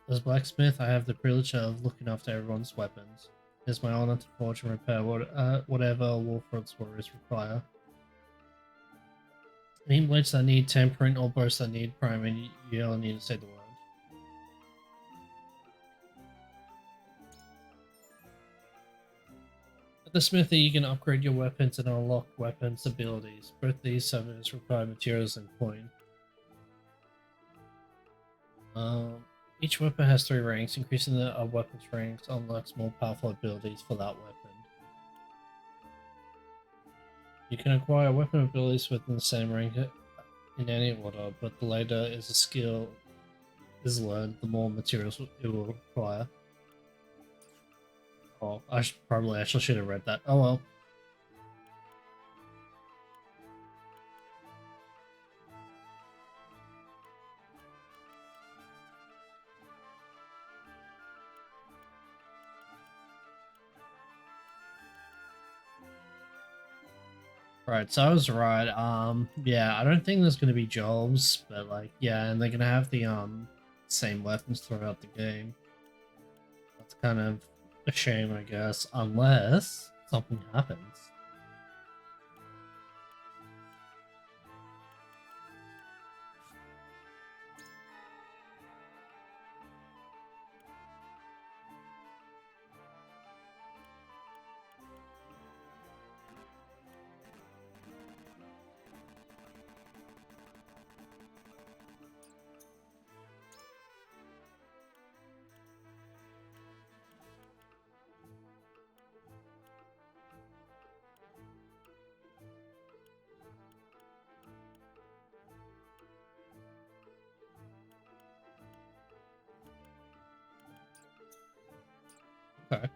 As blacksmith, I have the privilege of looking after everyone's weapons. It is my honor to forge and repair whatever Wolfort's warriors require. Any blades that need tempering or bows that need priming, you only need to say the word. At the smithy, you can upgrade your weapons and unlock weapons abilities. Both these services require materials and coin. Each weapon has 3 ranks. Increasing the weapon's ranks unlocks more powerful abilities for that weapon. You can acquire weapon abilities within the same rank in any order, but the later is a skill is learned, the more materials it will require. Oh, I should have read that. Oh well. Right, so I was right. Yeah, I don't think there's gonna be jobs, but like, yeah, and they're gonna have the same weapons throughout the game. That's kind of a shame, I guess, unless something happens. Okay.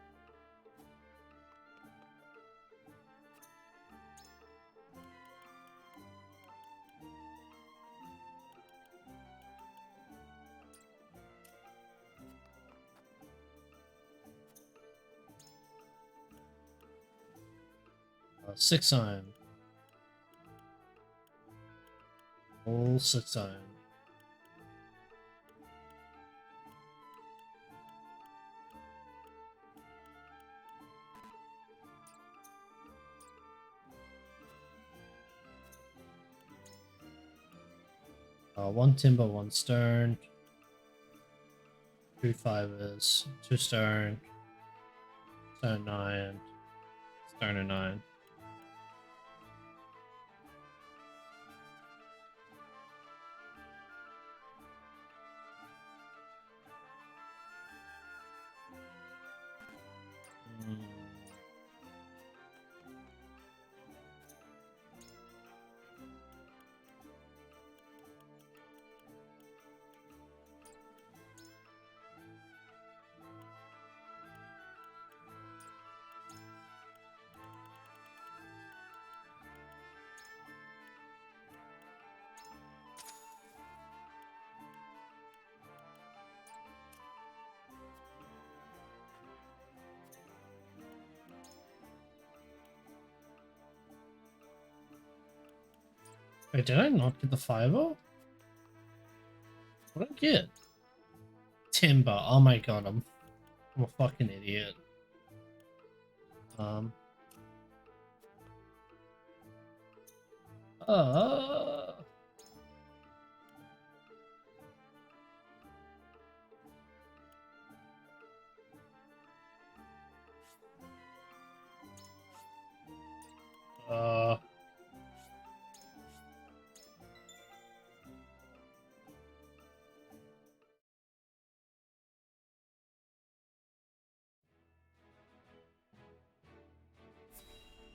Six iron. All six iron. One timber, one stone, two fibers, two stone, stone iron, stone and iron. Wait, did I not get the fiber? What did I get? Timber. Oh my god, I'm a fucking idiot. Uh, uh,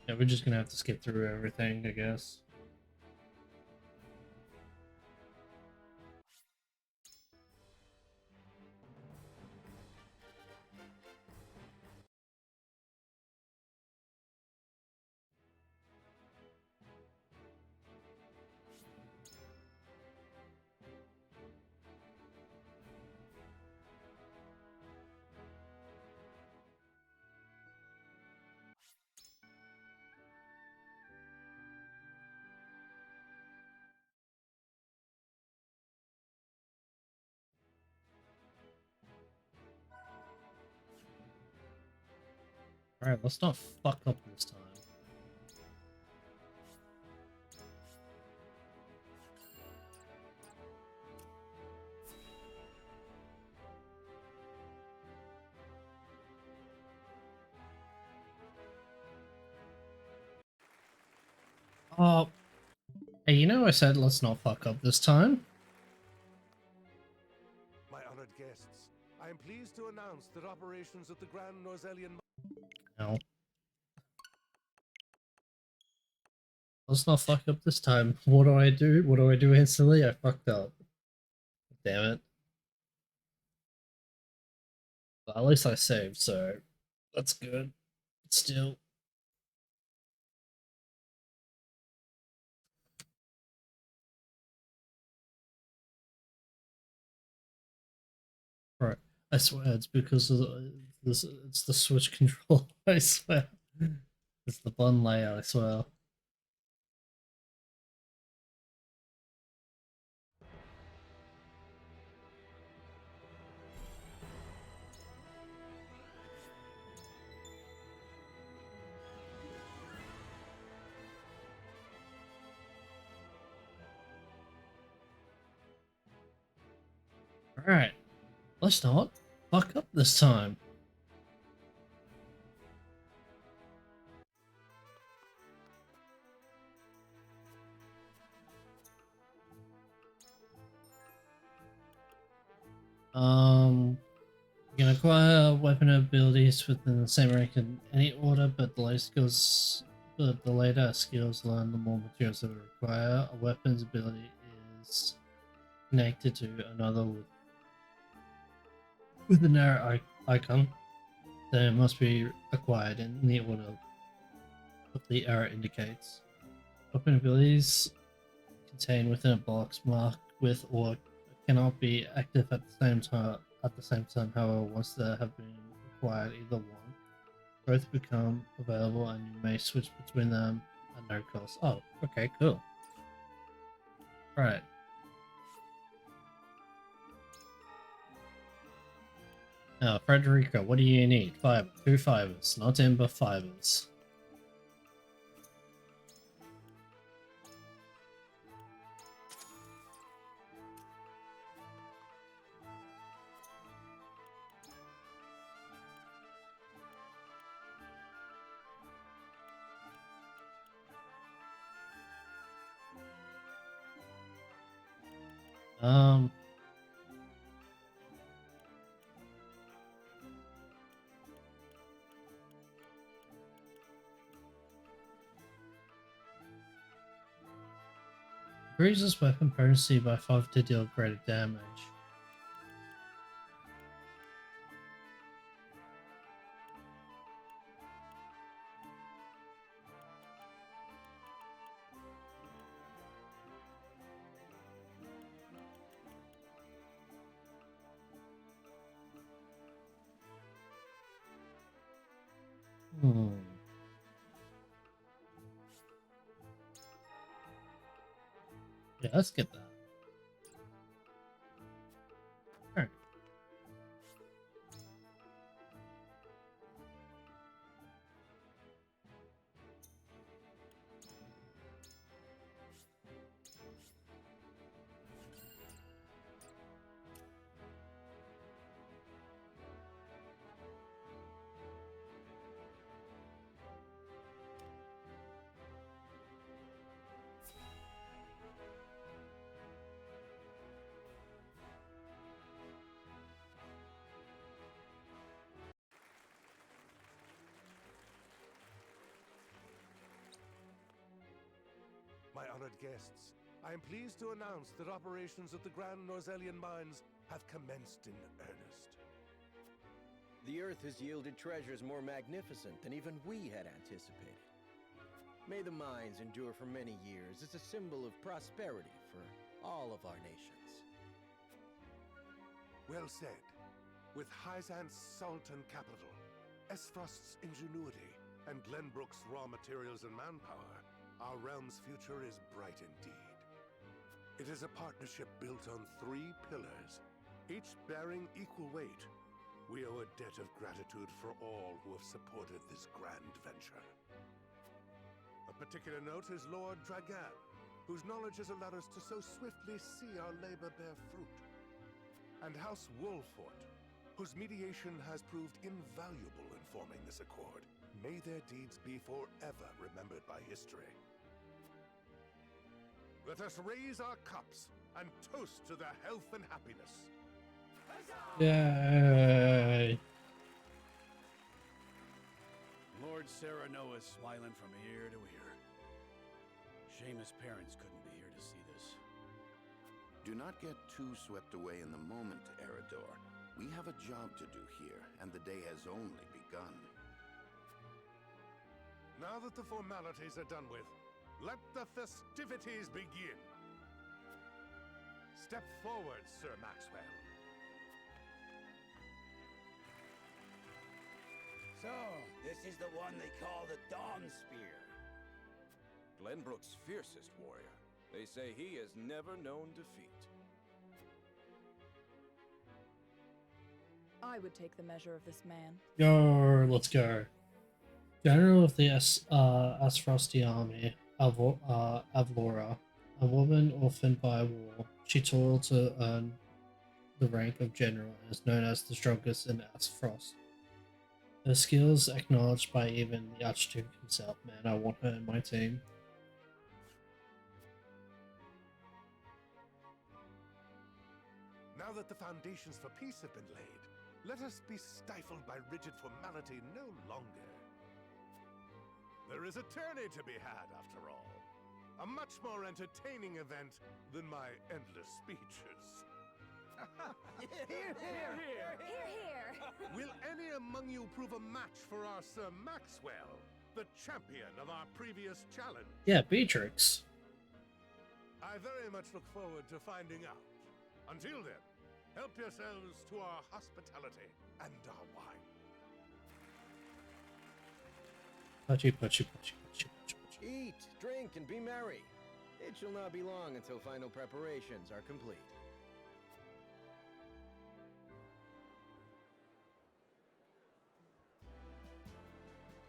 yeah, we're just gonna have to skip through everything, I guess. Alright, let's not fuck up this time. Oh, hey, you know I said let's not fuck up this time? My honored guests, I am pleased to announce that operations at the Grand Norzelian... No. Let's not fuck up this time. What do I do? What do I do instantly? I fucked up. Damn it. But at least I saved, so that's good. Still. Right. I swear it's because of this. It's the switch control. I swear. It's the button layout. I swear. Alright. Let's not fuck up this time. You can acquire weapon abilities within the same rank in any order, but the later skills learn, the more materials they require. A weapon's ability is connected to another with an arrow icon. They must be acquired in the order of the error indicates. Weapon abilities contained within a box marked with or cannot be active at the same time. However, once they have been acquired, either one, both become available, and you may switch between them at no cost. Oh, okay, cool. Right. Now, Frederica, what do you need? Fiber. 2 fibers. Not timber, fibers. Um... Increases weapon potency by 5 to deal greater damage. Yeah, let's get that. Alright. My honored guests, I am pleased to announce that operations at the Grand Norzelian Mines have commenced in earnest. The Earth has yielded treasures more magnificent than even we had anticipated. May the mines endure for many years as a symbol of prosperity for all of our nations. Well said. With Hyzant's salt and capital, Esfrost's ingenuity, and Glenbrook's raw materials and manpower, our realm's future is bright indeed. It is a partnership built on 3 pillars, each bearing equal weight. We owe a debt of gratitude for all who have supported this grand venture. A particular note is Lord Dragan, whose knowledge has allowed us to so swiftly see our labor bear fruit. And House Wolfort, whose mediation has proved invaluable in forming this accord. May their deeds be forever remembered by history. Let us raise our cups and toast to their health and happiness. Yay! Lord Serenoa is smiling from ear to ear. Shame his parents couldn't be here to see this. Do not get too swept away in the moment, Eridor. We have a job to do here, and the day has only begun. Now that the formalities are done with, let the festivities begin. Step forward, Sir Maxwell. So, this is the one they call the Dawn Spear. Glenbrook's fiercest warrior. They say he has never known defeat. I would take the measure of this man. Yo, let's go. General of the Asfrosti army, Avlora, a woman orphaned by war. She toiled to earn the rank of general and is known as the strongest in Asfrost. Her skills acknowledged by even the Archduke himself. Man, I want her in my team. Now that the foundations for peace have been laid, let us be stifled by rigid formality no longer. There is a tourney to be had, after all. A much more entertaining event than my endless speeches. Here, here! Here, here! Will any among you prove a match for our Sir Maxwell, the champion of our previous challenge? Yeah, Beatrix. I very much look forward to finding out. Until then, help yourselves to our hospitality and our wine. Puchy, puchy, puchy, puchy, puchy, puchy. Eat, drink, and be merry. It shall not be long until final preparations are complete.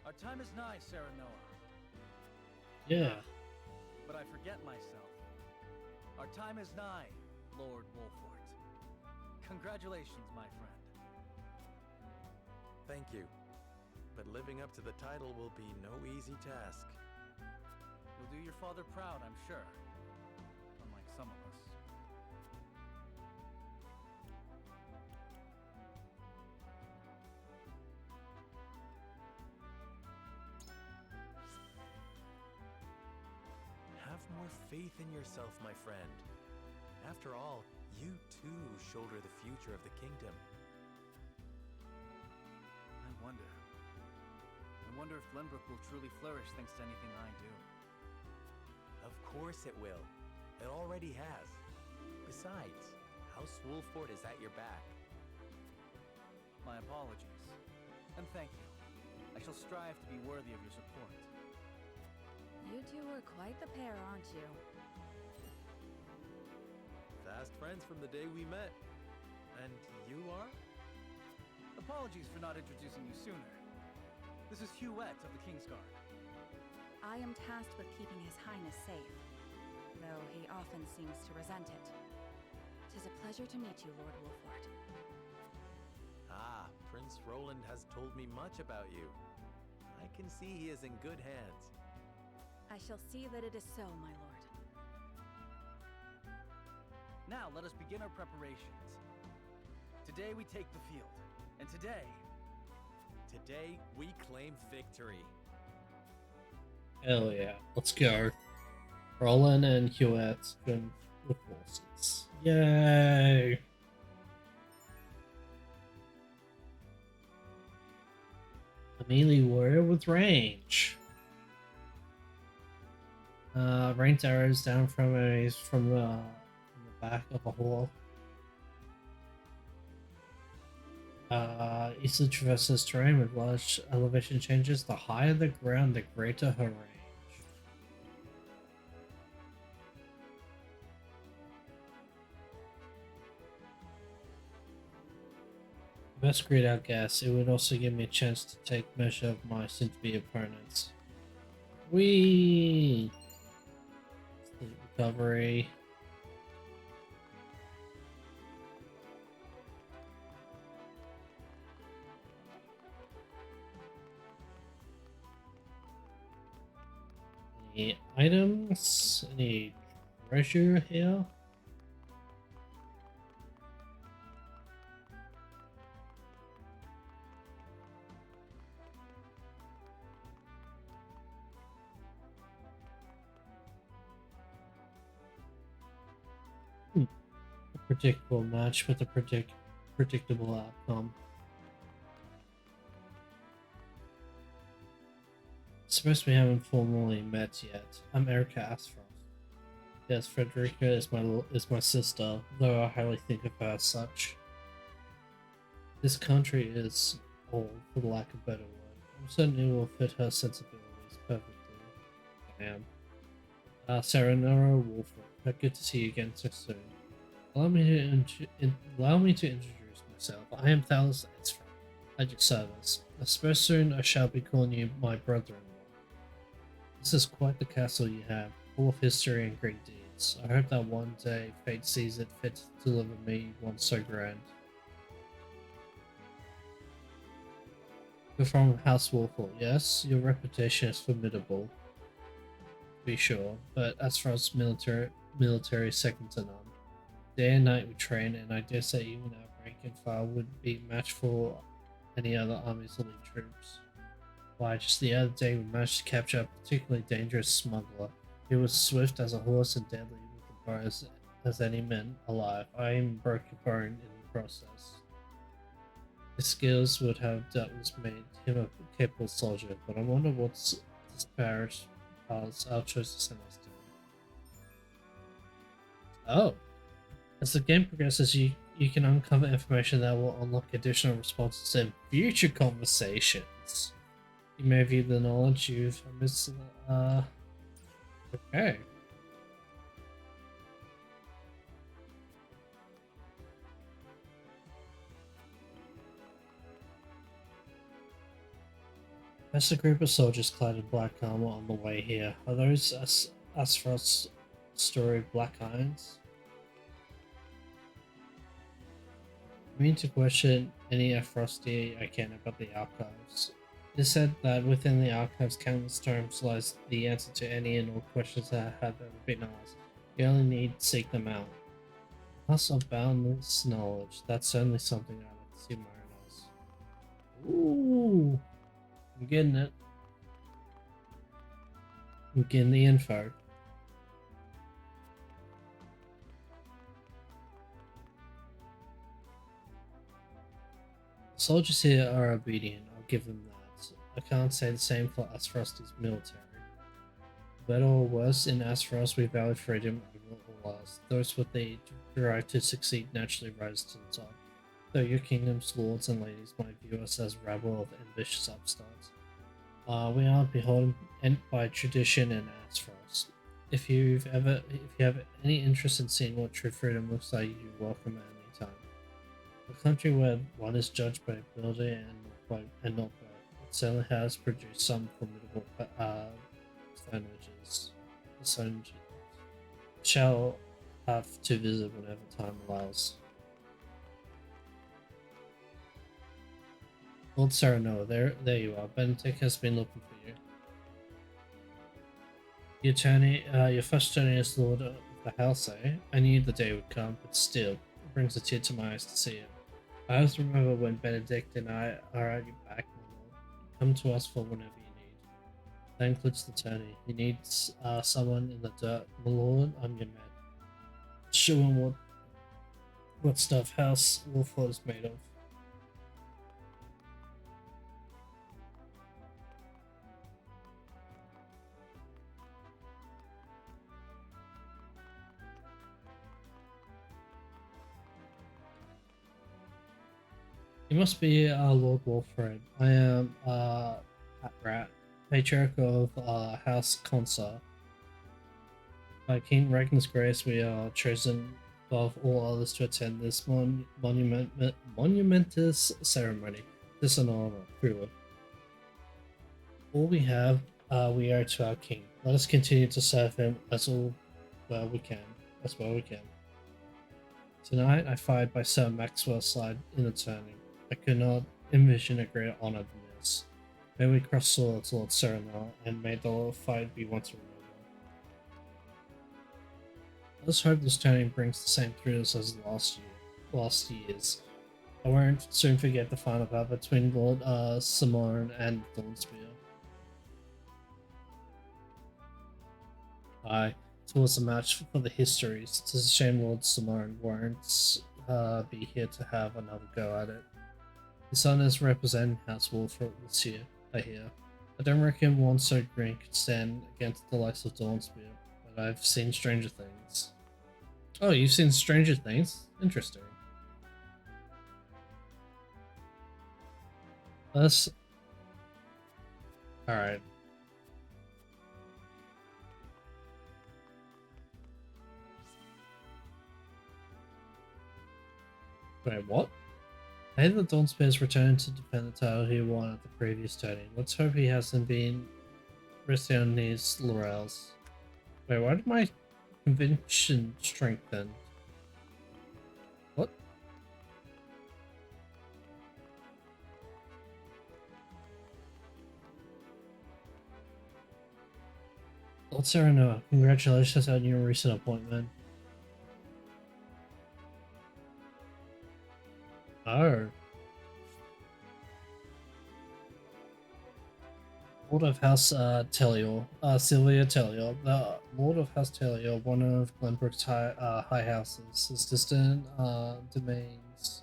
Our time is nigh, Serenoa. Yeah. But I forget myself. Our time is nigh, Lord Wolfort. Congratulations, my friend. Thank you. But living up to the title will be no easy task. You'll do your father proud, I'm sure. Unlike some of us. Have more faith in yourself, my friend. After all, you too shoulder the future of the kingdom. I wonder if Glenbrook will truly flourish thanks to anything I do. Of course it will. It already has. Besides, House Wolford is at your back. My apologies. And thank you. I shall strive to be worthy of your support. You two are quite the pair, aren't you? Fast friends from the day we met. And you are? Apologies for not introducing you sooner. This is Huette of the Kingsguard. I am tasked with keeping His Highness safe, though he often seems to resent it. 'Tis a pleasure to meet you, Lord Wolfort. Ah, Prince Roland has told me much about you. I can see he is in good hands. I shall see that it is so, my lord. Now let us begin our preparations. Today we take the field, and today we claim victory. Hell yeah. Let's go. Roland and Huette join the forces. Yay! A melee warrior with range. Ranked arrows down from the back of a hole. Easily traverses terrain with large elevation changes. The higher the ground, the greater her range. Best grade out guess. It would also give me a chance to take measure of my soon-to-be opponents. Whee! Sleep recovery. Any items? Any treasure here? A predictable match with a predictable outcome. Suppose we haven't formally met yet. I'm Erica Asfrost. Yes, Frederica is my sister, though I hardly think of her as such. This country is old, for the lack of a better word. I'm certain it will fit her sensibilities perfectly. I am. Serenora Wolford, good to see you again so soon. Allow me to introduce myself. I am Thalos Esfra, at your service. I suppose soon I shall be calling you my brother-in-law. This is quite the castle you have, full of history and great deeds. I hope that one day fate sees it fit to deliver me one so grand. You're from House Wolford, yes? Your reputation is formidable, to be sure, but as far as military second to none. Day and night we train, and I dare say even our rank and file would be matched for any other army's elite troops. Why, just the other day we managed to capture a particularly dangerous smuggler. He was swift as a horse and deadly with the bow as any man alive. I even broke a bone in the process. His skills would have doubtless made him a capable soldier, but I wonder what's this parish paths our choices send us to. Oh. As the game progresses, you can uncover information that will unlock additional responses in future conversations. You may view the knowledge you've missed. Okay. There's a group of soldiers clad in black armor on the way here. Are those Asphrod's storied black irons? I mean to question any Aphrosti I can about the archives. It is said that within the archives countless tomes lies the answer to any and all questions that have ever been asked. You only need to seek them out. Plus of boundless knowledge. That's certainly something I'd like to see more knows. Ooh, I'm getting it. I'm getting the info. The soldiers here are obedient, I'll give them that. I can't say the same for Asphrost's military. Better or worse, in Asphoros we value freedom over all else. Those with the drive to succeed naturally rise to the top, though your kingdom's lords and ladies might view us as rabble of ambitious upstarts. We are beholden by tradition and Asphoros. If you have any interest in seeing what true freedom looks like, you're welcome at any time. A country where one is judged by ability and not birth. It certainly has produced some formidable personages. Shall have to visit whenever time allows. Lord Sereno, there you are. Benedict has been looking for you. Your first journey as Lord of the House, eh? I knew the day would come, but still, it brings a tear to my eyes to see it. I always remember when Benedict and I are at your back, my lord. Come to us for whenever you need. That includes the tourney. He needs someone in the dirt. My lord, I'm your man. Show him what stuff House Wolford is made of. You must be Lord Wolfred. I am Pat Rat, patriarch of House Consar. By King Ragnar's grace, we are chosen above all others to attend this monumentous ceremony. This is an honor, truly. All we have, we owe to our king. Let us continue to serve him as well we can. Tonight, I fired by Sir Maxwell's side in the tourney. I could not envision a greater honor than this. May we cross swords, Lord Serenal, and may the fight be once remembered. Let's hope this tourney brings the same thrills as last year's. I won't soon forget the final battle between Lord Simone and Thornspear. Aye, it was a match for the histories. It's a shame Lord Simone won't be here to have another go at it. His son is representing House Wolford this year, I hear. I don't reckon one so green could stand against the likes of Dawnspear, but I've seen stranger things. Oh, you've seen Stranger Things? Interesting. Let's... Alright. Wait, what? I hear that Dawnspear's returned to defend the title he won at the previous tourney. Let's hope he hasn't been resting on his laurels. Wait, why did my conviction strengthen? What? Lord Sereno, congratulations on your recent appointment. Oh. Lord of House Tellior, Sylvia Tellior, the Lord of House Tellior, one of Glenbrook's high houses, his distant domains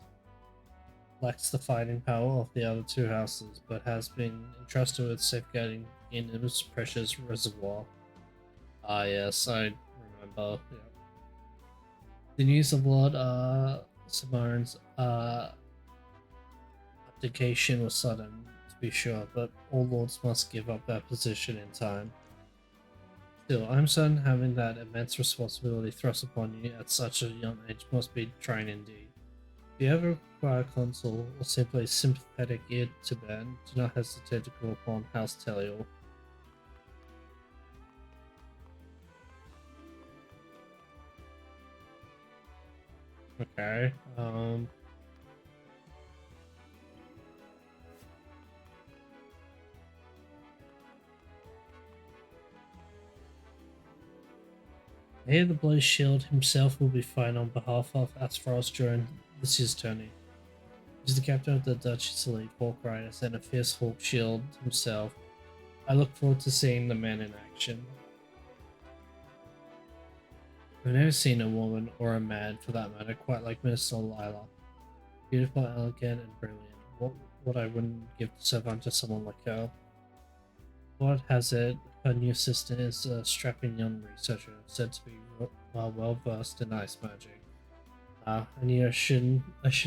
lacks the fighting power of the other two houses, but has been entrusted with safeguarding in its precious reservoir. Ah, yes, I remember. Yeah. The news of Lord Samaran's abdication was sudden, to be sure, but all lords must give up their position in time. Still, I'm certain having that immense responsibility thrust upon you at such a young age must be trying indeed. If you ever require counsel or simply a sympathetic ear to bend, do not hesitate to call upon House Telior. Okay, here the Blaze Shield himself will be fighting on behalf of Aspharos during this year's tourney. He's the captain of the Duchy's elite Hawk Riders and a fierce Hawk Shield himself. I look forward to seeing the man in action. I've never seen a woman, or a man for that matter, quite like Minister Lila. Beautiful, elegant, and brilliant. What I wouldn't give to serve under someone like her. What has it? Her new assistant is a strapping young researcher, said to be well versed in ice magic. I knew I should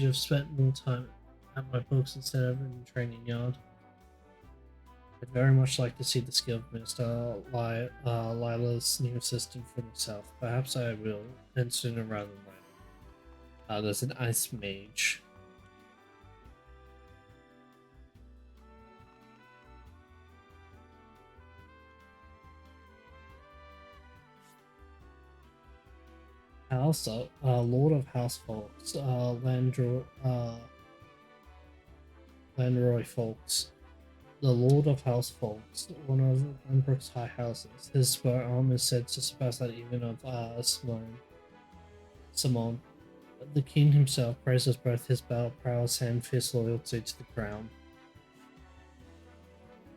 have spent more time at my books instead of in the training yard. I'd very much like to see the skill of Minister Lila's new assistant for myself. Perhaps I will, and sooner rather than later. There's an ice mage. House, Lord of House Folks, Landroy Folks. The Lord of House Folks, one of Glenbrook's high houses. His spur arm is said to surpass that even of Simone. The king himself praises both his battle prowess and fierce loyalty to the crown.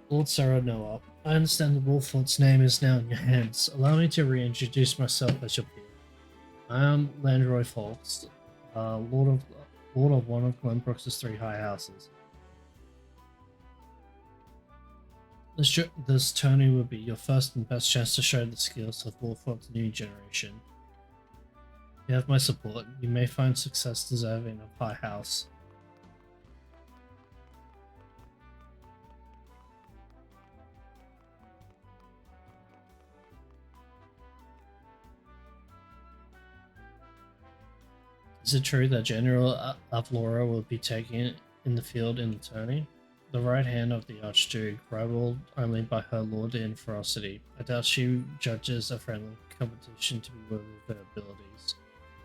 Lord Saranoa, I understand the Wolford's name is now in your hands. Allow me to reintroduce myself as your peer. I am Landroy Folks, Lord of one of Glenbrook's three high houses. This tourney will be your first and best chance to show the skills of Wolford's new generation. You have my support. You may find success deserving of high house. Is it true that General Avlora will be taking in the field in the tourney? The right hand of the Archduke, rivaled only by her lordly and ferocity. I doubt she judges a friendly competition to be worthy of her abilities.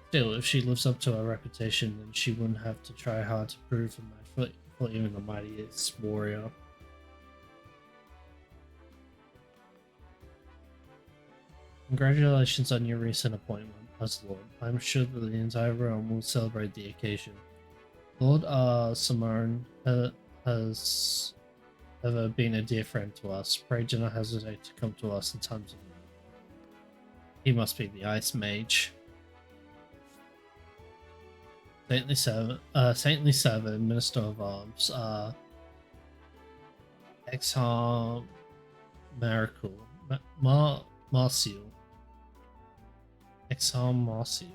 Still, if she lives up to her reputation, then she wouldn't have to try hard to prove a match for even the mightiest warrior. Congratulations on your recent appointment as Lord. I'm sure that the entire realm will celebrate the occasion. Lord Samaran has ever been a dear friend to us. Pray do not hesitate to come to us in times of need. He must be the Ice Mage. Saintly Seven, Minister of Arms, Exhar Miracle, Marcial. Exhar Marcial.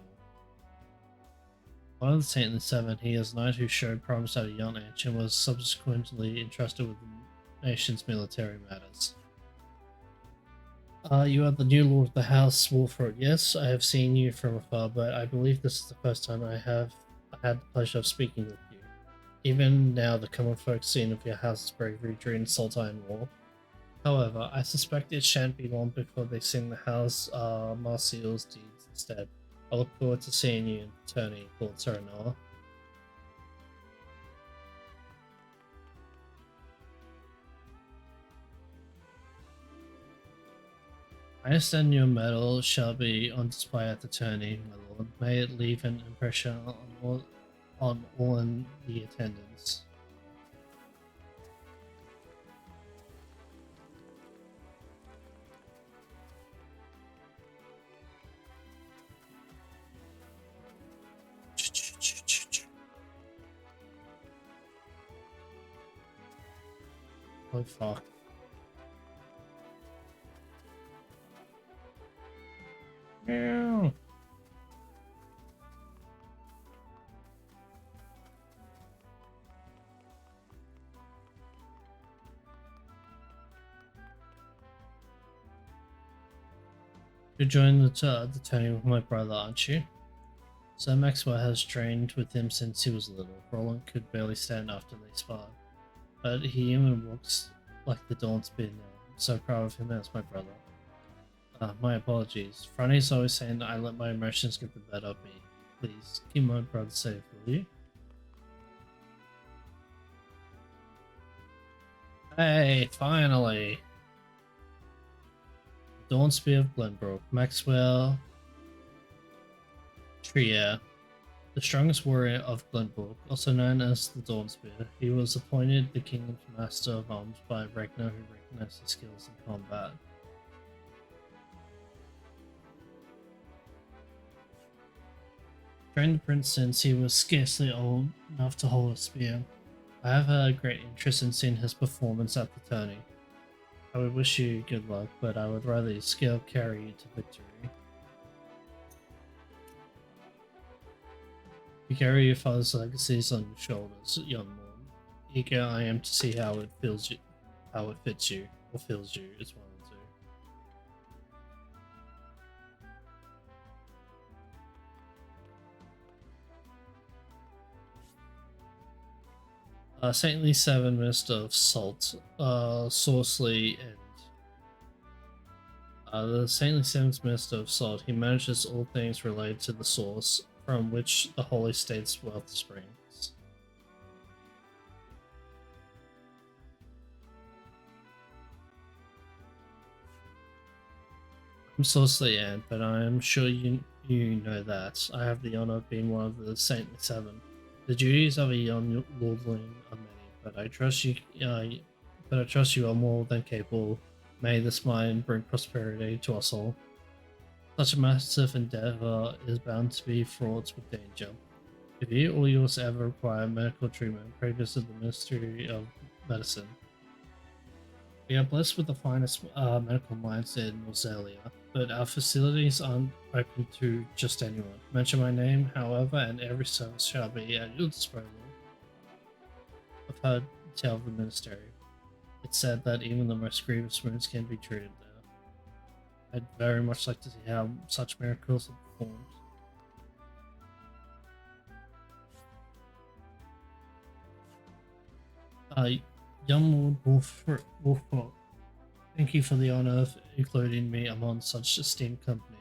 One of the Saintly Seven, he is a knight who showed promise at a young age and was subsequently entrusted with the nation's military matters. You are the new Lord of the House, Wolford. Yes, I have seen you from afar, but I believe this is the first time I have had the pleasure of speaking with you. Even now, the common folk seen of your house's bravery during the Saltine War. However, I suspect it shan't be long before they sing the House Marcial's deeds instead. I look forward to seeing you in the tourney, Lord Serenoa. I understand your medal shall be on display at the tourney, my lord. May it leave an impression on all in the attendance. Oh fuck. Meow. You joined the tourney with my brother, aren't you? Sir Maxwell has trained with him since he was little. Roland could barely stand after they sparred, but he even walks like the dawn spear now. I'm so proud of him as my brother. My apologies. Franny's always saying that I let my emotions get the better of me. Please, keep my brother safe, will you? Hey, finally! Dawn Spear of Glenbrook. Maxwell Trier, the strongest warrior of Glenbrook, also known as the Dawn Spear. He was appointed the Kingdom's Master of Arms by Ragnar, who recognized his skills in combat. Trained the prince since he was scarcely old enough to hold a spear. I have a great interest in seeing his performance at the tourney. I would wish you good luck, but I would rather your skill carry you to victory. You carry your father's legacies on your shoulders, young lord. Eager I am to see how it fits you, or fills you, is one and two. Saintly Seven, Minister of Salt, Saucely, and the Saintly Seven's Minister of Salt. He manages all things related to the source from which the Holy State's wealth springs. I'm Saucely Anne, but I am sure you know that. I have the honor of being one of the Saintly Seven. The duties of a young lordling are many, but I trust you are more than capable. May this mine bring prosperity to us all. Such a massive endeavor is bound to be fraught with danger. If you or yours ever require medical treatment, pray visit the Ministry of Medicine. We are blessed with the finest medical minds in Rosalia, but our facilities aren't open to just anyone. Mention my name, however, and every service shall be at your disposal. I've heard tell of the Ministry. It's said that even the most grievous wounds can be treated there. I'd very much like to see how such miracles are performed. Young Lord Wolfrock, thank you for the honor of including me among such esteemed company.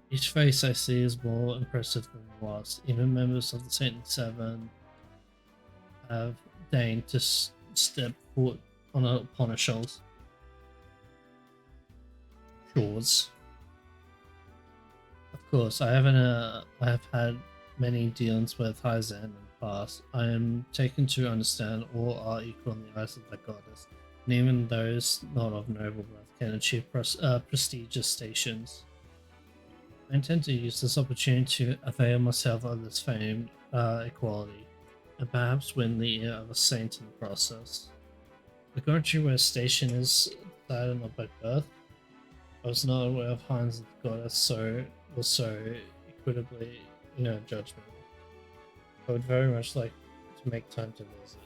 Each face I see is more impressive than the last. Even members of the Saintly Seven have deigned to step foot upon a shores. Of course, I have had many dealings with Hyzan in the past. I am taken to understand all are equal in the eyes of the goddess, and even those not of noble birth can achieve prestigious stations. I intend to use this opportunity to avail myself of this famed equality, and perhaps win the ear of a saint in the process. The country where station is decided not by birth. I was not aware of Heinz the goddess was so equitably in her judgment. I would very much like to make time to visit.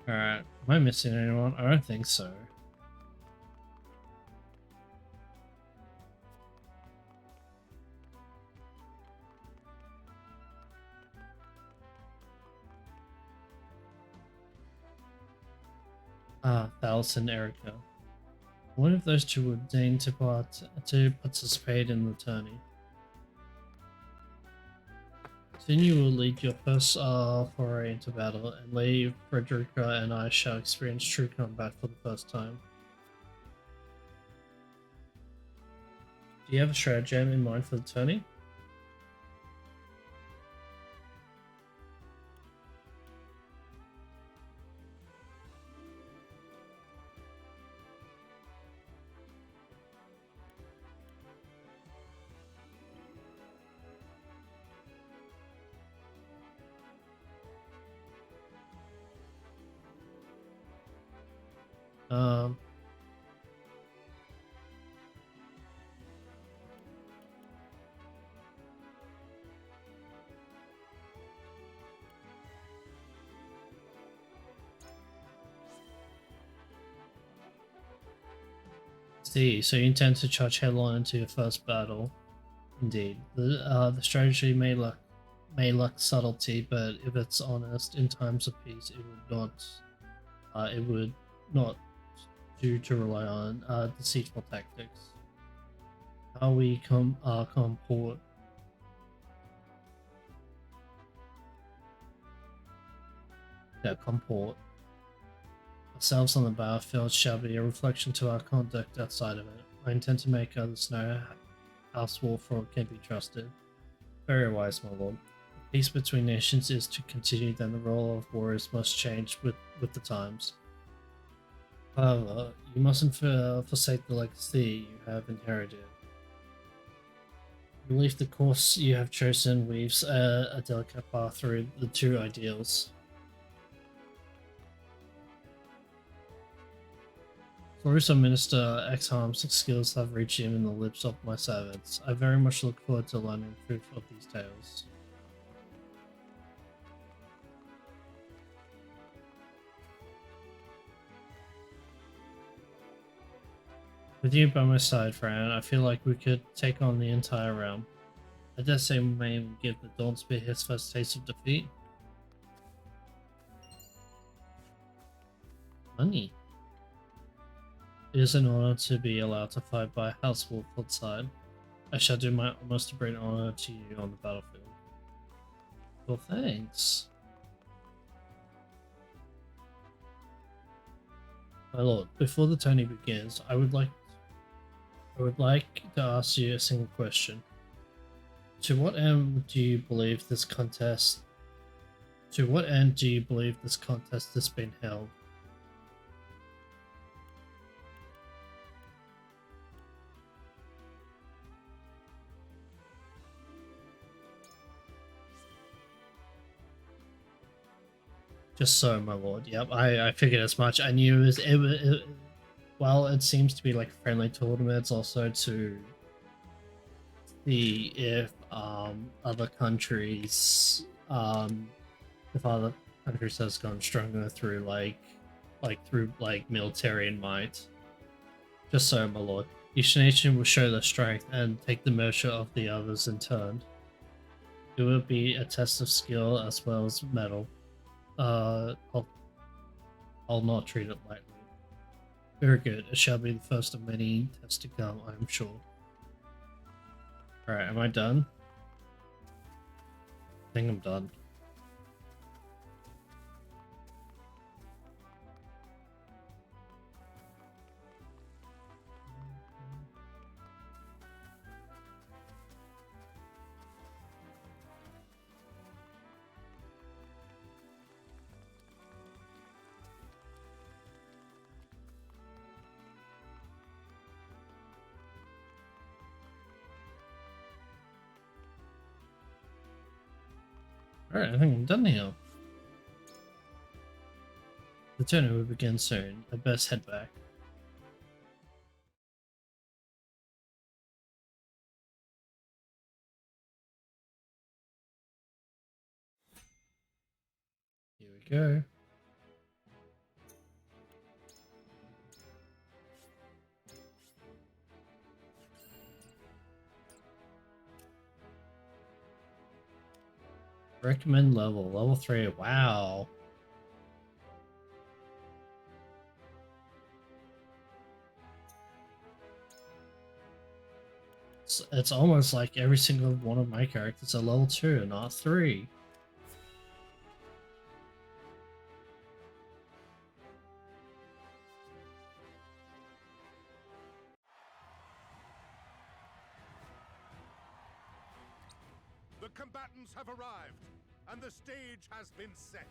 Alright, am I missing anyone? I don't think so. Thales and Erica. One of those two would deign to participate in the tourney. Soon you will lead your first foray into battle, and Lady Frederica and I shall experience true combat for the first time. Do you have a stratagem in mind for the tourney? Um, see, so you intend to charge headlong into your first battle. Indeed, the strategy may lack subtlety, but if it's honest, in times of peace, it would not do to rely on deceitful tactics. How we comport ourselves on the battlefield shall be a reflection to our conduct outside of it. I intend to make others know how Warfrog can be trusted. Very wise, my lord. Peace between nations is to continue, then the role of warriors must change with the times. However, you mustn't forsake the legacy you have inherited. I believe the course you have chosen weaves a delicate path through the two ideals. Stories of Minister Exharm's skills have reached him in the lips of my servants. I very much look forward to learning the truth of these tales. With you by my side, Fran, I feel like we could take on the entire realm. I dare say we may even give the Dawnspear his first taste of defeat. Money. It is an honor to be allowed to fight by House Wolford's side. I shall do my utmost to bring honor to you on the battlefield. Well, thanks. My lord, before the tourney begins, I would like to ask you a single question. To what end do you believe this contest has been held? Just so, my lord. Yep, I figured as much. I knew well, it seems to be like a friendly tournament. It's also to see if other countries has gone stronger through through military and might. Just so, my lord. Each nation will show their strength and take the measure of the others in turn. It will be a test of skill as well as mettle. I'll not treat it lightly. Very good. It shall be the first of many tests to come, I am sure. Alright, am I done? I think I'm done. Alright, I think I'm done here. The tournament will begin soon. I best head back. Here we go. Recommend level 3. Wow. It's almost like every single one of my characters are level 2, not 3. The combatants have arrived, and the stage has been set.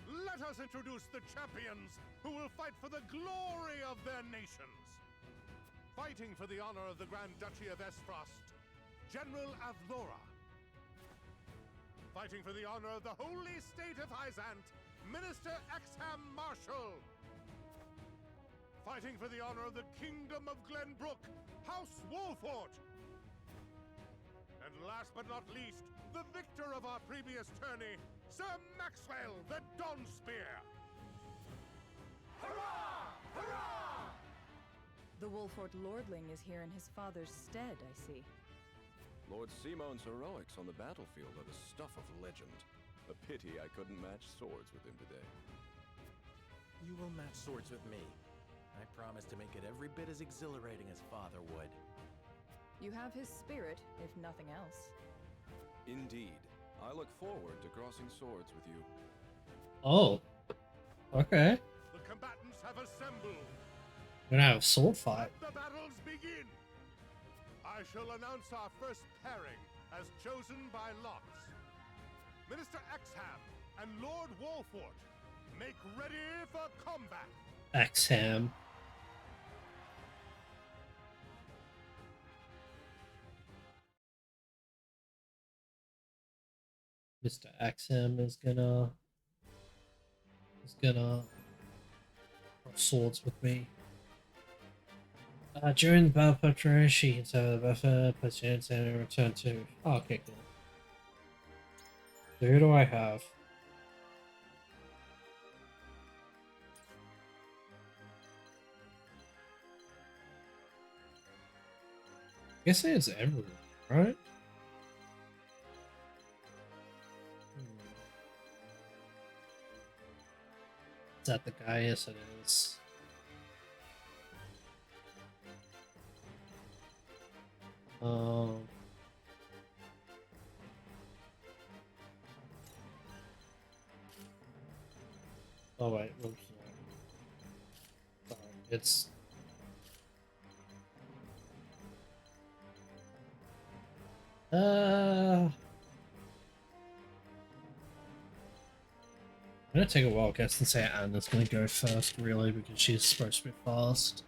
Let us introduce the champions who will fight for the glory of their nations. Fighting for the honor of the Grand Duchy of Esfrost, General Avlora. Fighting for the honor of the Holy State of Hyzant, Minister Exham Marshal. fighting for the honor of the Kingdom of Glenbrook, House Wolfort. And last but not least, the victor of our previous tourney, Sir Maxwell the Dawnspear. Hurrah! Hurrah! The Wolfort Lordling is here in his father's stead, I see. Lord Simon's heroics on the battlefield are the stuff of legend. A pity I couldn't match swords with him today. You will match swords with me. I promise to make it every bit as exhilarating as Father would. You have his spirit, if nothing else. Indeed. I look forward to crossing swords with you. Oh. Okay. The combatants have assembled. We're gonna have a sword fight. Let the battles begin. I shall announce our first pairing as chosen by lots. Minister Exham and Lord Wolfort, make ready for combat. Exham. Mr. Exham is gonna cross swords with me. During the battle preparation, she can tell the buffer, patience, and return to. Oh, okay, cool. So who do I have? I guess it's everyone, right? Is that the guy? Yes, it is. Oh wait, whoops. Sorry, it's I'm gonna take a wild guess and say Anna's gonna go first, really, because she's supposed to be fast.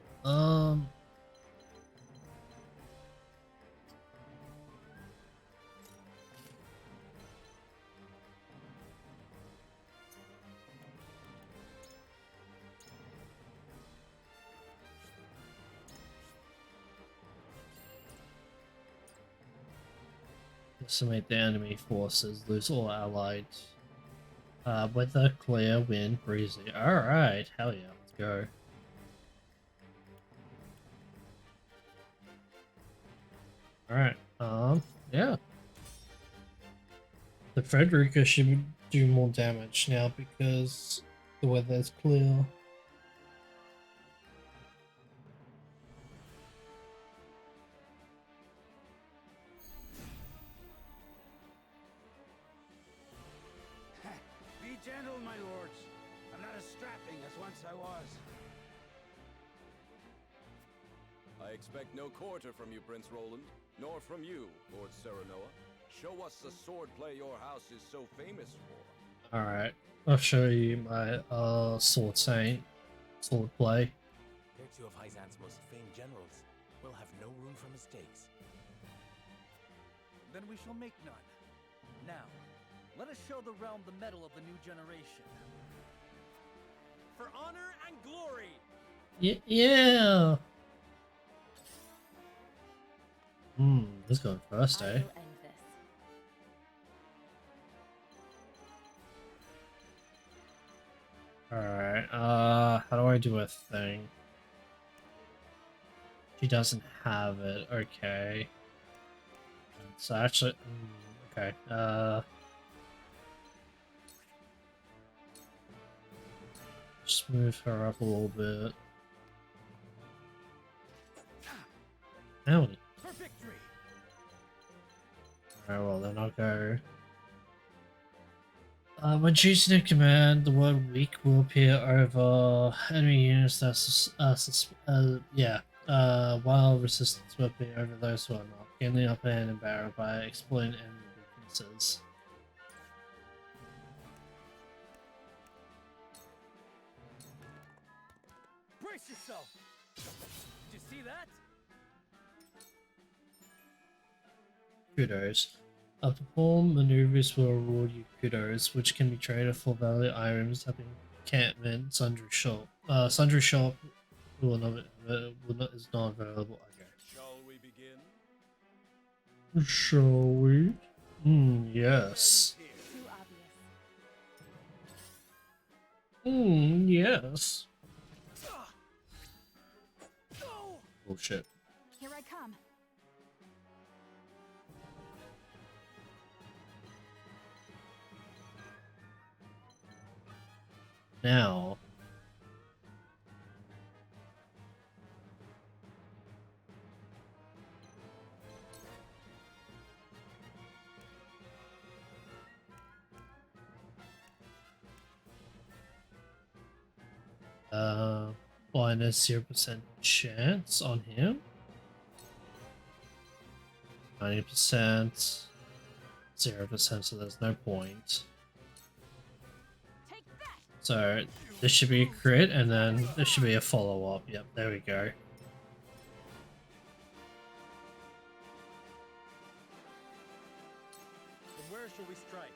Decimate the enemy forces, lose all allied. Weather clear, wind breezy. Alright, hell yeah, let's go. Alright, yeah. The Frederica should do more damage now because the weather is clear. Be gentle, my lords. I'm not as strapping as once I was. I expect no quarter from you, Prince Roland, nor from you, Lord Serenoa. Show us the swordplay your house is so famous for. Alright, I'll show you my swordplay. They're two of Hyzan's most famed generals. We'll have no room for mistakes. Then we shall make none. Now, let us show the realm the mettle of the new generation. For honor and glory! Yeah! Who's going first, eh? Alright, how do I do a thing? She doesn't have it, okay. So actually, okay, just move her up a little bit. Howdy. For victory! Alright, well then I'll go. When choosing a command, the word weak will appear over enemy units that's while resistance will appear over those who are not. Gain the upper hand in battle by exploiting enemy weaknesses. Brace yourself! Did you see that? Kudos. Perform maneuvers will reward you kudos, which can be traded for value items having encampment, sundry shop. is not available. Okay. Shall we begin? Shall we? Yes. Too obvious. Yes. Bullshit. Here I come. Now. Minus 0% chance on him. 90%. 0%, so there's no point. So this should be a crit, and then there should be a follow-up. Yep, there we go. Then where shall we strike?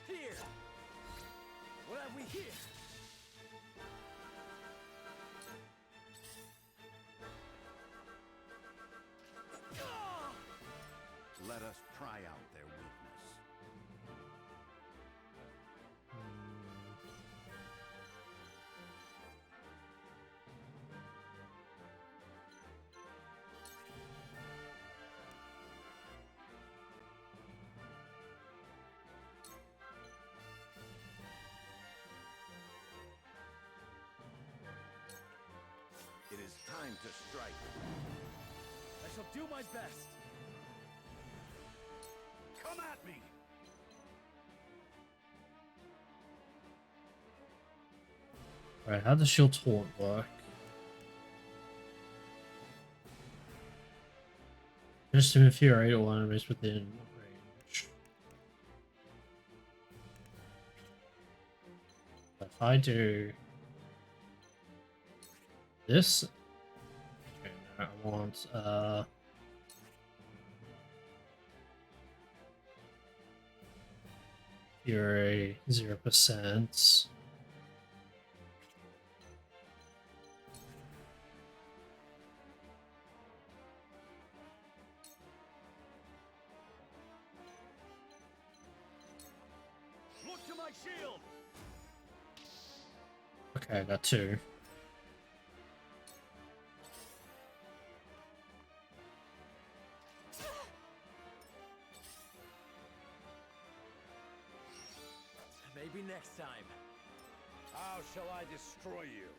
Here! What have we here? Let us pry out their weakness. It is time to strike. I shall do my best. Come at me! Alright, how does shield taunt work? Just to infuriate all enemies within range. If I do this, okay, no, I want Fury 0%. Look to my shield! Okay, I got 2. Maybe next time. How shall I destroy you?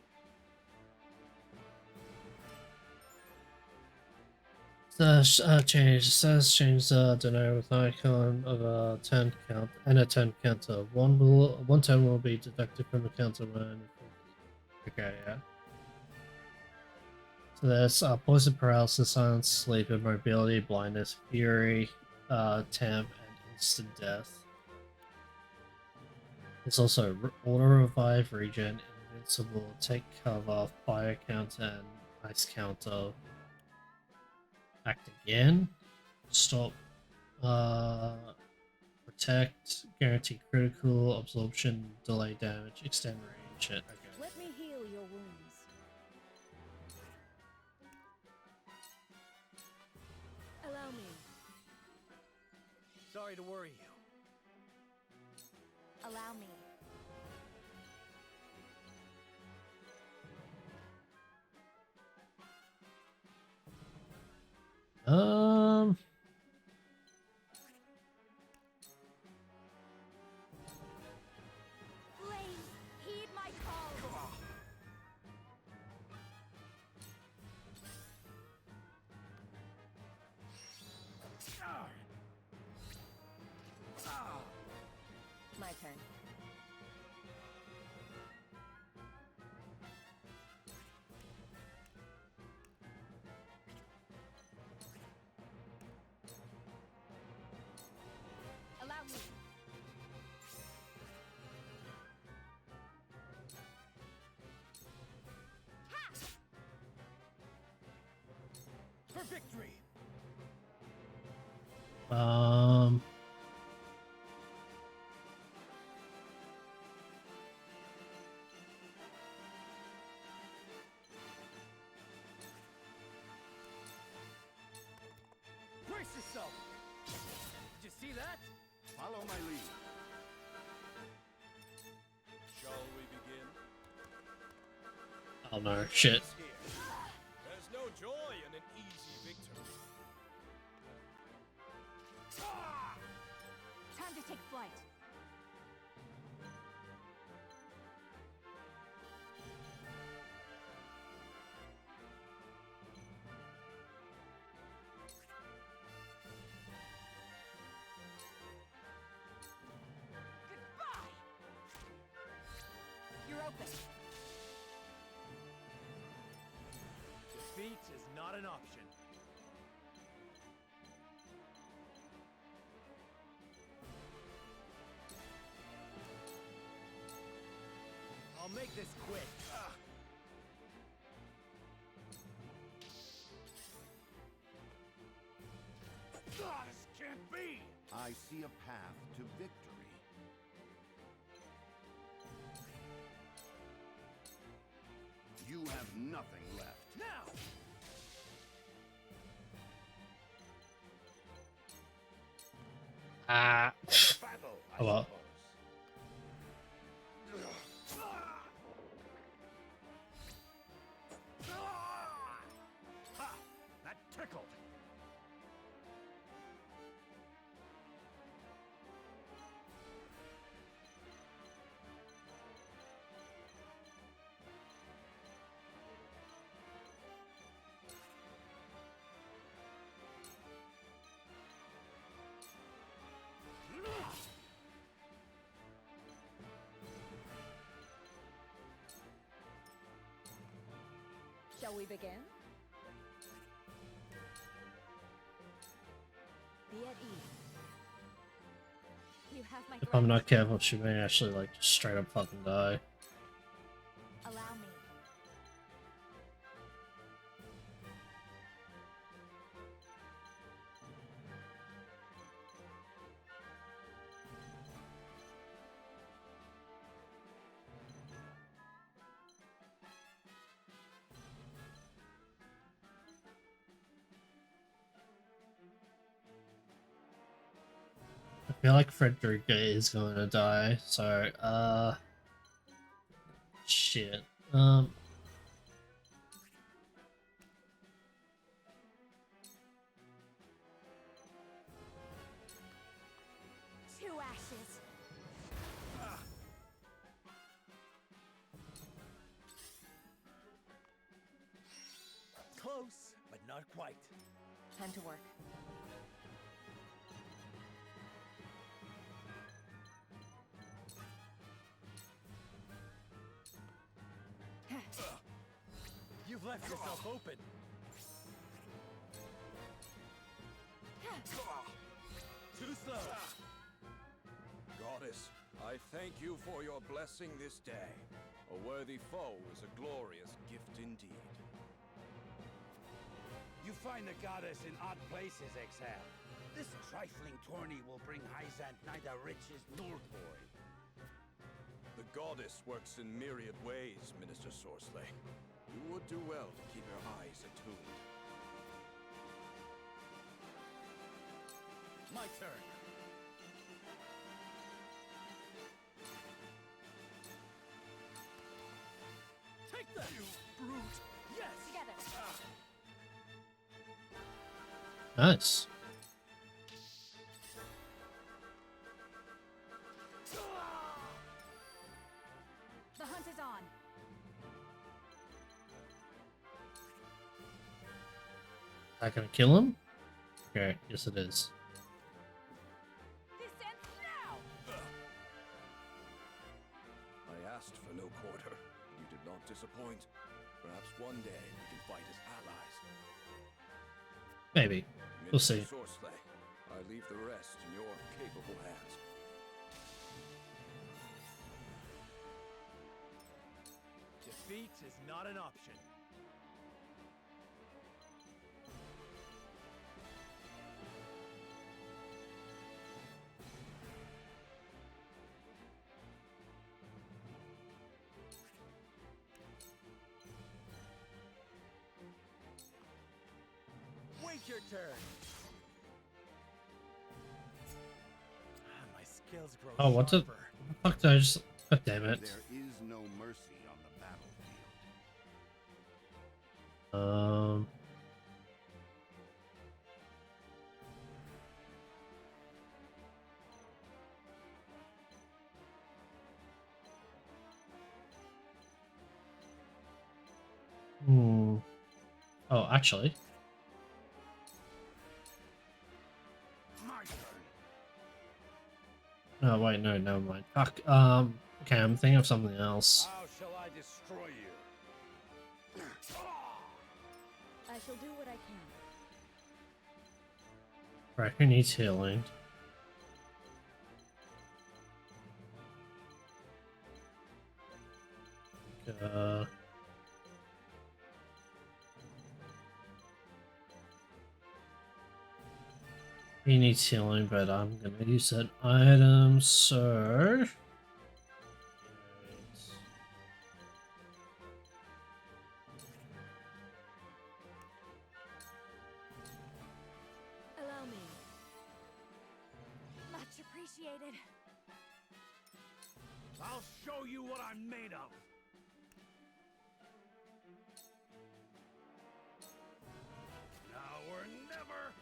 Change the denote with icon of a 10 count and a 10 counter. One 10 will be deducted from the counter when. Okay, yeah. So there's poison, paralysis, silence, sleep, immobility, blindness, fury, temp, and instant death. There's also auto revive, regen, invincible, take cover, fire counter, and ice counter. Act again. Stop. Protect. Guarantee critical. Absorption. Delay damage. Extend range. Shit. Okay. Let me heal your wounds. Allow me. Sorry to worry you. Allow me. Flames, heed my call. My turn. Allow me. For victory! yourself! Did you see that? Follow my lead. Shall we begin? Oh no, shit. There's no joy in an easy victory. Time to take flight. Goodbye. You're open. Defeat is not an option. I'll make this quick. This can't be! I see a path to victory. You have nothing left. Now! Ah. Battle, I Oh well. suppose. Ha! That tickled. Shall we begin? Be at ease. You have my If I'm not gratitude. careful, she may actually like just straight up fucking die. Allow me. I feel like Frederica is going to die, so shit. Two ashes. Close, but not quite. Time to work. You've left yourself open. Too slow. Goddess, I thank you for your blessing this day. A worthy foe is a glorious gift indeed. You find the goddess in odd places, Exhale. This trifling tourney will bring Hyzant neither riches nor glory. The goddess works in myriad ways, Minister Sorsley. You would do well to keep your eyes attuned. My turn. Take that, you brute! Yes! Together. Nice. The hunt is on. That gonna kill him? Okay, yes it is. This ends now. I asked for no quarter. You did not disappoint. Perhaps one day we can fight as allies. Maybe. We'll see. Minister Sorsley, I leave the rest in your capable hands. Defeat is not an option. Wait your turn. scales grow Oh, what the sharper. fuck did I just... God damn it. There is no mercy on the battlefield. Oh, actually. Oh, wait, no, never mind. Fuck, okay, I'm thinking of something else. How shall I destroy you? I shall do what I can. Right, who needs healing? He needs healing, but I'm gonna use that item, so... Allow me. Much appreciated. I'll show you what I'm made of. Now or never.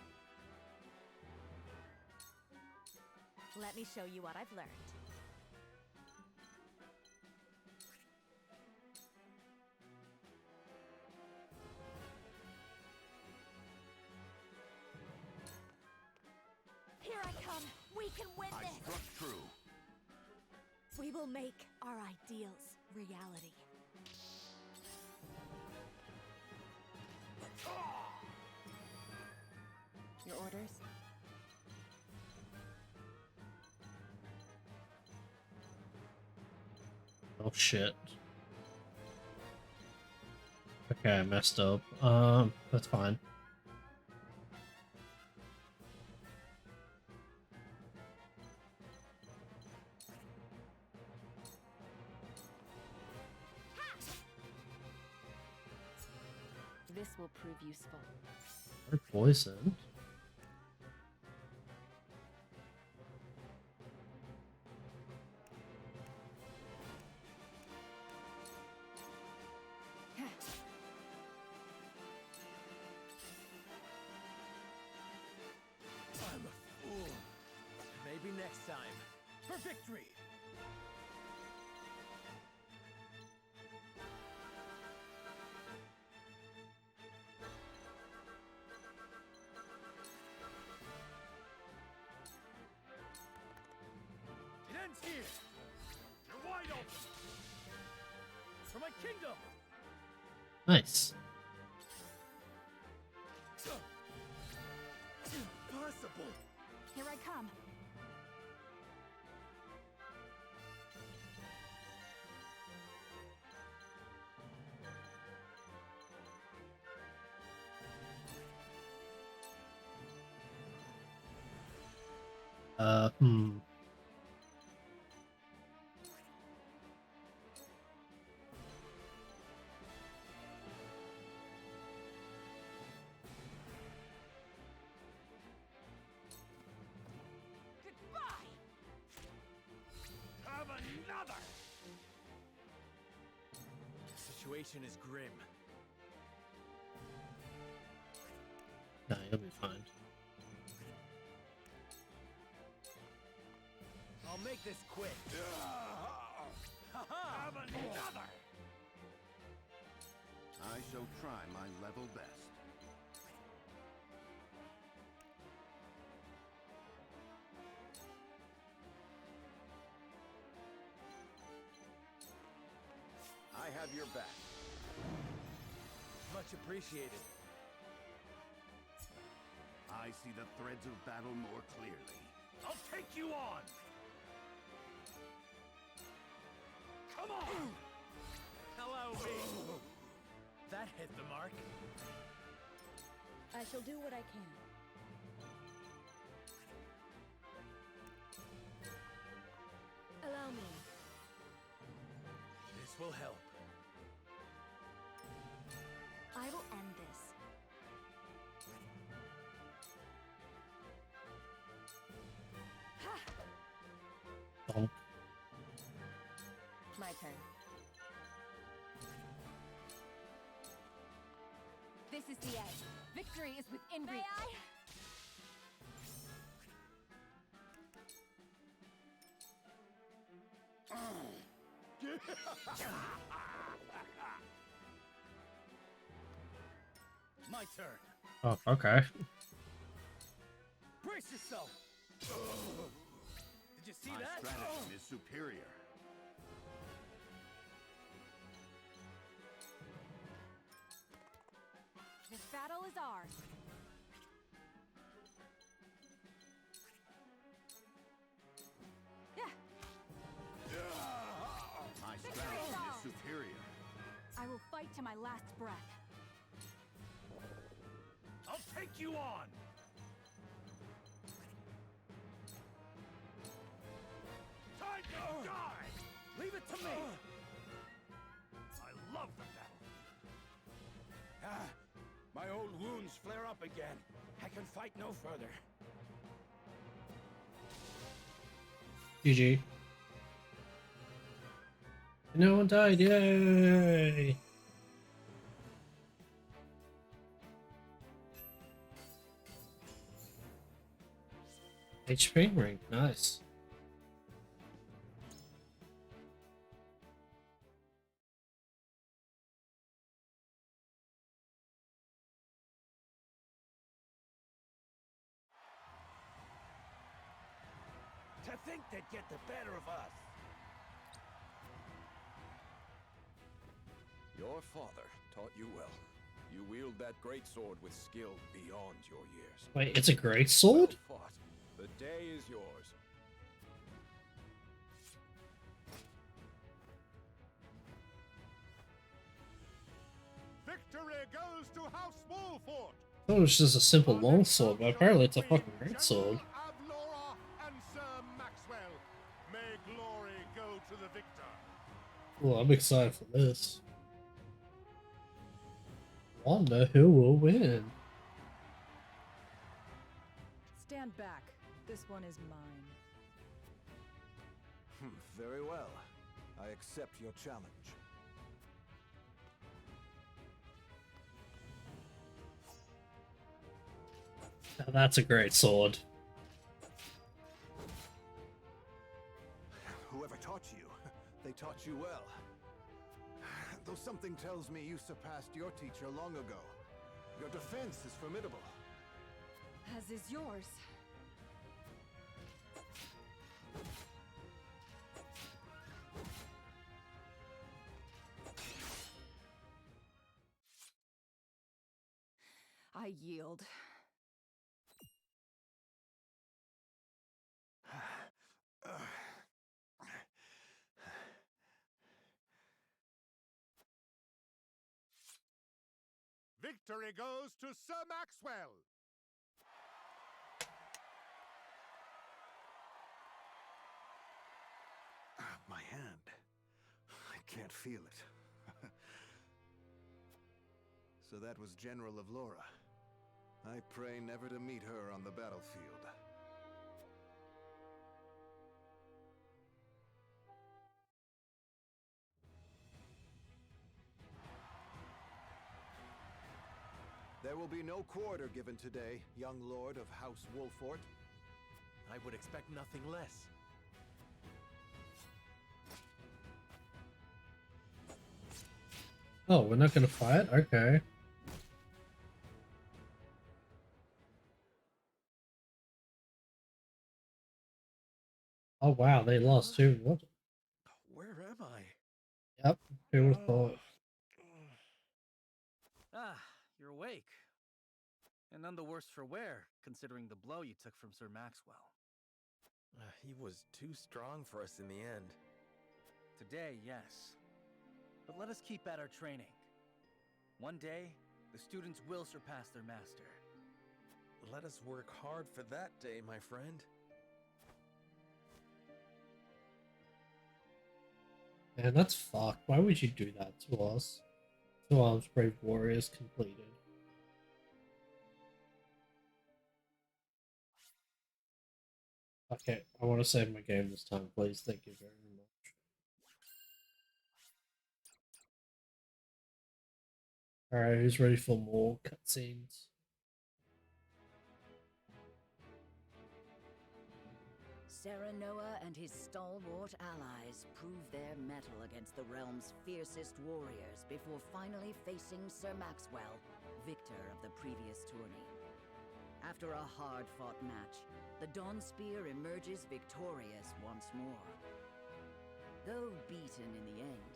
Let me show you what I've learned. Here I come. We can win I this. struck true. We will make our ideals reality. Your orders? Oh shit. Okay, I messed up. That's fine. This will prove useful. We're poisoned. I'm a fool. Maybe next time. For victory! It ends here! You're wide open. For my kingdom! Nice. Impossible! Here I come. Hmm. Goodbye. Have another. The situation is grim. Nah, you'll be fine. I'll make this quick. Have another. I shall try my level best. I have your back. Much appreciated. I see the threads of battle more clearly. I'll take you on. Come on. Hello, me. That hit the mark. I shall do what I can. Allow me. This will help. I will end this. Ha! Donk. My turn. This is the end. Victory is within reach. My turn. Oh, okay. Brace yourself. Did you see My that? strategy is superior. This battle is ours. My Victory strategy is is ours. superior. I will fight to my last breath. I'll take you on! Time to die! Leave it to me! I love the battle. My old wounds flare up again. I can fight no further. GG. No one died, yay! HP ring, nice. To think they'd get the better of us. Your father taught you well. You wield that great sword with skill beyond your years. Wait, it's a great sword? Well fought. The day is yours. Victory goes to House Wolford! I thought it was just a simple long sword, but apparently it's a fucking great sword. Avlora and Sir Maxwell. May glory go to the victor. Well, I'm excited for this. Wonder who will win. Stand back. This one is mine. Very well. I accept your challenge. Now that's a great sword. Whoever taught you, they taught you well. Though something tells me you surpassed your teacher long ago. Your defense is formidable. As is yours. I yield. Victory goes to Sir Maxwell. My hand. I can't feel it. So that was General of Laura. I pray never to meet her on the battlefield. There will be no quarter given today, young lord of House Wolfort. I would expect nothing less. Oh, we're not gonna fight? Okay. Oh wow, they lost too. What? Where am I? Yep, who would have thought? Ah, you're awake. And none the worse for wear, considering the blow you took from Sir Maxwell. He was too strong for us in the end. Today, yes. But let us keep at our training. One day, the students will surpass their master. Let us work hard for that day, my friend. Man, that's fucked. Why would you do that to us? Two arms, brave warriors completed. Okay, I want to save my game this time, please. Thank you very much. Alright, who's ready for more cutscenes? Serenoa and his stalwart allies prove their mettle against the realm's fiercest warriors before finally facing Sir Maxwell, victor of the previous tourney. After a hard-fought match, the Dawn Spear emerges victorious once more. Though beaten in the end,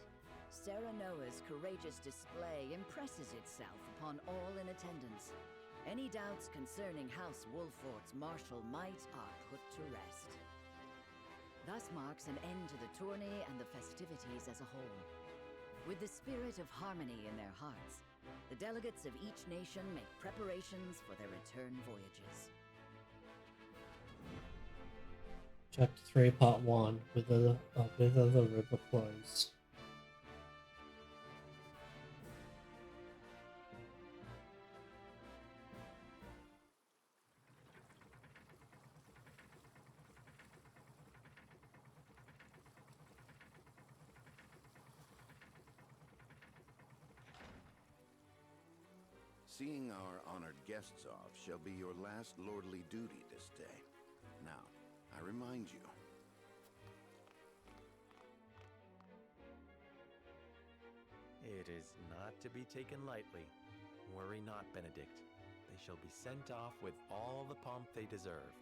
Serenoa's courageous display impresses itself upon all in attendance. Any doubts concerning House Wolfort's martial might are put to rest. Thus marks an end to the tourney and the festivities as a whole. With the spirit of harmony in their hearts, the delegates of each nation make preparations for their return voyages. Chapter 3, Part 1, Whither the River Flows. Seeing our honored guests off shall be your last lordly duty this day. Now, I remind you. It is not to be taken lightly. Worry not, Benedict. They shall be sent off with all the pomp they deserve.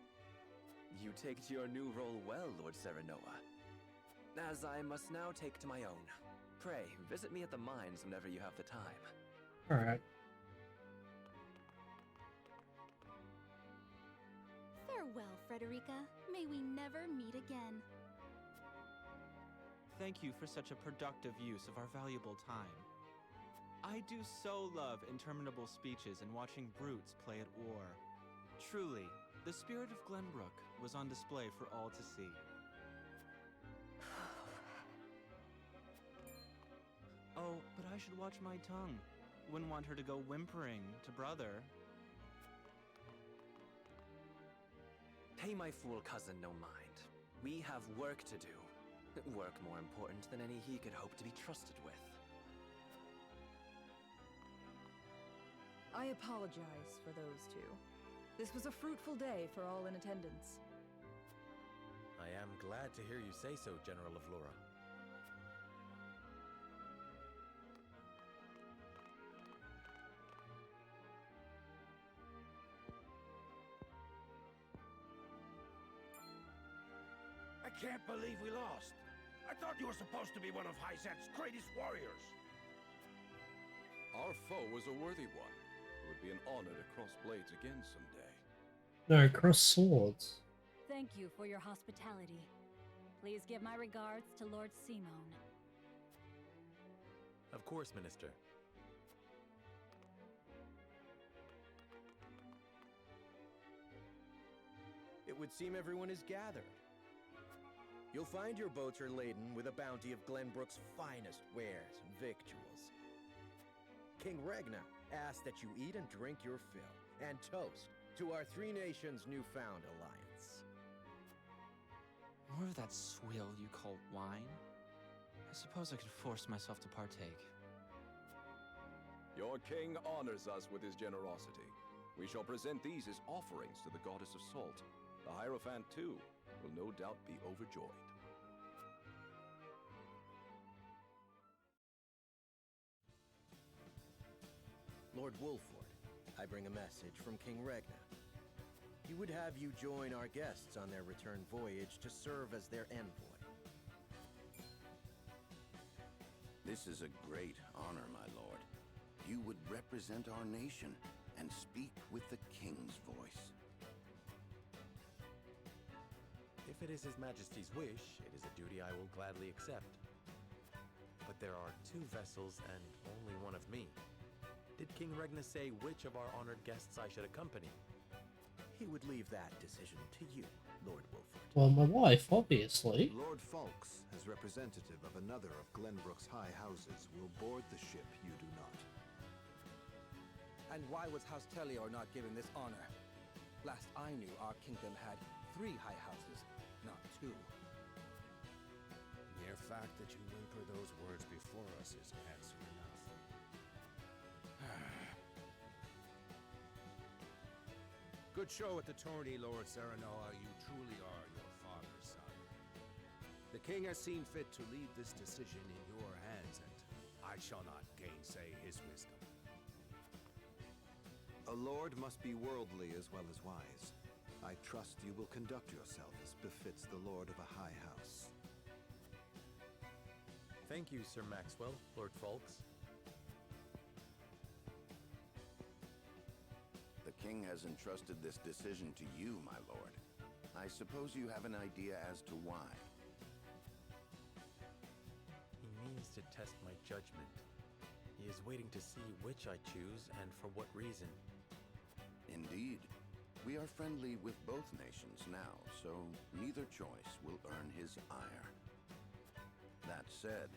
You take to your new role well, Lord Serenoa. As I must now take to my own. Pray, visit me at the mines whenever you have the time. Alright. Farewell, Frederica. May we never meet again. Thank you for such a productive use of our valuable time. I do so love interminable speeches and watching brutes play at war. Truly, the spirit of Glenbrook was on display for all to see. Oh, but I should watch my tongue. Wouldn't want her to go whimpering to brother. Pay my fool cousin no mind. We have work to do. Work more important than any he could hope to be trusted with. I apologize for those two. This was a fruitful day for all in attendance. I am glad to hear you say so, General of Lura. I can't believe we lost. I thought you were supposed to be one of Hyzant's greatest warriors. Our foe was a worthy one. It would be an honor to cross blades again someday. No, cross swords. Thank you for your hospitality. Please give my regards to Lord Simone. Of course, Minister. It would seem everyone is gathered. You'll find your boats are laden with a bounty of Glenbrook's finest wares and victuals. King Regna asks that you eat and drink your fill, and toast to our three nations' newfound alliance. More of that swill you call wine? I suppose I could force myself to partake. Your king honors us with his generosity. We shall present these as offerings to the goddess of salt. The Hierophant, too, will no doubt be overjoyed. Lord Wolford, I bring a message from King Regna. He would have you join our guests on their return voyage to serve as their envoy. This is a great honor, my lord. You would represent our nation and speak with the king's voice. If it is His Majesty's wish, it is a duty I will gladly accept. But there are two vessels and only one of me. Did King Regna say which of our honored guests I should accompany? He would leave that decision to you, Lord Wolford. Well, my wife, obviously. Lord Falks, as representative of another of Glenbrook's high houses, will board the ship you do not. And why was House Tellior not given this honor? Last I knew, our kingdom had 3 high houses, not 2. The mere fact that you whimper those words before us is answer enough. Good show at the tourney, Lord Serenoa. You truly are your father's son. The king has seen fit to leave this decision in your hands, and I shall not gainsay his wisdom. A lord must be worldly as well as wise. I trust you will conduct yourself as befits the lord of a high house. Thank you, Sir Maxwell, Lord Falks. The king has entrusted this decision to you, my lord. I suppose you have an idea as to why. He means to test my judgment. He is waiting to see which I choose and for what reason. Indeed. We are friendly with both nations now, so neither choice will earn his ire. That said,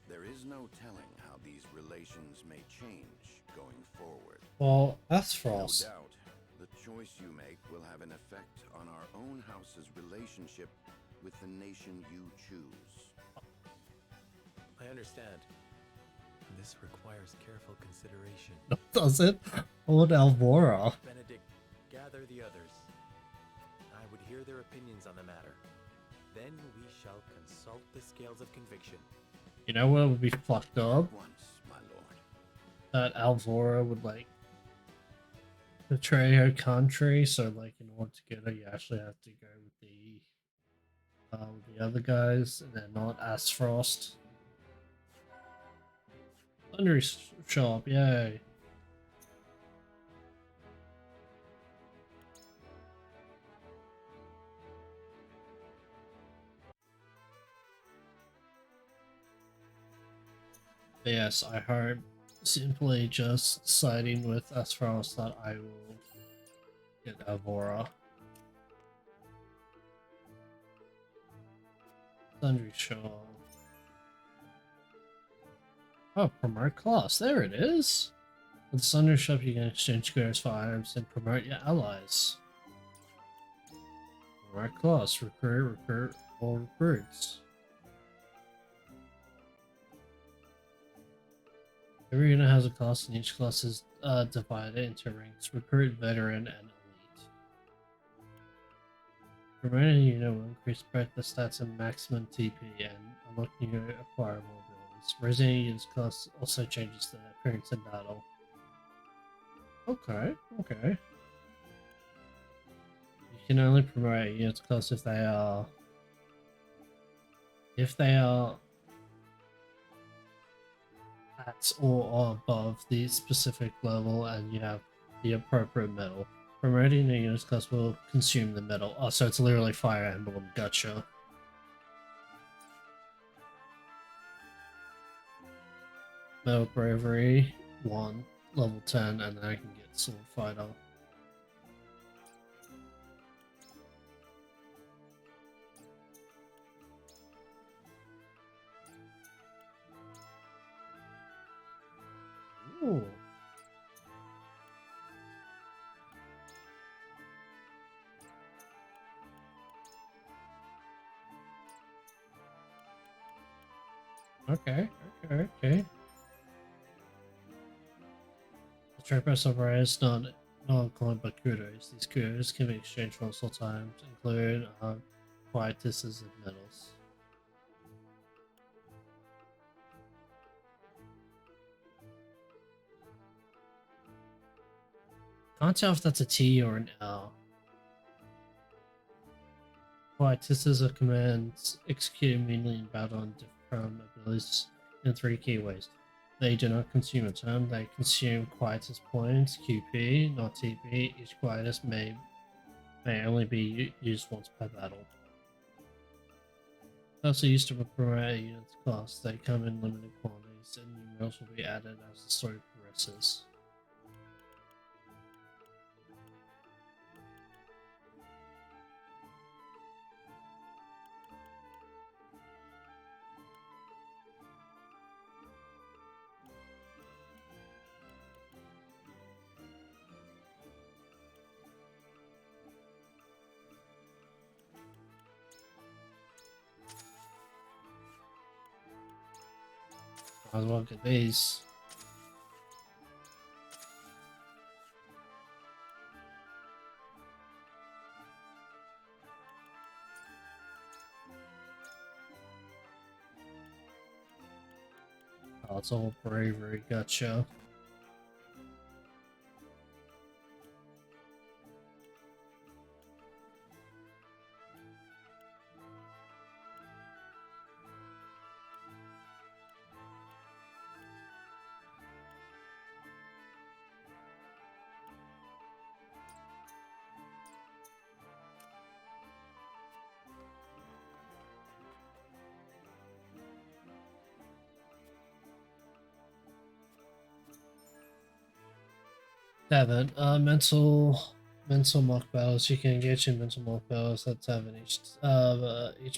there is no telling how these relations may change going forward. Well, that's false. No doubt, the choice you make will have an effect on our own house's relationship with the nation you choose. I understand. This requires careful consideration. Does it? Old Alvora. Benedict, gather the others. I would hear their opinions on the matter. Then we shall consult the scales of conviction. You know what would be fucked up? Once, my lord. That Alvora would, like, betray her country, so, like, in order to get her, you actually have to go with the other guys, and then not Asfrost. Thundery shop, yay. Yes, I hope simply just siding with Asfrost that I will get Alvora. Thundery shop. Oh, promote class. There it is. With the Thunder Shop, you can exchange goods for items and promote your allies. Promote class. Recruit all recruits. Every unit has a class, and each class is divided into ranks: recruit, veteran, and elite. Promoting a unit will increase both the stats and maximum TP and unlock new acquirable abilities. Raising a unit's class also changes the appearance in battle. Okay, okay. You can only promote a unit's class if they are at or above the specific level and you have the appropriate medal. Promoting a unit's class will consume the medal. Oh, so it's literally Fire Emblem. Gotcha. Medal Bravery 1, level 10, and then I can get Sword Fighter. Ooh. Okay. The Trappers of Rise not coined but kudos. These kudos can be exchanged for all sorts of items, including quietuses and medals. Can't tell if that's a T or an L. Quietuses are commands executed immediately in battle and differ from abilities in 3 key ways. They do not consume a turn, they consume quietus points, QP, not TP. Each quietus may only be used once per battle. Also used to promote a unit's class, they come in limited quantities and new medals will be added as the story progresses. Might as well get these. Oh, it's all bravery, gotcha. Tavern, mental mock battles. You can engage in mental mock battles at tavern. Each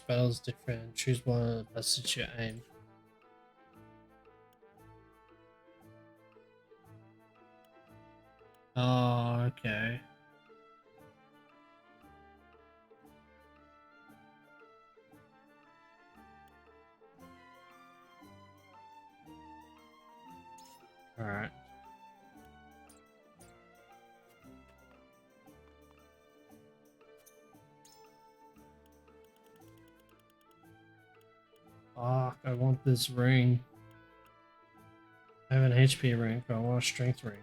battle is different. Choose one that best suits your aim. Oh, okay. Alright. Fuck, I want this ring. I have an HP ring, but I want a strength ring.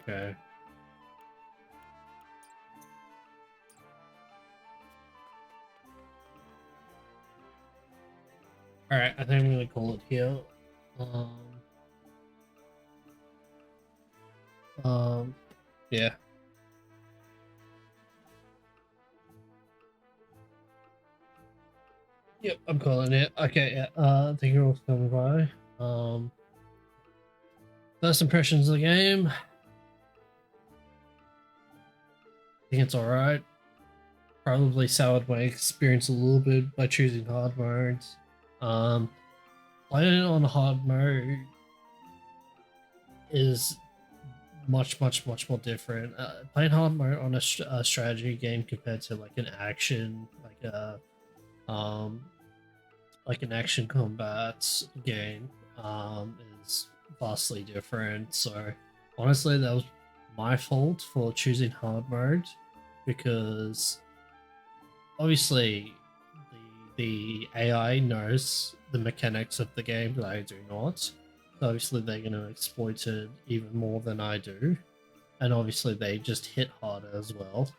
Okay. Alright, I think I'm gonna call it here. Yeah. Yep, I'm calling it. Okay, yeah. Thank you all for coming by. First impressions of the game. I think it's alright. Probably soured my experience a little bit by choosing hard modes. Playing it on hard mode is much more different. Playing hard mode on a strategy game compared to like an action, like an action combat game, is vastly different. So honestly, that was my fault for choosing hard mode, because obviously the AI knows the mechanics of the game that I do not. So obviously they're going to exploit it even more than I do, and obviously they just hit harder as well.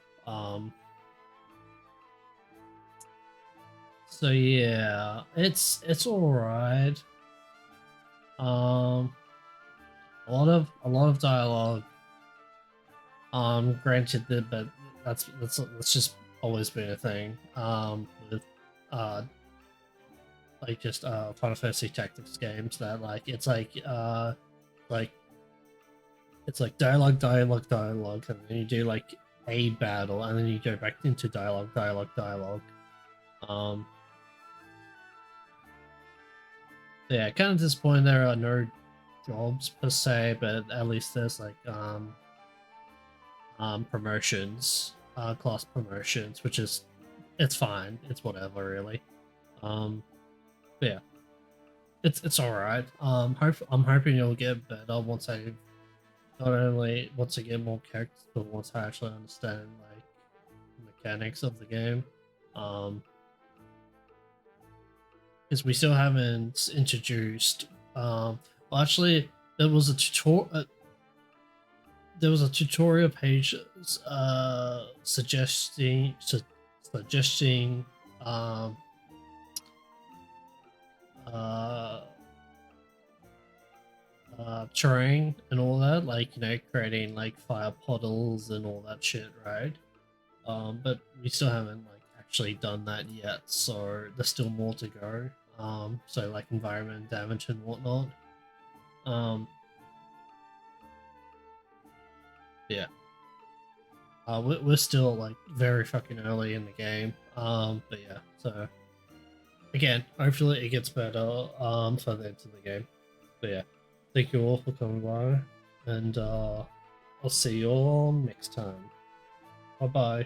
So yeah, it's all right. A lot of dialogue. Granted that, but that's just always been a thing. With like just Final Fantasy Tactics games, that like it's like it's like dialogue, and then you do like a battle, and then you go back into dialogue. Yeah, kind of disappointed there are no jobs per se, but at least there's like promotions, class promotions, which is, it's fine, it's whatever really. But yeah, it's all right. I'm hoping it'll get better once I not only once I get more characters, but once I actually understand like the mechanics of the game. Because we still haven't introduced. Well, actually, there was a tutorial. there was a tutorial page suggesting um, uh, terrain and all that, like, you know, creating like fire puddles and all that shit, right? But we still haven't like actually done that yet, so there's still more to go. So like environment damage and whatnot. Yeah. We're still like very fucking early in the game. But yeah, so again, hopefully it gets better further into the game. But yeah, thank you all for coming by, and I'll see you all next time. Bye bye.